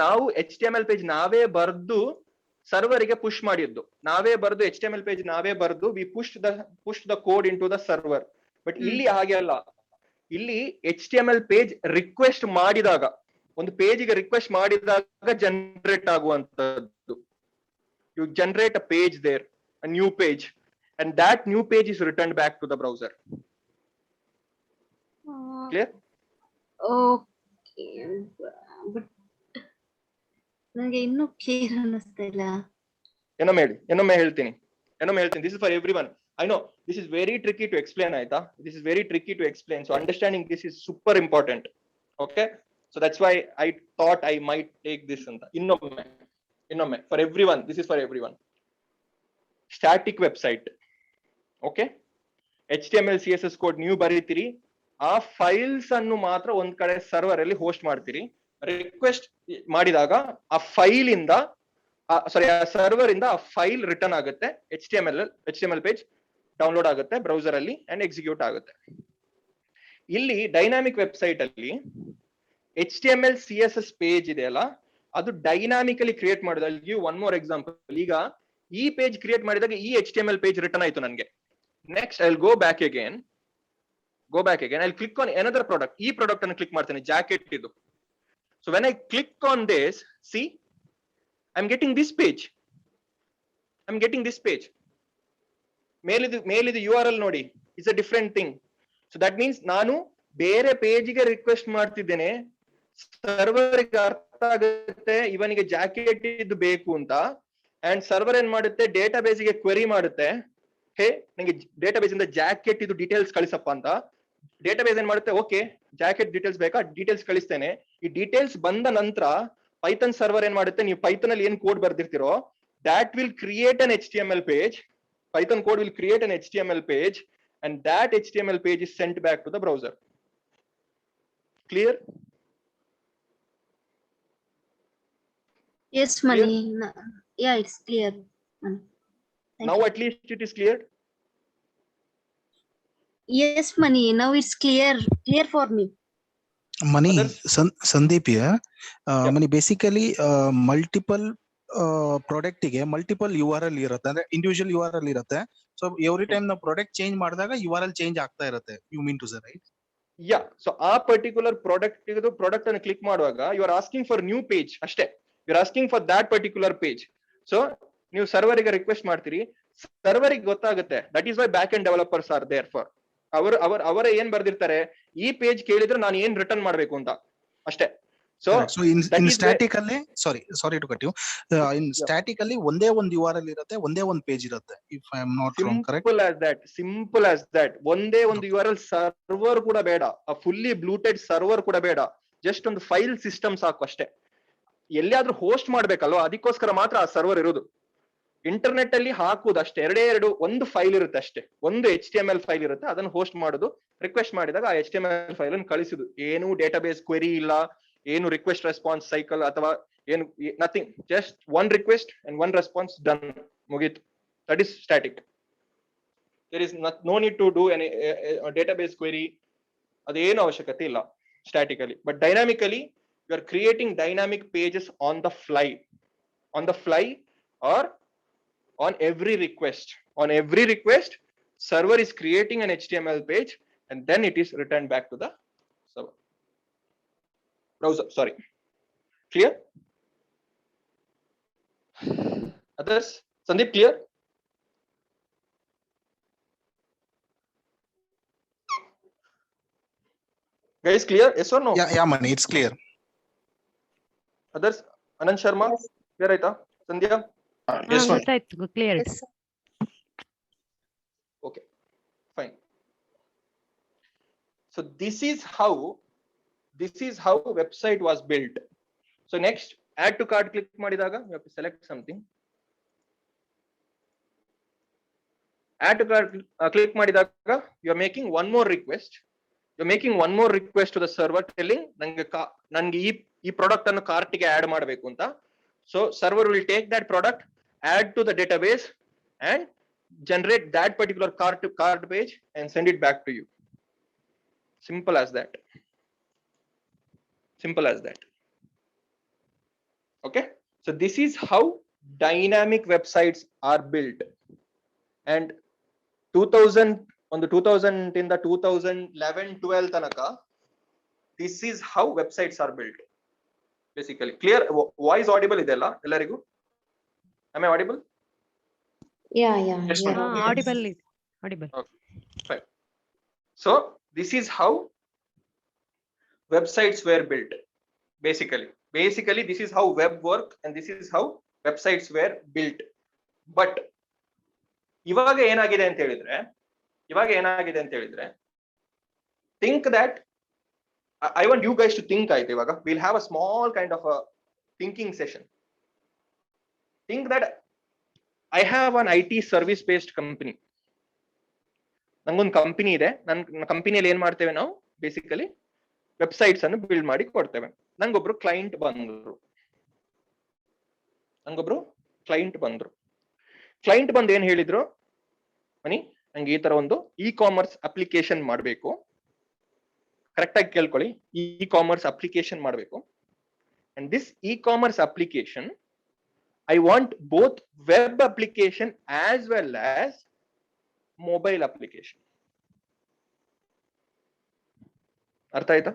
ನಾವು HTML ಪೇಜ್ ನಾವೇ ಬರ್ದು ಸರ್ವರಿಗೆ ಪುಷ್ ಮಾಡಿದ್ದು, ನಾವೇ ಬರ್ದು HTML ಪೇಜ್ ನಾವೇ ಬರ್ದು we push the code into the server. But ಇಲ್ಲಿ ಹಾಗೆ ಅಲ್ಲ. ಇಲ್ಲಿ HTML ಪೇಜ್ ರಿಕ್ವೆಸ್ಟ್ ಮಾಡಿದಾಗ, ಒಂದು ಪೇಜಿಗೆ ರಿಕ್ವೆಸ್ಟ್ ಮಾಡಿದಾಗ ಜನರೇಟ್ ಆಗುವಂತದ್ದು. You generate a page there, a new page, and that new page is returned back to the browser. Clear? Okay, but ನನಗೆ ಇನ್ನೂ ಕ್ಲಿಯರ್ ಅನ್ನಿಸ್ತಾ ಇಲ್ಲ. ಇನ್ನೊಮ್ಮೆ ಹೇಳ್ತೀನಿ. This is for everyone. I know this is very tricky to explain, Aita. This is very tricky to explain. So understanding this is super important. Okay? So that's why I thought I might take this anta. Innomme for everyone. This is for everyone. Static website. Okay? HTML CSS code ನೀವು ಬರೀತೀರಿ, ಆ files ಅನ್ನು ಮಾತ್ರ ಒಂದ್ ಕಡೆ server ಅಲ್ಲಿ host ಮಾಡ್ತೀರಿ. Request ಮಾಡಿದಾಗ ಆ ಫೈಲ್ ಇಂದ ಆ ಸರ್ವರ್ ಇಂದ ಆ ಫೈಲ್ ರಿಟರ್ನ್ ಆಗುತ್ತೆ. HTML ಪೇಜ್ ಡೌನ್ಲೋಡ್ ಆಗುತ್ತೆ ಬ್ರೌಸರ್ ಅಲ್ಲಿ ಅಂಡ್ ಎಕ್ಸಿಕ್ಯೂಟ್ ಆಗುತ್ತೆ. ಇಲ್ಲಿ ಡೈನಾಮಿಕ್ ವೆಬ್ಸೈಟ್ ಅಲ್ಲಿ HTML CSS ಪೇಜ್ ಇದೆಯಲ್ಲ, ಅದು ಡೈನಾಮಿಕಲಿ ಕ್ರಿಯೇಟ್ ಮಾಡೋದು. I'll give one more example. ಈಗ ಈ ಪೇಜ್ ಕ್ರಿಯೇಟ್ ಮಾಡಿದಾಗ ಈ HTML ಪೇಜ್ ರಿಟರ್ನ್ ಆಯ್ತು ನನಗೆ. Next I'll go back again. I'll click on another product. ಈ ಪ್ರಾಡಕ್ಟ್ ಅನ್ನು ಕ್ಲಿಕ್ ಮಾಡ್ತೇನೆ, ಜಾಕೆಟ್ ಇದು. So when I click on this, see, I'm getting this page. ಮೇಲಿದು URL ನೋಡಿ, it's a different thing. So that means ನಾನು ಬೇರೆ ಪೇಜ್ಗೆ request ಮಾಡ್ತಿದ್ದೇನೆ, ಸರ್ವರ್ಗೆ ಅರ್ಥ ಆಗುತ್ತೆ ಇವನಿಗೆ ಜಾಕೆಟ್ ಇದು ಬೇಕು ಅಂತ, ಅಂಡ್ ಸರ್ವರ್ ಏನ್ ಮಾಡುತ್ತೆ, ಡೇಟಾಬೇಸ್ ಗೆ ಕ್ವೆರಿ ಮಾಡುತ್ತೆ, ಹೇ ನಂಗೆ ಡೇಟಾಬೇಸ್ ಇಂದ ಜಾಕೆಟ್ ಇದು ಡೀಟೇಲ್ಸ್ ಕಳಿಸಪ್ಪ ಅಂತ. ಡೇಟಾಬೇಸ್ ಏನ್ ಮಾಡುತ್ತೆ, ಓಕೆ ಜಾಕೆಟ್ ಡೀಟೇಲ್ಸ್ ಬೇಕಾ, ಡೀಟೇಲ್ಸ್ ಕಳಿಸ್ತೇನೆ. ಈ ಡೀಟೇಲ್ಸ್ ಬಂದ ನಂತರ ಪೈಥಾನ್ ಸರ್ವರ್ ಏನ್ ಮಾಡುತ್ತೆ, ನೀವು ಪೈಥಾನ್ ಅಲ್ಲಿ ಏನ್ code ಬರ್ದಿರ್ತಿರೋ that will create an HTML page. Python code will create an HTML page, and that HTML page is sent back to the browser. Clear? Yes, Mani. Yeah, it's clear. Now at least it is cleared. Yes, Mani. Now it's clear for me. Mani, Sandeep here. Mani, basically multiple product ಗೆ multiple URL ಇರುತ್ತೆ, ಅಂದ್ರೆ individual URL ಇರುತ್ತೆ. So every time ನಾವು product change ಮಾಡಿದಾಗ URL change ಆಗ್ತಾ ಇರುತ್ತೆ. You mean to say right? Yeah. So ಆ particular product ಅನ್ನು ಕ್ಲಿಕ್ ಮಾಡುವಾಗ you are asking for new page ಅಷ್ಟೇ. You are asking for that particular page. So ನೀವು ಸರ್ವರಿಗೆ request ಮಾಡ್ತೀರಿ, ಸರ್ವರಿಗೆ ಗೊತ್ತಾಗುತ್ತೆ. That is Y back end developers are there for. ಅವರ ಏನ್ ಬರ್ದಿರ್ತಾರೆ, ಈ ಪೇಜ್ ಕೇಳಿದ್ರೆ ನಾನು ಏನ್ ರಿಟರ್ನ್ ಮಾಡ್ಬೇಕು ಅಂತ ಅಷ್ಟೇ. So in static ಅಲ್ಲಿ sorry to cut you. In static ಅಲ್ಲಿ ಒಂದೇ ಒಂದು URL ಇರುತ್ತೆ, ಒಂದೇ ಒಂದು ಪೇಜ್ ಇರುತ್ತೆ. If I am not wrong, correct? Simple as that. ಒಂದೇ ಒಂದು URL ಸರ್ವರ್ ಕೂಡ ಬೇಡ, ಆ ಫುಲ್ಲಿ ಬ್ಲೂಟೆಡ್ ಸರ್ವರ್ ಕೂಡ ಬೇಡ, ಜಸ್ಟ್ ಒಂದು ಫೈಲ್ ಸಿಸ್ಟಮ್ ಸಾಕು ಅಷ್ಟೇ. ಎಲ್ಲಿಯಾದ್ರೂ ಹೋಸ್ಟ್ ಮಾಡ್ಬೇಕಲ್ವಾ, ಅದಕ್ಕೋಸ್ಕರ ಮಾತ್ರ ಆ ಸರ್ವರ್ ಇರೋದು. ಇಂಟರ್ನೆಟ್ ಅಲ್ಲಿ ಹಾಕುದು ಅಷ್ಟೇ, ಒಂದು ಫೈಲ್ ಇರುತ್ತೆ ಅಷ್ಟೇ, ಒಂದು HTML ಫೈಲ್ ಇರುತ್ತೆ, ಅದನ್ನು ಹೋಸ್ಟ್ ಮಾಡೋದು. ರಿಕ್ವೆಸ್ಟ್ ಮಾಡಿದಾಗ ಆ HTML ಫೈಲ್ ಅನ್ನು ಕಳಿಸುದು. ಏನು ಡೇಟಾಬೇಸ್ ಕ್ವೆರಿ ಇಲ್ಲ, ಏನು ರಿಕ್ವೆಸ್ಟ್ ರೆಸ್ಪಾನ್ಸ್ ಸೈಕಲ್ ಅಥವಾ ಏನು, nothing. Just one request and one response, done, ಮುಗೀತು. That is static. there is no need to do any database query. ಅದೇನು ಅವಶ್ಯಕತೆ ಇಲ್ಲ statically. But dynamically, you are creating dynamic pages on the fly or on every request. On every request, server is creating an HTML page and then it is returned back to the server. Browser, sorry. Clear? Others? Sandeep, clear? Guys, clear? Yes or no? Yeah, Mani, it's clear. Others? Anand Sharma? Clear ಆಯ್ತಾ? Sandhya? Yes, Mani. ಗೊತ್ತಾಯ್ತು, clear. Okay, fine. So this is how website was built. So next, add to cart click ಮಾಡಿದಾಗ you have to select something. Add to cart click ಮಾಡಿದಾಗ you are making one more request. You're making one more request to the server telling nange ee product annu cart ge add ಮಾಡಬೇಕು ಅಂತ. So server will take that product, add to the database and generate that particular cart page and send it back to you. Simple as that. Simple as that. Okay, so this is how dynamic websites are built. And 2000 in the 2011-12 tanaka, this is how websites are built. Basically, clear? Voice audible idella ellarigu? Am I audible? Yeah. Yes, you're ma'am. Audible. Okay, fine. So this is how websites were built. Basically, this is how web work and this is how websites were built. But ಇವಾಗ ಏನಾಗಿದೆ ಅಂತ ಹೇಳಿದ್ರೆ think that I want you guys to think ಆಯ್ತು. ಇವಾಗ we'll have a small kind of a thinking session. Think that I have an IT service based company. ನಂಗೊಂದು company ಇದೆ. ನನ್ನ ಕಂಪನಿಯಲ್ಲಿ ಏನ್ ಮಾಡ್ತೇವೆ ನಾವು ಬೇಸಿಕಲಿ ವೆಬ್ಸೈಟ್ಸ್ ಅನ್ನು ಬಿಲ್ಡ್ ಮಾಡಿ ಕೊಡ್ತೇವೆ. ನಂಗೊಬ್ರು ಕ್ಲೈಂಟ್ ಬಂದ್ರು. ಕ್ಲೈಂಟ್ ಬಂದು ಏನ್ ಹೇಳಿದ್ರು, ಮನಿ ನಂಗೆ ಈ ತರ ಒಂದು ಇ-ಕಾಮರ್ಸ್ ಅಪ್ಲಿಕೇಶನ್ ಮಾಡಬೇಕು. ಕರೆಕ್ಟ್ ಆಗಿ ಕೇಳ್ಕೊಳ್ಳಿ, ಇ-ಕಾಮರ್ಸ್ ಅಪ್ಲಿಕೇಶನ್ ಮಾಡಬೇಕು. And this e-commerce application I want both web application as well as mobile application. ಅರ್ಥ ಆಯ್ತಾ?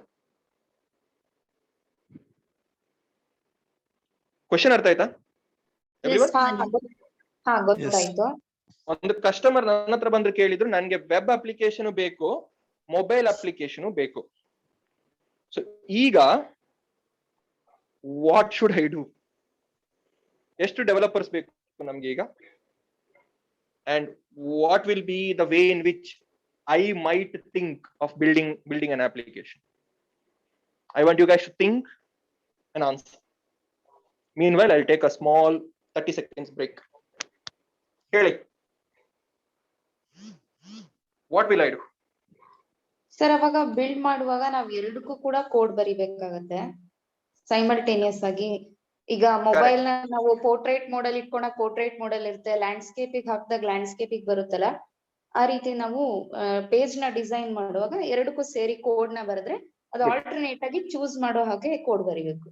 ಕ್ವಶನ್ ಅರ್ಥ ಆಯ್ತಾ? ಗೊತ್ತಾಯ್ತು. ಒಂದು ಕಸ್ಟಮರ್ ನನ್ನ ಹತ್ರ ಬಂದ್ರು ಕೇಳಿದ್ರು, ನನ್ಗೆ ವೆಬ್ ಅಪ್ಲಿಕೇಶನ್ ಬೇಕು, ಮೊಬೈಲ್ ಅಪ್ಲಿಕೇಶನ್ ಬೇಕು. ಸೊ ಈಗ ವಾಟ್ ಶುಡ್ ಐ ಡೂ? ಎಷ್ಟು ಡೆವಲಪರ್ಸ್ ಬೇಕು ನಮ್ಗೆ ಈಗ? And what will be the way in which I might think of building an application? I want you guys to think and answer. Meanwhile, I'll take a small 30 seconds break. ಹೇಳಿ, what will I do? Sir, ಅವಾಗ build ಮಾಡುವಾಗ ನಾವ್ ಎರಡಕ್ಕೂ ಕೂಡ code ಬರಿಬೇಕಾಗತ್ತೆ simultaneous ಆಗಿ. ಈಗ mobile ನ ನಾವು ಪೋರ್ಟ್ರೇಟ್ ಮೋಡಲ್ ಇಟ್ಕೊಂಡಾಗ ಪೋರ್ಟ್ರೇಟ್ ಮೋಡಲ್ ಇರುತ್ತೆ, ಲ್ಯಾಂಡ್ಸ್ಕೇಪಿಗೆ ಹಾಕಿದಾಗ ಲ್ಯಾಂಡ್ಸ್ಕೇಪಿಗೆ ಬರುತ್ತಲ್ಲ, ಆ ರೀತಿ ನಾವು ಪೇಜ್ ನ ಡಿಸೈನ್ ಮಾಡುವಾಗ ಎರಡಕ್ಕೂ ಸೇರಿ ಕೋಡ್ ನ ಬರೆದ್ರೆ ಅದು ಆಲ್ಟರ್ನೇಟ್ ಆಗಿ ಚೂಸ್ ಮಾಡೋ ಹಾಗೆ ಕೋಡ್ ಬರಿಬೇಕು.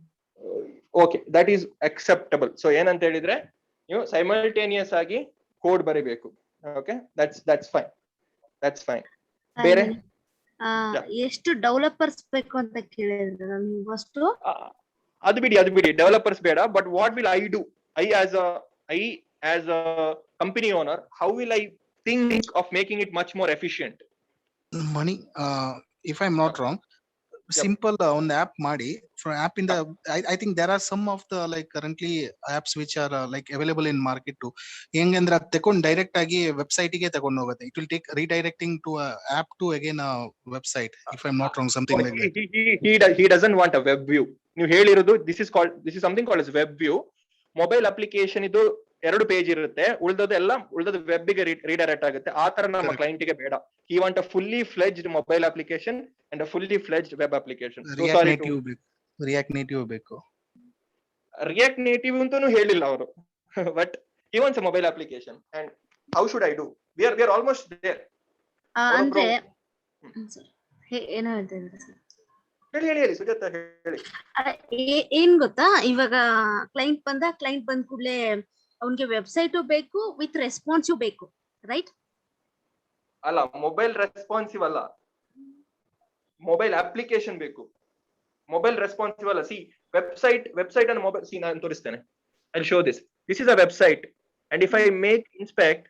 Okay, that is acceptable. So ಏನಂತ ಹೇಳಿದ್ರೆ ನೀವು ಸೈಮಲ್ಟೇನಿಯಸ್ ಆಗಿ ಕೋಡ್ ಬರಿಬೇಕು. Okay, that's fine. ಬೇರೆ ಎಷ್ಟು ಡೆವಲಪರ್ಸ್ ಬೇಕು ಅಂತ ಕೇಳಿದ್ರೆ ನಾನು ಫಸ್ಟ್ ಅದು ಬಿಡಿ ಡೆವಲಪರ್ಸ್ ಬೇಡ. But what will I do? I as a company owner, how will I think of making it much more efficient? Mani, if I'm not wrong, simple on the app ಮಾಡಿ for app in the I think there are some of the like currently apps which are like available in market too. ಹೆಂಗಂದ್ರೆ ಅದು ತಗೊಂಡು direct ಆಗಿ website ಗೆ ತಗೊಂಡು ಹೋಗುತ್ತೆ. It will take redirecting to a app to again a website, if I'm not wrong, something like that. He doesn't want a web view. ನೀವು ಹೇಳಿರೋದು this is something called as web view. Mobile application ಇದು 2 page ಇರುತ್ತೆ, ಉಳಿದದ್ದು web ಗೆ redirect ಆಗುತ್ತೆ. ಆ ತರ ನಮ್ಮ ಕ್ಲೈಂಟ್ ಗೆ ಬೇಡ. He want a fully fledged mobile application and a fully fledged web application. React native ಬೇಕು. React native ಅಂತನೂ ಹೇಳಿಲ್ಲ ಅವರು. But he wants a mobile application. And how should I do? we are almost there. ಅಂದ್ರೆ ಏನೋ ಹೇಳ್ತಾ ಇದ್ದಾರೆ sir. ಹೇಳಿ ಸುಜಾತ ಹೇಳಿ. ಏನ್ ಗೊತ್ತಾ, ಇವಾಗ ಕ್ಲೈಂಟ್ ಬಂದ ಕೂಡಲೇ ಅವನ್ಗೆ ವೆಬ್ಸೈಟು ಬೇಕು ವಿತ್ ರೆಸ್ಪಾನ್ಸಿವ್ ಬೇಕು, ರೈಟ್? ಅಲ್ಲ, ಮೊಬೈಲ್ ರೆಸ್ಪಾನ್ಸಿವ್ ಅಲ್ಲ, ಮೊಬೈಲ್ ಅಪ್ಲಿಕೇಶನ್ ಬೇಕು. ಮೊಬೈಲ್ ರೆಸ್ಪಾನ್ಸಿವ್ ಅಲ್ಲ. ಸಿ ವೆಬ್ಸೈಟ್ ಅನ್ನು ಮೊಬೈಲ್, ಸಿ ನಾನು ತೋರಿಸ್ತೇನೆ. I'll show this. This is a website, and if I make inspect,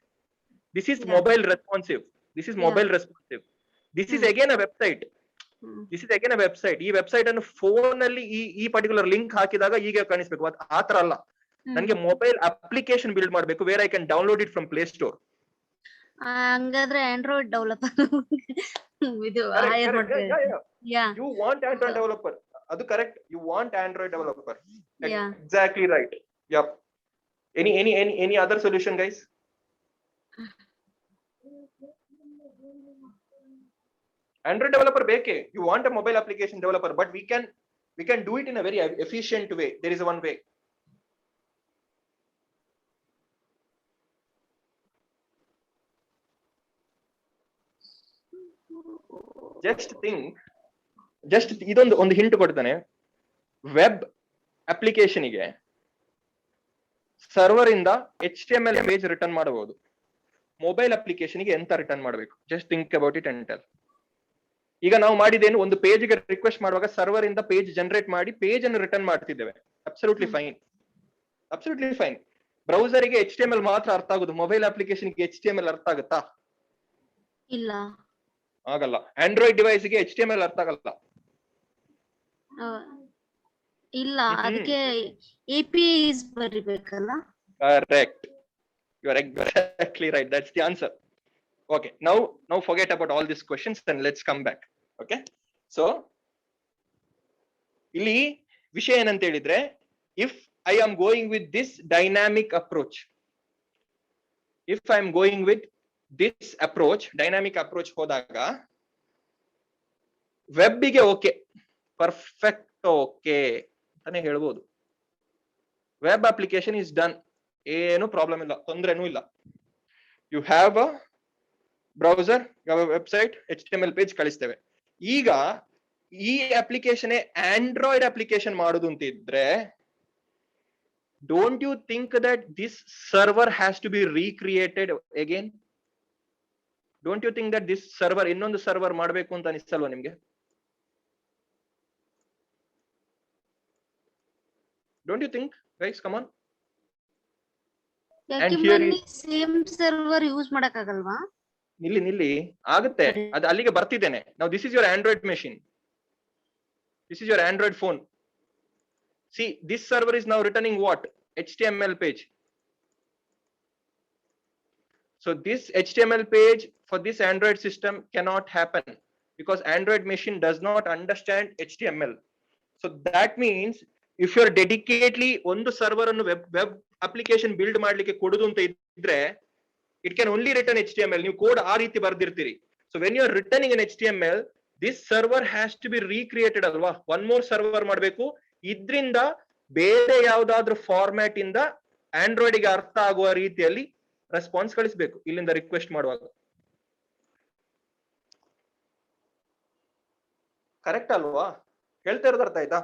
this is mobile responsive. This is mobile responsive. This is again a website. This is again a website. ಈ website ಅನ್ನು phone ಅಲ್ಲಿ ಈ particular link ಹಾಕಿದಾಗ ಈಗ ಕಾಣಿಸ್ಬೇಕು, ಆತರ ಅಲ್ಲ. ನನಗೆ mobile application build ಮಾಡಬೇಕು, where I can download it from play store. ಹಂಗಾದ್ರೆ ಆಂಡ್ರಾಯ್ಡ್ ಡೆವಲಪರ್ ಇದು ಹೈಯರ್ ಮಾಡ್ತೀವಿ. You want Android developer. ಅದು correct. You want Android developer. Exactly right. Yep. Any other solution, guys? Android developer beke. You want a mobile application developer, but we can do it in a very efficient way. There is one way. Just ಇದೊಂದು hint ಕೊಡ್ತಾನೆ. Web application ಗೆ server ಇಂದ HTML page return ಮಾಡಬಹುದು. Mobile application ಗೆ ಎಂತ return ಮಾಡಬೇಕು? Just think about it and tell. ಈಗ ನಾವು ಮಾಡಿದೇನು, ಒಂದು ಪೇಜ್ ಗೆ ರಿಕ್ವೆಸ್ಟ್ ಮಾಡುವಾಗ ಸರ್ವರ್ ಇಂದ ಪೇಜ್ ಜನರೇಟ್ ಮಾಡಿ ಪೇಜ್ ಅನ್ನು ರಿಟರ್ನ್ ಮಾಡ್ತಿದ್ದೇವೆ. Absolutely fine. ಬ್ರೌಸರ್ ಗೆ HTML ಮಾತ್ರ ಅರ್ಥ ಆಗುದು, ಮೊಬೈಲ್ ಅಪ್ಲಿಕೇಶನ್ ಗೆ HTML ಅರ್ಥ ಆಗುತ್ತಾ? ಇಲ್ಲ, ಆಗಲ್ಲ. ಆಂಡ್ರಾಯ್ಡ್ ಡಿವೈಸ್ ಗೆ HTML ಅರ್ಥ ಆಗಲ್ಲ. ಇಲ್ಲ, ಅದಕ್ಕೆ APIs ಬರಿಬೇಕಲ್ಲ. Correct. You are exactly right. That's the answer. Okay. Now forget about all these questions and let's come back. Okay. So ಇಲ್ಲಿ ವಿಷಯ ಏನಂತ ಹೇಳಿದ್ರೆ, if I am going with this dynamic approach, dynamic approach ಹೋದಾಗ web ಗೆ okay, perfect okay ಅಂತಾನೆ ಹೇಳ್ಬೋದು. Web application is done, ಏನು problem ಇಲ್ಲ, ತೊಂದರೆನೂ ಇಲ್ಲ. You have a browser, you have a website, HTML page ಕಳಿಸ್ತೇವೆ. ಈಗ ಈ ಅಪ್ಲಿಕೇಶನ್ ಆಂಡ್ರಾಯ್ಡ್ ಅಪ್ಲಿಕೇಶನ್ ಮಾಡುದು ಅಂತಿದ್ರೆ, don't you think that this server has to be recreated again? Don't you think that this server ಇನ್ನೊಂದು server ಮಾಡಬೇಕು ಅಂತ ಅನಿಸ್ತಲ್ವಾ ನಿಮ್ಗೆ? Don't you think, guys? Come on. Same server use ಮಾಡಕ್ಕಾಗಲ್ವಾ? ನಿಲ್ಲಿ ಆಗುತ್ತೆ, ಅದು ಅಲ್ಲಿಗೆ ಬರ್ತಿದ್ದೇನೆ. Now this is your Android machine. This is your Android phone. See, this server is now returning what? HTML page. So this HTML page for this Android system cannot happen because Android machine does not understand HTML. So that means if you are dedicatedly ಒಂದು server ಅನ್ನು web application build ಮಾಡ್ಲಿಕ್ಕೆ ಕೊಡುದು ಅಂತ ಇದ್ರೆ, it can only return HTML. ನೀವು code ಆ ರೀತಿ ಬರ್ದಿರ್ತೀರಿ. So when you are returning an HTML, this server has to be recreated ಅಲ್ವಾ? ಒನ್ ಮೋರ್ ಸರ್ವರ್ ಮಾಡಬೇಕು. ಇದ್ರಿಂದ ಬೇರೆ ಯಾವ್ದಾದ್ರು ಫಾರ್ಮ್ಯಾಟ್ ಇಂದ ಆಂಡ್ರಾಯ್ಡ್ ಗೆ ಅರ್ಥ ಆಗುವ ರೀತಿಯಲ್ಲಿ ರೆಸ್ಪಾನ್ಸ್ ಕಳಿಸಬೇಕು ಇಲ್ಲಿಂದ ರಿಕ್ವೆಸ್ಟ್ ಮಾಡುವಾಗ. ಕರೆಕ್ಟ್ ಅಲ್ವಾ? ಹೇಳ್ತಾ ಇರೋದು ಅರ್ಥ ಆಯ್ತಾ?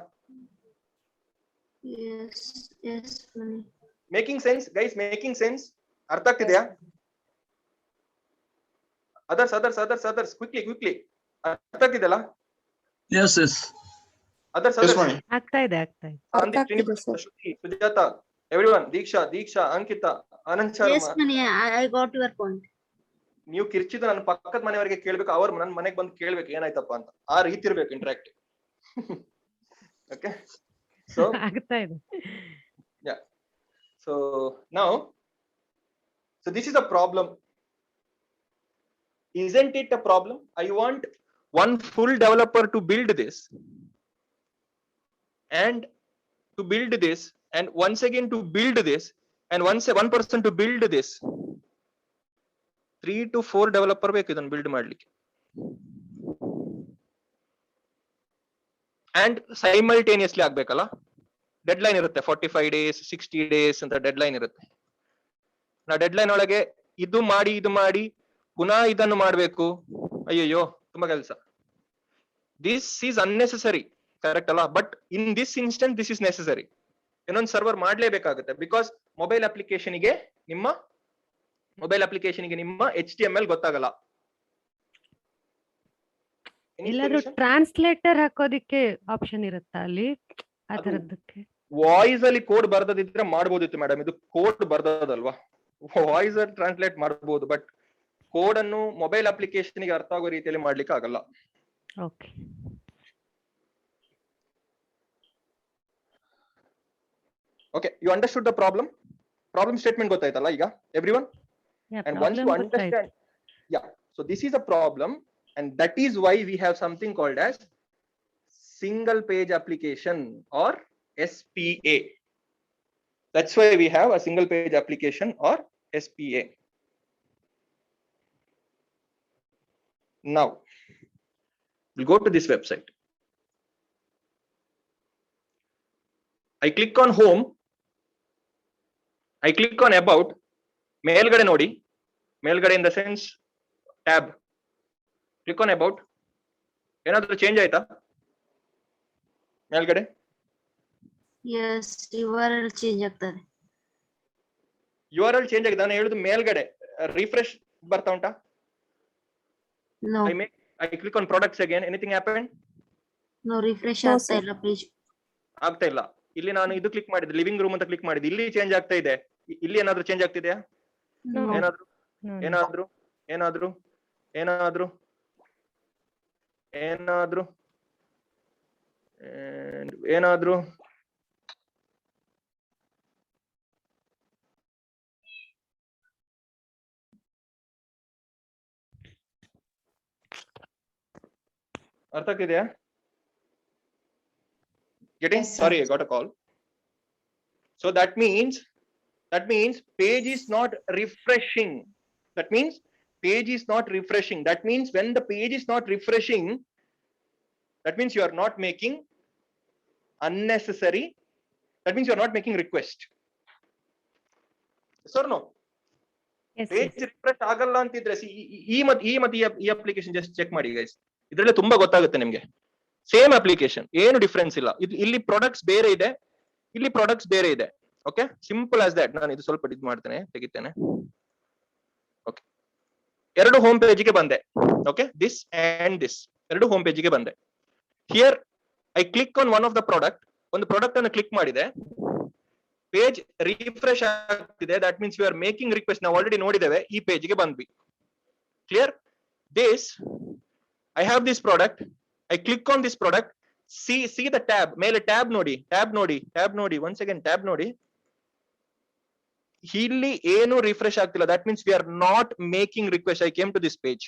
Making sense guys? Making sense? ಅರ್ಥ ಆಗ್ತಿದ್ಯಾ? ಅದರ್ಸ್ ಕ್ವಿಕ್ಲಿ ಅರ್ಥ ಆಗ್ತಿದೆಯಲ್ಲ? Yes. ಅದರ್ಸ್ ಆಗ್ತಾ ಇದೆ. Sujata, everyone, Diksha, Ankita, Anand Sharma. I got your point. ನೀವು ಕಿರ್ಚಿದ ನನ್ನ ಪಕ್ಕದ ಮನೆಯವರಿಗೆ ಕೇಳ್ಬೇಕು, ಅವ್ರು ನನ್ನ ಮನೆಗೆ ಬಂದು ಕೇಳ್ಬೇಕು ಏನಾಯ್ತಪ್ಪ ಅಂತ. ಆ ರೀತಿ ಇರ್ಬೇಕು ಇಂಟ್ರಾಕ್ಟ್. ಓಕೆ, so ಆಗ್ತಾ ಇದೆ. Yeah. So this is a problem. Isn't it a problem? I want one full developer to build this and once again to build this and one person to build this. 3 to 4 developer ಬೇಕು ಇದನ್ನು build ಮಾಡ್ಲಿಕ್ಕೆ. and simultaneously ಆಗ್ಬೇಕಲ್ಲ. Deadline ಇರುತ್ತೆ, 45 days 60 days ಅಂತ deadline ಇರುತ್ತೆ. ನಾ deadline ಒಳಗೆ ಇದು ಮಾಡಿ ಪುನಃ ಇದನ್ನು ಮಾಡ್ಬೇಕು, ಅಯ್ಯಯ್ಯೋ ತುಂಬಾ ಕೆಲಸ. ದಿಸ್ ಈಸ್ ಅನ್ನೆಸೆಸರಿ, ಕರೆಕ್ಟ್ ಅಲ್ಲ? But in this instant this is necessary. ಇನ್ನೊಂದು ಸರ್ವರ್ ಮಾಡ್ಲೇಬೇಕಾಗುತ್ತೆ, ಬಿಕಾಸ್ ಮೊಬೈಲ್ ಅಪ್ಲಿಕೇಶನ್ಗೆ ನಿಮ್ಮ HTML ಗೊತ್ತಾಗಲ್ಲ. ಎಲ್ಲಾದ್ರೂ ಟ್ರಾನ್ಸ್ಲೇಟರ್ ಹಾಕೋದಿಕ್ಕೆ ಆಪ್ಷನ್ ಇರುತ್ತಾ ಅಲ್ಲಿ ಆ ತರದಕ್ಕೆ? ವಾಯ್ಸ್ ಅಲ್ಲಿ ಕೋಡ್ ಬರ್ದಿದ್ರೆ ಮಾಡ್ಬೋದಿತ್ತು ಮೇಡಮ್, ಇದು ಕೋಡ್ ಬರ್ದದಲ್ವಾ, ವಾಯ್ಸ್ ಅಲ್ಲಿ ಟ್ರಾನ್ಸ್ಲೇಟ್ ಮಾಡಬಹುದು, ಬಟ್ ಕೋಡ್ ಅನ್ನು ಮೊಬೈಲ್ ಅಪ್ಲಿಕೇಶನ್ ಗೆ ಅರ್ಥ ಆಗೋ ರೀತಿಯಲ್ಲಿ ಮಾಡ್ಲಿಕ್ಕೆ ಆಗಲ್ಲ. Okay, okay, you understood the problem statement ಗೊತ್ತಾಯ್ತಲ್ಲ ಈಗ everyone? And once you understand, yeah, so this is a problem, and that is why we have something called as single page application or SPA. That's why we have a single page application or SPA. Now we'll go to this website. I click on home, I click on about, ಮೇಲ್ಗಡೆ ನೋಡಿ, ಮೇಲ್ಗಡೆ in the sense tab, click on about. ಏನಾದ್ರೂ change ಆಯ್ತಾ ಮೇಲ್ಗಡೆ? Yes, URL change ಆಗ್ತದೆ. URL change ಆಗಿದೆ, ನಾನು ಹೇಳುದು ಮೇಲ್ಗಡೆ ರಿಫ್ರೆಶ್ ಬರ್ತಾ ಉಂಟಾ? No, I click on products again, anything happened? no, refresh ಆಗ್ತಾ ಇಲ್ಲ ಪೇಜ್. ಆಗ್ತಾ ಇಲ್ಲ. ಇಲ್ಲಿ ನಾನು ಇದು ಕ್ಲಿಕ್ ಮಾಡಿದೆ, ಲಿವಿಂಗ್ ರೂಮ್ ಅಂತ ಕ್ಲಿಕ್ ಮಾಡಿದೆ, ಇಲ್ಲಿ ಚೇಂಜ್ ಆಗ್ತಾ ಇದೆ. ಇಲ್ಲಿ ಏನಾದ್ರೂ ಚೇಂಜ್ ಆಗ್ತಿದೆಯಾ? ಏನಾದ್ರೂ ಏನಾದ್ರೂ ಏನಾದ್ರೂ ಏನಾದ್ರೂ ಏನಾದ್ರೂ ಏನಾದ್ರೂ ಅರ್ಥ ಆಗ್ತಿದೆಯಾ? Getting? Sorry, I got a call. So that means page is not refreshing. That means page is not refreshing. That means when the page is not refreshing, that means you are not making unnecessary. That means you are not making request. Yes or no? Yes, Page yes. refresh ಆಗಲ್ಲ ಅಂತಿದ್ರೆ ಈ application just check ಮಾಡಿ guys, ಇದ್ರಲ್ಲಿ ತುಂಬಾ ಗೊತ್ತಾಗುತ್ತೆ ನಿಮ್ಗೆ. Same application, ಏನು difference ಇಲ್ಲ. ಇಲ್ಲಿ ಪ್ರಾಡಕ್ಟ್ಸ್ ಬೇರೆ ಇದೆ, ಇಲ್ಲಿ ಪ್ರಾಡಕ್ಟ್ಸ್ ಬೇರೆ ಇದೆ. Okay, simple as that. ನಾನು ಇದು ಸ್ವಲ್ಪ ಇದು ಮಾಡ್ತೇನೆ, ತೆಗಿತೇನೆ. ಓಕೆ, ಎರಡು ಹೋಮ್ ಪೇಜ್ಗೆ ಬಂದೆ. ಓಕೆ, ದಿಸ್ ಅಂಡ್ ದಿಸ್ ಎರಡು ಹೋಮ್ ಪೇಜ್ಗೆ ಬಂದೆ. Here I click on one of the product. ಒಂದು ಪ್ರಾಡಕ್ಟ್ ಅನ್ನು ಕ್ಲಿಕ್ ಮಾಡಿದೆ, ಪೇಜ್ ರಿಫ್ರೆಶ್ ಆಗ್ತಿದೆ. That means you are making request. ನಾವು ಆಲ್ರೆಡಿ ನೋಡಿದ್ದೇವೆ, ಈ ಪೇಜ್ಗೆ ಬಂದ್ವಿ. Clear? This I have this product. I click on this product. See the tab. ಮೇಲೆ tab ನೋಡಿ, once again tab ನೋಡಿ. ಇಲ್ಲಿ ಏನು ರಿಫ್ರೆಶ್ ಆಗ್ತಿಲ್ಲ. That means we are not making request. I came to this page.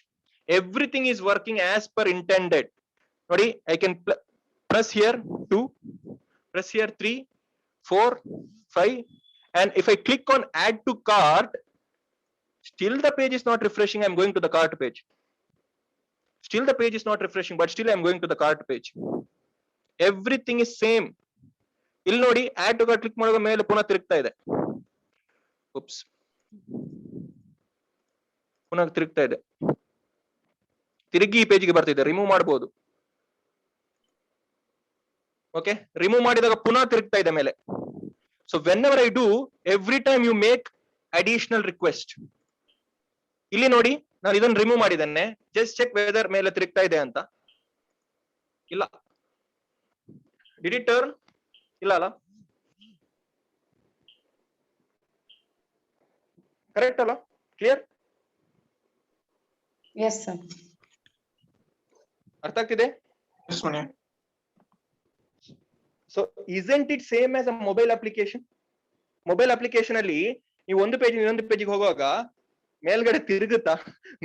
Everything is working as per intended. ನೋಡಿ, I can press here 2, press here 3, 4, 5, and if I click on add to cart, still the page is not refreshing. I'm going to the cart page. Still the page is not refreshing, but still I am going to the cart page. Everything is same. ಇಲ್ಲಿ ನೋಡಿ, add to cart click ಮಾಡುವಾಗ ಮೇಲೆ ಪುನಃ ತಿರುಗ್ತಾ ಇದೆ. Oops. ಪುನಃ ತಿರುಗ್ತಾ ಇದೆ. ತಿರುಗಿ ಈ ಪೇಜ್ಗೆ ಬರ್ತಿದೆ. ರಿಮೂವ್ ಮಾಡಬಹುದು. ಓಕೆ, ರಿಮೂವ್ ಮಾಡಿದಾಗ ಪುನಃ ತಿರುಗ್ತಾ ಇದೆ ಮೇಲೆ. So whenever I do, every time you make additional request. ಇಲ್ಲಿ ನೋಡಿ, ನಾನು ಇದನ್ನು ರಿಮೂವ್ ಮಾಡಿದ್ದೇನೆ. ಜಸ್ಟ್ ಚೆಕ್ ವೆದರ್ ಮೇಲೆ ತಿರುಗ್ತಾ ಇದೆ ಅಂತ. ಇಲ್ಲ. Did it turn? ಇಲ್ಲ ಅಲ್ಲ? ಕರೆಕ್ಟ್ ಅಲ್ಲ? ಕ್ಲಿಯರ್? Yes sir. ಅರ್ಥ ಆಗ್ತಿದೆ? So isn't it same as a mobile application? Mobile application ಅಲ್ಲಿ ನೀವು ಒಂದು ಪೇಜ್ ಇನ್ನೊಂದು ಪೇಜ್ಗೆ ಹೋಗುವಾಗ ಮೇಲ್ಗಡೆ ತಿರುಗುತ್ತಾ?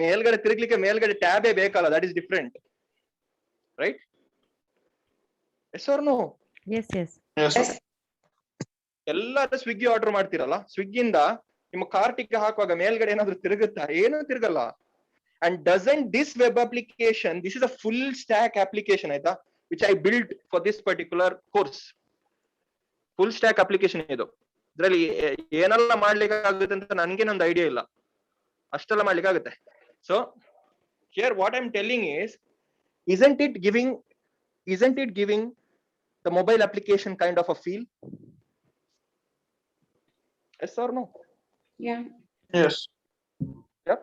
ಮೇಲ್ಗಡೆ ತಿರುಗ್ಲಿಕ್ಕೆ ಮೇಲ್ಗಡೆ ಟ್ಯಾಬೇ ಬೇಕಲ್ಲ. That is different, right? Yes or no? Yes, yes. ಎಲ್ಲರೂ ಸ್ವಿಗ್ಗಿ ಆರ್ಡರ್ ಮಾಡ್ತಿರಲ್ಲ, ಸ್ವಿಗ್ಗಿಯಿಂದ ನಿಮ್ಮ ಕಾರ್ಟಿಗೆ ಹಾಕುವಾಗ ಮೇಲ್ಗಡೆ ಏನಾದ್ರು ತಿರುಗುತ್ತಾ? ಏನು ತಿರುಗಲ್ಲ. And doesn't this web application, this is a full stack application, ಆಯ್ತಾ, which I build for this particular course. Full stack application ಇದು. ಇದರಲ್ಲಿ ಏನೆಲ್ಲ ಮಾಡ್ಲಿಕ್ಕೆ ಆಗುತ್ತೆ ಅಂತ ನನ್ಗೇನೊಂದು ಐಡಿಯಾ ಇಲ್ಲ. ಅಷ್ಟೆಲ್ಲ ಮಾಡ್ಲಿಕ್ಕೆ ಆಗುತ್ತೆ. So here what I'm telling is, isn't it giving the mobile application kind of a feel? Yes or no? Yeah. Yes. Yep.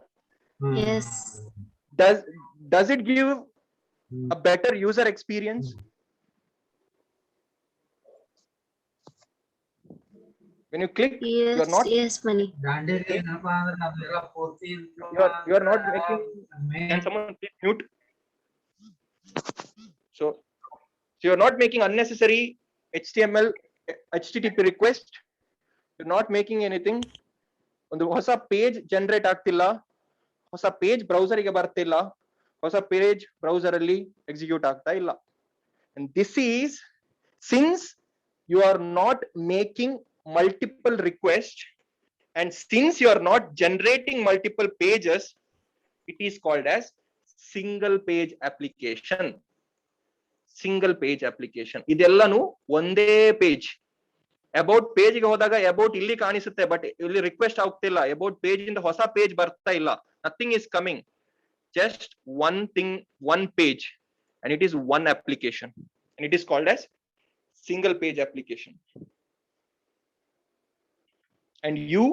Yes. Does it give a better user experience? When you click, Yes. you're not Yes, Mani. you're not making. Can someone please mute? So you're not making unnecessary HTML HTTP request. You're not making anything. ಒಂದು ಹೊಸ page generate ಆಗ್ತಿಲ್ಲ, ಹೊಸ page browser ಗೆ ಬರ್ತಿಲ್ಲ, ಹೊಸ page browser ಅಲ್ಲಿ execute ಆಗ್ತಾ ಇಲ್ಲ. And this is since you are not making multiple requests and since you are not generating multiple pages, it is called as single page application. Single page application. ಇದೆಲ್ಲನೂ ಒಂದೇ page. About page ಗೆ ಹೋದಾಗ about ಇಲ್ಲಿ ಕಾಣಿಸುತ್ತೆ, but ಇಲ್ಲಿ request ಆಗ್ತಿಲ್ಲ. About page ಇಂದ ಹೊಸ ಪೇಜ್ ಬರ್ತಾ ಇಲ್ಲ. Nothing is coming, just one thing, one page, and it is one application, and it is called as single page application. And you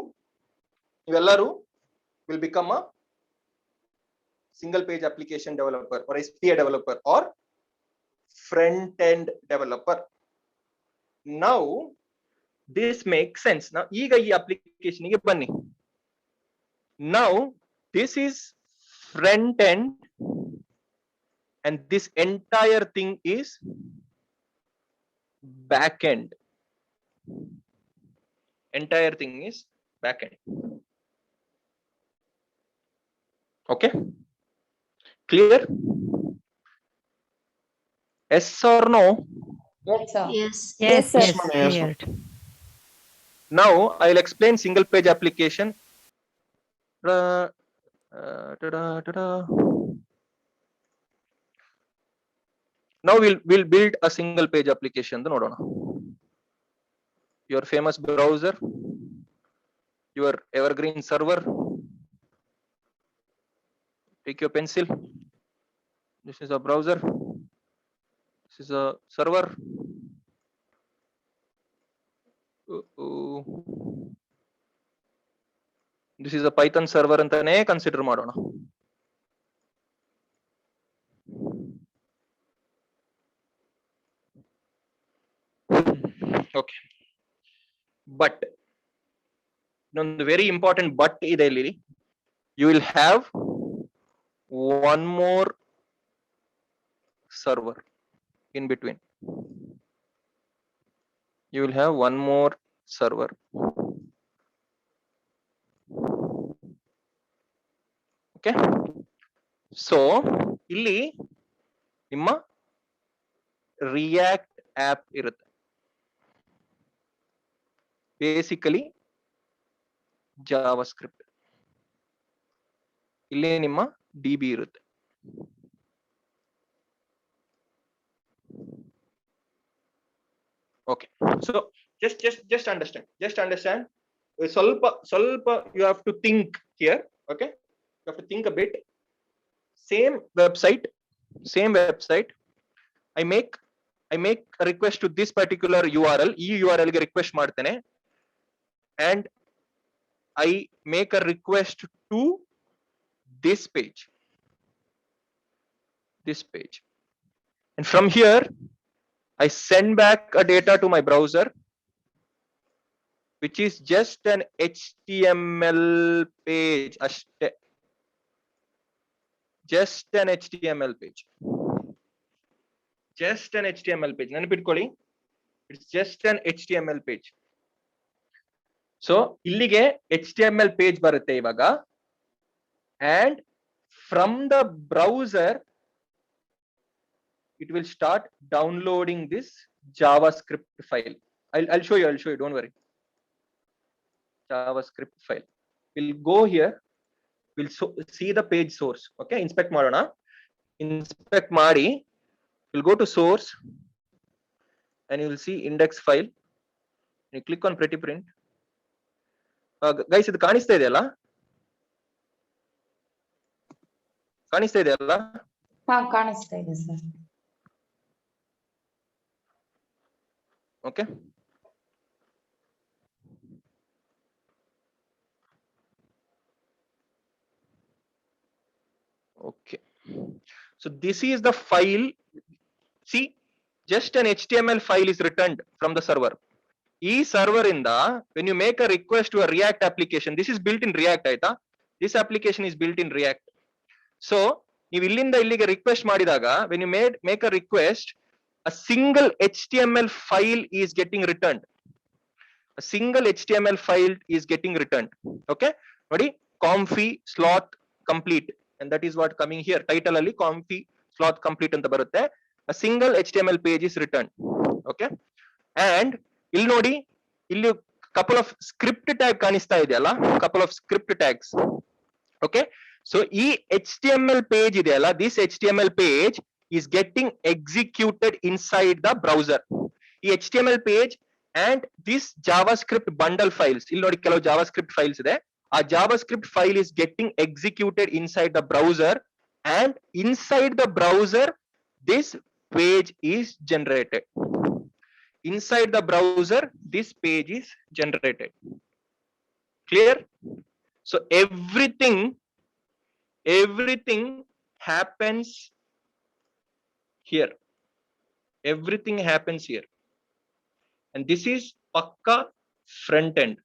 ellaru will become a single page application developer or SPA developer or front end developer. Now this makes sense. Now ಈಗ ಈ application ಗೆ ಬನ್ನಿ. Now this is front end and this entire thing is backend. Entire thing is backend. Okay, clear? Yes or no? Yes, sir. Yes. Yes, Yes, yes, ma'am, yes, cleared. Now I'll explain single page application. Now we'll build a single page application. ನೋಡೋಣ. Your famous browser, your evergreen server. Take your pencil. This is a browser. This is a server. This is a Python server ಅಂತಾನೆ consider ಮಾಡೋಣ. Okay, but ಇನ್ನೊಂದು very important but ಇದೆ ಇಲ್ಲಿ. You will have one more server in between. You will have one more server. Okay, so ಇಲ್ಲಿ ನಿಮ್ಮ react app ಇರುತ್ತೆ. Basically JavaScript. ಇಲ್ಲಿ ನಿಮ್ಮ DB ಇರುತ್ತೆ. Okay, so just understand. Solpa you have to think here. Okay, you have to think a bit. Same website. I make a request to this particular URL. ಈ URL ಗೆ request ಮಾಡ್ತೇನೆ, and I make a request to this page, and from here I send back a data to my browser, which is just an HTML page. Just an HTML page. ನೆನಪಿಟ್ಕೊಳ್ಳಿ, it's just an HTML page. So ಇಲ್ಲಿಗೆ HTML page ಬರುತ್ತೆ ಇವಾಗ, and from the browser it will start downloading this JavaScript file. I'll show you, don't worry. JavaScript file. We'll go here, we'll see the page source. Okay, inspect ಮಾಡೋಣ. Inspect ಮಾಡಿ, we'll go to source and you will see index file. You click on pretty print. Guys, ಇದು ಕಾಣಿಸ್ತಾ ಇದೆಯಲ್ಲ? ಕಾಣಿಸ್ತಾ ಇದೆ ಅಲ್ಲ? ಹಾ ಕಾಣಿಸ್ತಾ ಇದೆ sir. Okay, okay, so this is the file. See, just an HTML file is returned from the server. ಈ ಸರ್ವರ್ ಇಂದ when you make a request to a React application, this is built in React ಆಯ್ತಾ? This application is built in React. So ನೀವು ಇಲ್ಲಿಂದ ಇಲ್ಲಿಗೆ request ಮಾಡಿದಾಗ when you make a request, a single HTML file is getting returned. A single HTML file is getting returned. Okay, ನೋಡಿ comfy sloth complete, and that is what coming here. Title ಅಲ್ಲಿ comfy sloth complete ಅಂತ ಬರುತ್ತೆ. A single HTML page is returned. Okay, and ಇಲ್ಲಿ ನೋಡಿ, ಇಲ್ಲಿ couple of script tag ಕಾಣಿಸ್ತಾ ಇದೆಯಲ್ಲ, couple of script tags. Okay, so ಈ HTML page ಇದೆಯಲ್ಲ, this HTML page is getting executed inside the browser. ಈ HTML page and this JavaScript bundle files, ಇಲ್ಲಿ ನೋಡಿ ಕೆಲವು JavaScript files ಇದೆ, ಆ JavaScript file is getting executed inside the browser, and inside the browser this page is generated. Inside the browser this page is generated. Clear? So everything happens here. Everything happens here, and this is pakka front end,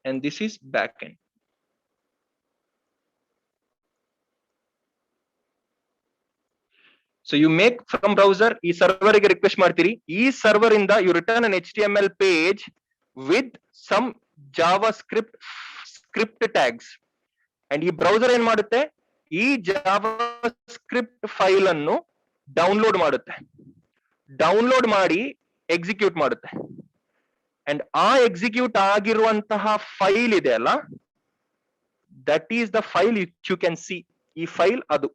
and this is back end. So you make from browser, ಈ server ಗೆ request ಮಾಡ್ತೀರಿ, ಈ server ಇಂದ you return an HTML page with some JavaScript script tags, and ಈ browser ಏನ್ ಮಾಡುತ್ತೆ, ಈ JavaScript file ಅನ್ನು ಡೌನ್ಲೋಡ್ ಮಾಡುತ್ತೆ, ಡೌನ್ಲೋಡ್ ಮಾಡಿ ಎಕ್ಸಿಕ್ಯೂಟ್ ಮಾಡುತ್ತೆ, and ಆ ಎಕ್ಸಿಕ್ಯೂಟ್ ಆಗಿರುವಂತಹ ಫೈಲ್ ಇದೆ ಅಲ್ಲ, that is the file you can see. ಈ ಫೈಲ್ ಅದು,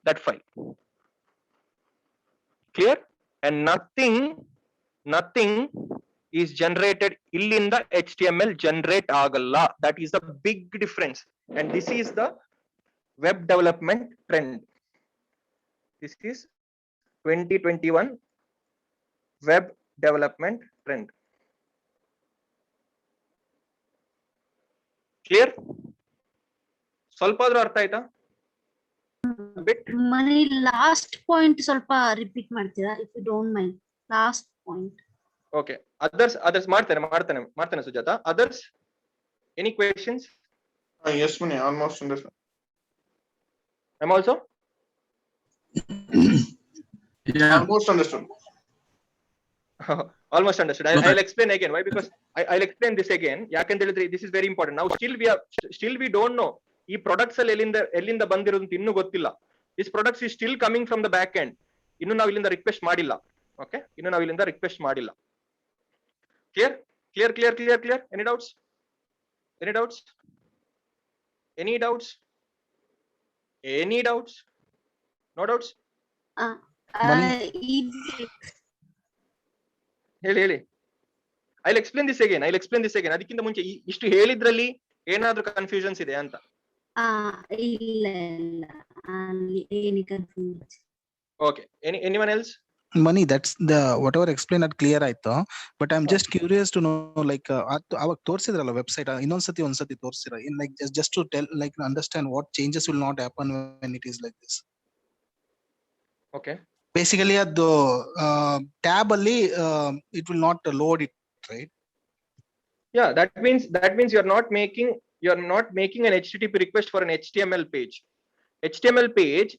that file. Clear? And nothing is generated illinda HTML generate agalla. That is the big difference, and this is the web development trend. This is 2021 web development trend. Clear? ಸ್ವಲ್ಪ ಆದ್ರೂ ಅರ್ಥ ಆಯ್ತಾ? Mani last point ಸ್ವಲ್ಪ repeat ಮಾಡ್ತೀರಾ, if you don't mind? Last point. Okay, others ಮಾಡ್ತಾನೆ Sujata. Others, any questions? Yes, Mani, almost understood. I'm also Almost understood. almost understood. I'll explain again. Why? Because I'll explain this again. ಯಾಕಂತ ಹೇಳಿದ್ರೆ this is very important. Now still we don't know ಈ products ಅಲ್ಲಿ ಎಲ್ಲಿಂದ ಬಂದಿರೋದು ಅಂತ ಇನ್ನೂ ಗೊತ್ತಿಲ್ಲ. This products is still coming from the back end. ಇನ್ನು ನಾವು ಇಲ್ಲಿಂದ ರಿಕ್ವೆಸ್ಟ್ ಮಾಡಿಲ್ಲ. Okay, ಇನ್ನು ನಾವು ಇಲ್ಲಿಂದ ರಿಕ್ವೆಸ್ಟ್ ಮಾಡಿಲ್ಲ. Clear? Any doubts? No doubts? ಹೇಳಿ. I'll explain this again. ಅದಕ್ಕಿಂತ ಮುಂಚೆ ಇಷ್ಟು ಹೇಳಿದ್ರಲ್ಲಿ ಏನಾದ್ರೂ ಕನ್ಫ್ಯೂಷನ್ಸ್ ಇದೆ ಅಂತ? ಇಲ್ಲ, any confusion. Okay, anyone else? Mani, that's the whatever explained that clear ಆಯ್ತು, but I'm just curious to know, like ಅವಾಗ ತೋರಿಸಿದ್ರಲ್ಲ ವೆಬ್ಸೈಟ್, ಒಂದ್ಸತಿ ತೋರಿಸಿರ, in like just to tell, like understand what changes will not happen when it is like this. Okay, basically ಅದು tab ಅಲ್ಲಿ it will not load it, right? Yeah, that means you're not making an HTTP request for an HTML page. HTML page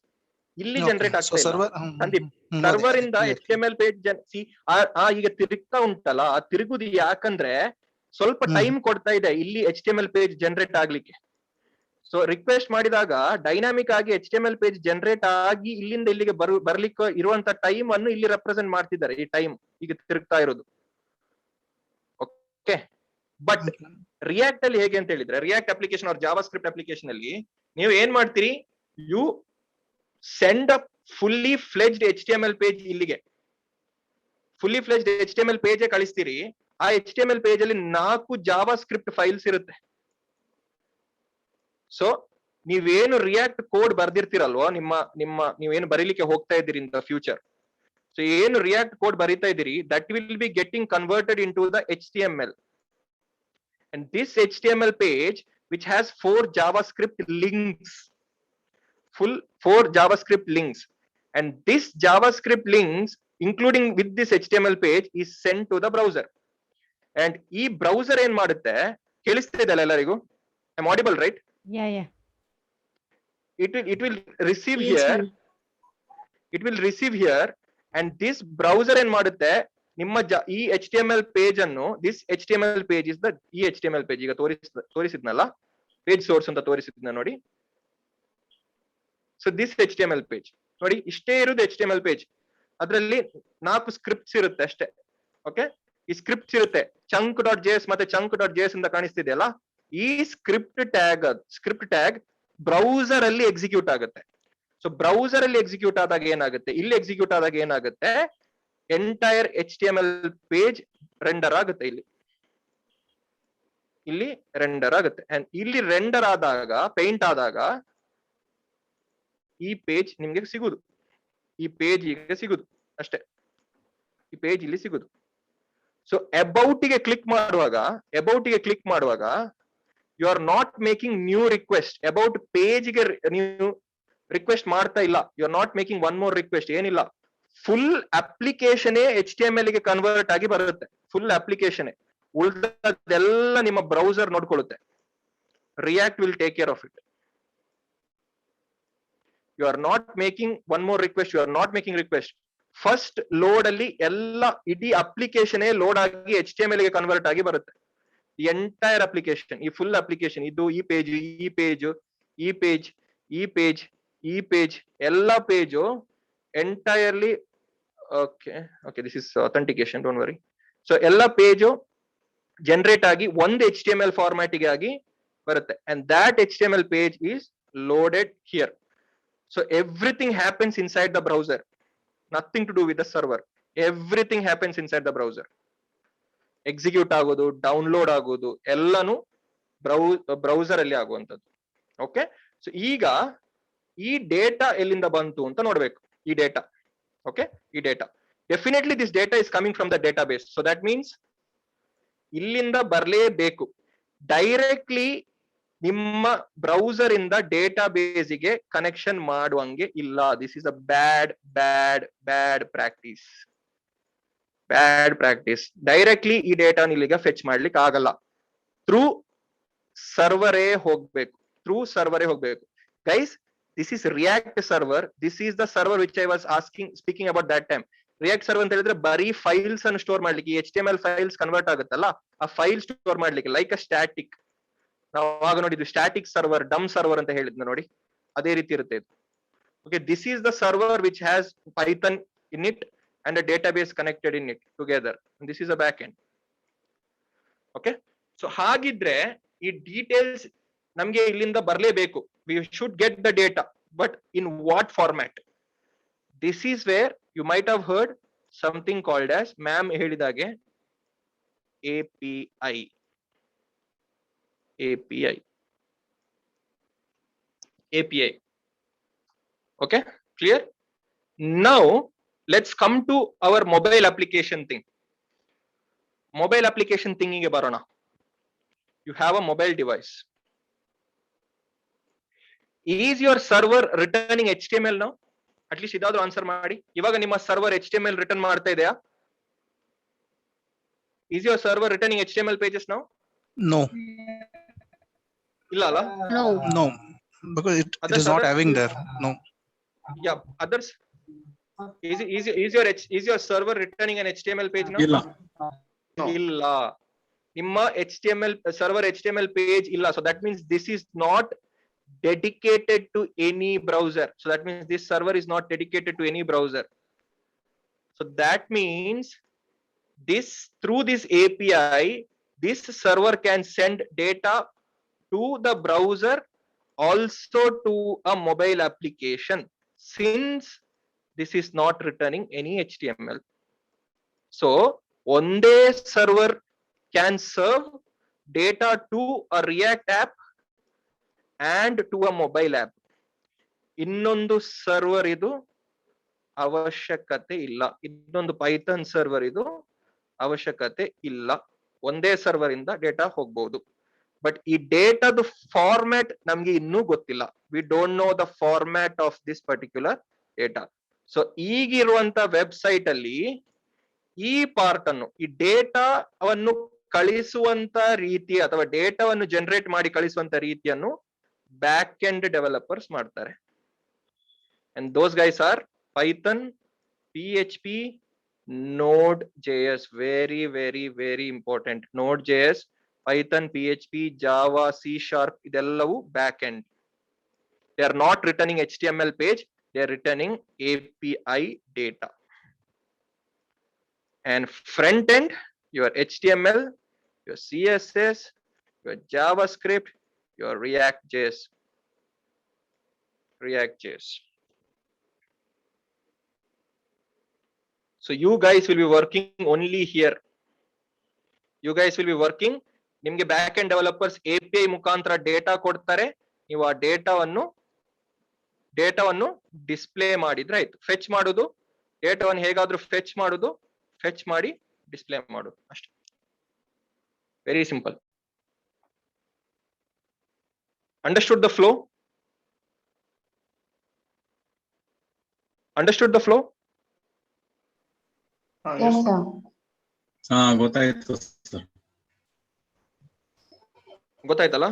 ಇಲ್ಲಿ generate ಆಗ್ತಾ ಇಲ್ಲ Sandeep. Server ಇಂದ HTML page ಈಗ ತಿರುಗ್ತಾ ಉಂಟಲ್ಲ, ಆ ತಿರುಗುದು ಯಾಕಂದ್ರೆ ಸ್ವಲ್ಪ ಟೈಮ್ ಕೊಡ್ತಾ ಇದೆ ಇಲ್ಲಿ HTML ಪೇಜ್ ಜನರೇಟ್ ಆಗ್ಲಿಕ್ಕೆ. ಸೊ ರಿಕ್ವೆಸ್ಟ್ ಮಾಡಿದಾಗ ಡೈನಾಮಿಕ್ ಆಗಿ HTML ಪೇಜ್ ಜನರೇಟ್ ಆಗಿ ಇಲ್ಲಿಂದ ಇಲ್ಲಿಗೆ ಬರ್ಲಿಕ್ಕೆ ಇರುವಂತ ಟೈಮ್ ಅನ್ನು ಇಲ್ಲಿ ರೆಪ್ರೆಸೆಂಟ್ ಮಾಡ್ತಿದ್ದಾರೆ, ಈ ಟೈಮ್ ಈಗ ತಿರುಗ್ತಾ ಇರೋದು. ಓಕೆ, ಬಟ್ ರಿಯಾಕ್ಟ್ ಅಲ್ಲಿ ಹೇಗೆ ಅಂತ ಹೇಳಿದ್ರೆ, React application or JavaScript application ಅಲ್ಲಿ ನೀವು ಏನ್ ಮಾಡ್ತೀರಿ, you send a fully fledged HTML page ಇಲ್ಲಿಗೆ, fully fledged HTML page ಕಳಿಸ್ತೀರಿ. ಆ HTML ಪೇಜ್ ಅಲ್ಲಿ 4 JavaScript ಫೈಲ್ಸ್ ಇರುತ್ತೆ. ಸೊ ನೀವೇನು ರಿಯಾಕ್ಟ್ ಕೋಡ್ ಬರ್ದಿರ್ತೀರಲ್ವಾ, ನೀವೇನು ಬರೀಲಿಕ್ಕೆ ಹೋಗ್ತಾ ಇದ್ದೀರಿ ಇನ್ ದ ಫ್ಯೂಚರ್, ಸೊ ಏನು ರಿಯಾಕ್ಟ್ ಕೋಡ್ ಬರೀತಾ ಇದ್ದೀರಿ, that will be getting converted into the HTML. And this HTML page, which has 4 JavaScript links, full 4 JavaScript links, and this JavaScript links, including with this HTML page, is sent to the browser. And ee browser ಏನ್ ಮಾಡುತ್ತೆ, ಕೇಳಿಸ್ತಿದೆಯಲ್ಲ ಎಲ್ಲರಿಗೂ? I'm audible, right? Yeah. It will receive here. It will receive here, and this browser ಏನ್ ಮಾಡುತ್ತೆ, ನಿಮ್ಮ ಈ HTML page ಅನ್ನು, this HTML page is the ಈ HTML page ಈಗ ತೋರಿಸಿದ್ನಲ್ಲ, ಪೇಜ್ ಸೋರ್ಸ್ ಅಂತ ತೋರಿಸಿದ್ನ ನೋಡಿ. ಸೊ ದಿಸ್ HTML page ನೋಡಿ, ಇಷ್ಟೇ ಇರುವುದು HTML page. ಅದರಲ್ಲಿ 4 ಸ್ಕ್ರಿಪ್ಟ್ಸ್ ಇರುತ್ತೆ ಅಷ್ಟೇ. ಓಕೆ, ಈ ಸ್ಕ್ರಿಪ್ಟ್ಸ್ ಇರುತ್ತೆ, chunk.js ಮತ್ತೆ chunk.js ಅಂತ ಕಾಣಿಸ್ತಿದೆಯಲ್ಲ, ಈ ಸ್ಕ್ರಿಪ್ಟ್ ಟ್ಯಾಗ್ ಬ್ರೌಸರ್ ಅಲ್ಲಿ ಎಕ್ಸಿಕ್ಯೂಟ್ ಆಗುತ್ತೆ. ಸೊ ಬ್ರೌಸರ್ ಅಲ್ಲಿ ಎಕ್ಸಿಕ್ಯೂಟ್ ಆದಾಗ ಏನಾಗುತ್ತೆ, ಇಲ್ಲಿ ಎಕ್ಸಿಕ್ಯೂಟ್ ಆದಾಗ ಏನಾಗುತ್ತೆ, ಎಂಟೈರ್ HTML ಪೇಜ್ ರೆಂಡರ್ ಆಗುತ್ತೆ, ಇಲ್ಲಿ ರೆಂಡರ್ ಆಗುತ್ತೆ. ಅಂಡ್ ಇಲ್ಲಿ ರೆಂಡರ್ ಆದಾಗ, ಪೇಂಟ್ ಆದಾಗ ಈ ಪೇಜ್ ನಿಮ್ಗೆ ಸಿಗುದು, ಈ ಪೇಜ್ ಈಗ ಸಿಗುದು ಅಷ್ಟೇ, ಈ ಪೇಜ್ ಇಲ್ಲಿ ಸಿಗುದು. ಸೊ ಅಬೌಟ್ ಗೆ ಕ್ಲಿಕ್ ಮಾಡುವಾಗ you are not making new request. About page ಗೆ ನೀವು ರಿಕ್ವೆಸ್ಟ್ ಮಾಡ್ತಾ ಇಲ್ಲ, you are not making one more request, ಏನಿಲ್ಲ. ಫುಲ್ ಅಪ್ಲಿಕೇಶನ್ HTML ಗೆ ಕನ್ವರ್ಟ್ ಆಗಿ ಬರುತ್ತೆ, ಫುಲ್ ಅಪ್ಲಿಕೇಶನ್. ಉಳಿದೆಲ್ಲ ನಿಮ್ಮ ಬ್ರೌಸರ್ ನೋಡ್ಕೊಳ್ಳುತ್ತೆ. React will take care of it. You are not making one more request, you are not making request. First load ಅಲ್ಲಿ ಎಲ್ಲ ಇಡೀ ಅಪ್ಲಿಕೇಶನ್ ಲೋಡ್ ಆಗಿ HTML ಗೆ ಕನ್ವರ್ಟ್ ಆಗಿ ಬರುತ್ತೆ. ಎಂಟೈರ್ ಅಪ್ಲಿಕೇಶನ್, ಈ ಫುಲ್ ಅಪ್ಲಿಕೇಶನ್, ಇದು ಈ ಪೇಜ್, ಈ ಪೇಜ್, ಈ ಪೇಜ್, ಈ ಪೇಜ್, ಈ ಪೇಜ್, ಎಲ್ಲ page entirely. Okay, this is authentication, don't worry. So ಎಲ್ಲ ಪೇಜು ಜನರೇಟ್ ಆಗಿ ಒಂದು HTML ಫಾರ್ಮ್ಯಾಟಿಗೆ ಆಗಿ ಬರುತ್ತೆ. And that HTML page is loaded here. So everything happens inside the browser, nothing to do with the server. Everything happens inside the browser. Execute ಆಗೋದು, download ಆಗೋದು ಎಲ್ಲಾನು browser ಅಲ್ಲಿ ಆಗುವಂತದ್ದು. Okay, so ಈಗ ಈ ಡೇಟಾ ಎಲ್ಲಿಂದ ಬಂತು ಅಂತ ನೋಡ್ಬೇಕು. ಈ ಡೇಟಾ, ಓಕೆ, ಈ data definitely this data is coming from the data base. So that means ಇಲ್ಲಿಂದ ಬರಲೇಬೇಕು. ಡೈರೆಕ್ಟ್ಲಿ ನಿಮ್ಮ ಬ್ರೌಸರ್ ಇಂದ ಡೇಟಾ ಬೇಸಿಗೆ ಕನೆಕ್ಷನ್ ಮಾಡುವಂಗೆ ಇಲ್ಲ. This is a bad practice. Directly ಈ ಡೇಟಾ ಇಲ್ಲಿಗೆ ಫೆಚ್ ಮಾಡ್ಲಿಕ್ಕೆ ಆಗಲ್ಲ. ಥ್ರೂ ಸರ್ವರೇ ಹೋಗ್ಬೇಕು. Guys, this is React server. This is the server which I was speaking about that time. React server ಅಂತ ಹೇಳಿದ್ರೆ ಬರೀ ಫೈಲ್ಸ್ ಅನ್ನು ಸ್ಟೋರ್ ಮಾಡ್ಲಿಕ್ಕೆ, HTML ಫೈಲ್ಸ್ ಕನ್ವರ್ಟ್ ಆಗುತ್ತಲ್ಲ, ಆ ಫೈಲ್ ಸ್ಟೋರ್ ಮಾಡ್ಲಿಕ್ಕೆ, ಲೈಕ್ ಅ ಸ್ಟ್ಯಾಟಿಕ್. ನಾವು ಆಗ ನೋಡಿದ್ವಿ ಸ್ಟ್ಯಾಟಿಕ್ ಸರ್ವರ್, ಡಮ್ ಸರ್ವರ್ ಅಂತ ಹೇಳಿದ್ನ ನೋಡಿ, ಅದೇ ರೀತಿ ಇರುತ್ತೆ ಇದು. Okay, this is the server which has Python in it and a database connected in it together. And this is a backend. Okay, so ಹಾಗಿದ್ರೆ ಈ ಡೀಟೇಲ್ಸ್ ನಮ್ಗೆ ಇಲ್ಲಿಂದ ಬರಲೇಬೇಕು. We should get the data, but in what format? This is where you might have heard something called as, ma'am ಹೇಳಿದಾಗೆ, API. Okay, clear? Now let's come to our mobile application thing. Mobile application thing ಗೆ ಬರೋಣ. You have a mobile device. Is your server returning HTML now? At least ಇದಾದ್ರೂ answer ಮಾಡಿ. ಇವಾಗ ನಿಮ್ಮ server HTML return ಮಾಡ್ತಾ ಇದೆಯಾ? Is your server returning HTML pages now? No. ಇಲ್ಲ ಅಲ್ಲ? No, because it is not having there. No. Yeah, others. Is your server returning an HTML page now? Illa. Nimma server HTML page illa. So that means this is not dedicated to any browser. So that means this server is not dedicated to any browser. So that means through this API, this server can send data to the browser, also to a mobile application, since this is not returning any HTML. So one server can serve data to a React app and to a mobile app. ಇನ್ನೊಂದು server ಇದು ಅವಶ್ಯಕತೆ ಇಲ್ಲ, ಇನ್ನೊಂದು Python server ಇದು ಅವಶ್ಯಕತೆ ಇಲ್ಲ. ಒಂದೇ server ಇಂದ ಡೇಟಾ ಹೋಗ್ಬಹುದು. ಬಟ್ ಈ ಡೇಟಾದ ಫಾರ್ಮ್ಯಾಟ್ ನಮ್ಗೆ ಇನ್ನೂ ಗೊತ್ತಿಲ್ಲ. We don't know the format of this particular data. So ಈಗಿರುವಂತ ವೆಬ್ಸೈಟ್ ಅಲ್ಲಿ ಈ ಪಾರ್ಟ್ ಅನ್ನು, ಈ ಡೇಟಾವನ್ನು ಕಳಿಸುವಂತ ರೀತಿ ಅಥವಾ ಡೇಟಾವನ್ನು ಜನರೇಟ್ ಮಾಡಿ ಕಳಿಸುವಂತ ರೀತಿಯನ್ನು ಬ್ಯಾಕ್ ಎಂಡ್ ಡೆವಲಪರ್ಸ್ ಮಾಡ್ತಾರೆ. And those guys are Python, PHP, Node.js. Very, very, very important. Node.js, Python, PHP, Java, C#, idellahu back end. They are not returning HTML page, they are returning API data. And front end, your HTML, your CSS, your JavaScript, your React.js. So you guys will be working only here. You guys will be working. ನಿಮ್ಗೆ back end developers API ಮುಖಾಂತರ data ಕೊಡ್ತಾರೆ. ನೀವು ಆ ಡೇಟಾವನ್ನು display ಮಾಡಿದ್ರೆ ಆಯ್ತು. Fetch ಮಾಡೋದು, ಡೇಟಾವನ್ನು ಹೇಗಾದ್ರೂ ಫೆಚ್ ಮಾಡೋದು, ಫೆಚ್ ಮಾಡಿ ಡಿಸ್ಪ್ಲೇ ಮಾಡೋದು ಅಷ್ಟೇ. Very simple. Understood the flow? Understood the flow? Yes, sir. ಗೊತ್ತಾಯ್ತು ಸರ್. ಗೊತ್ತಾಯ್ತಲ್ಲ?